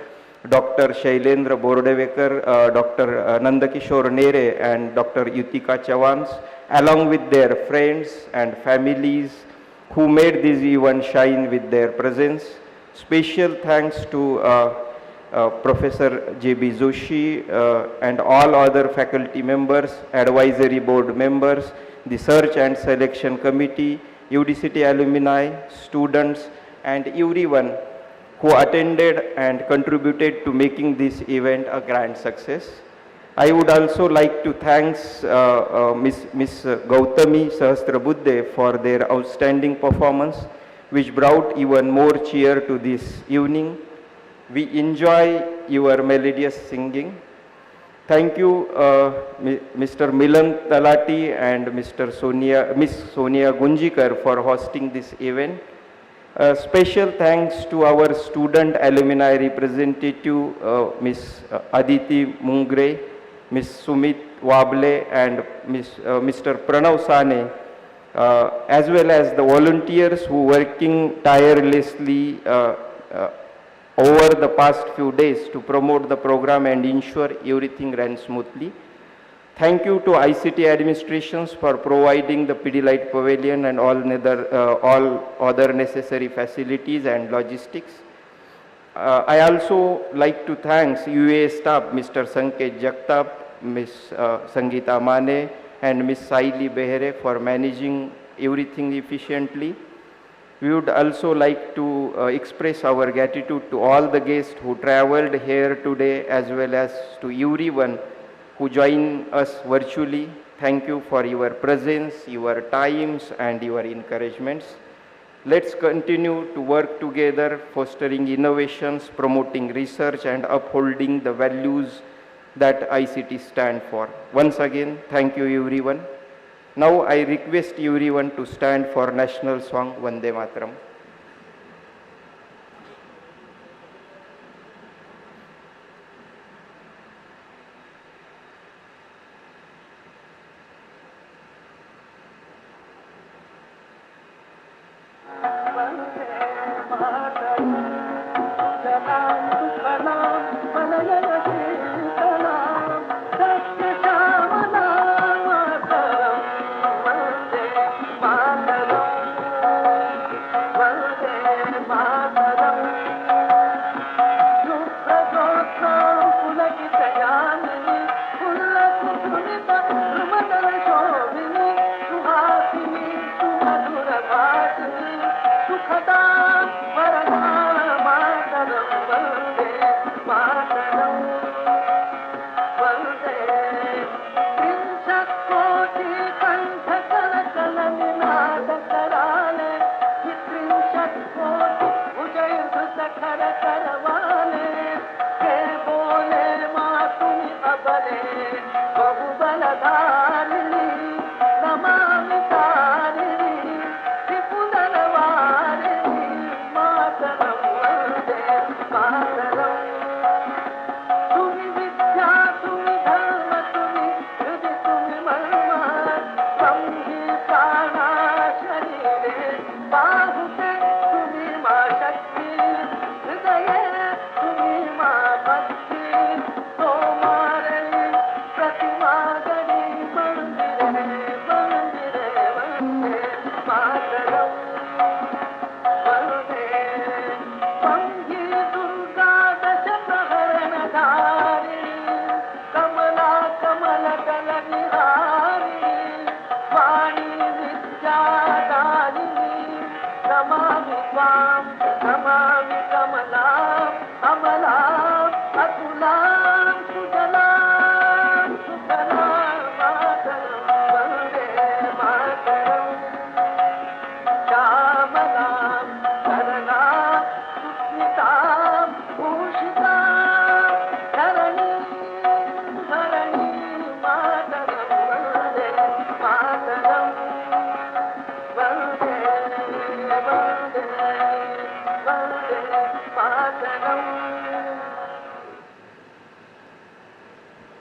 Dr. Shailendra Bordevekar, Dr. Nandakishore Nere, and Dr. Yutika Chawans, along with their friends and families who made this event shine with their presence. Special thanks to Professor J.B. Joshi and all other faculty members, advisory board members, the search and selection committee, UDCT alumni, students, and everyone who attended and contributed to making this event a grand success. I would also like to thank Ms. Gautami Sahasrabuddhe for their outstanding performance, which brought even more cheer to this evening. We enjoy your melodious singing. Thank you, Mr. Milan Talati and Ms. Sonia Gunjikar for hosting this event. Special thanks to our student alumni representative, Ms. Aditi Mungre, Ms. Sumit Wable, and Mr. Pranav Sane, as well as the volunteers who working tirelessly over the past few days to promote the program and ensure everything ran smoothly. Thank you to ICT administrations for providing the Pidilite Pavilion and all other necessary facilities and logistics. I also like to thank UA staff, Mr. Sanket Jagtap, Ms. Sangeeta Mane, and Ms. Saili Behere for managing everything efficiently. We would also like to express our gratitude to all the guests who traveled here today, as well as to everyone who join us virtually. Thank you for your presence, your times, and your encouragements. Let's continue to work together, fostering innovations, promoting research, and upholding the values that ICT stand for. Once again, thank you everyone. Now I request everyone to stand for national song Vande Mataram. Vande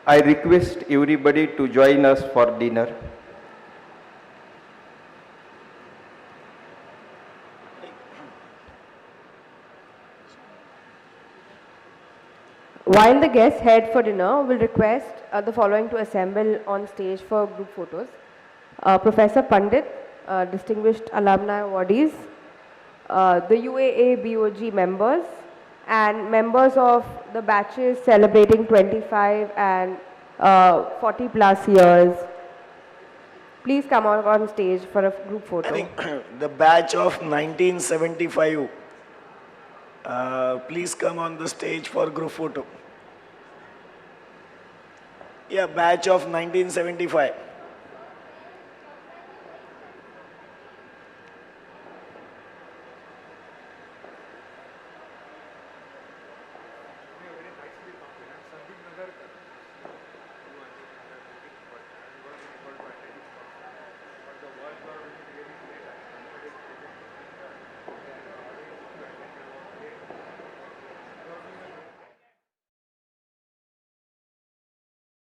I request everybody to join us for dinner. While the guests head for dinner, we'll request the following to assemble on stage for group photos. Professor Pandit, distinguished alumni awardees, the UAA BOG members, and members of the batches celebrating 25 and 40 plus years. Please come on stage for a group photo. I think the batch of 1975, please come on the stage for group photo. Yeah, batch of 1975.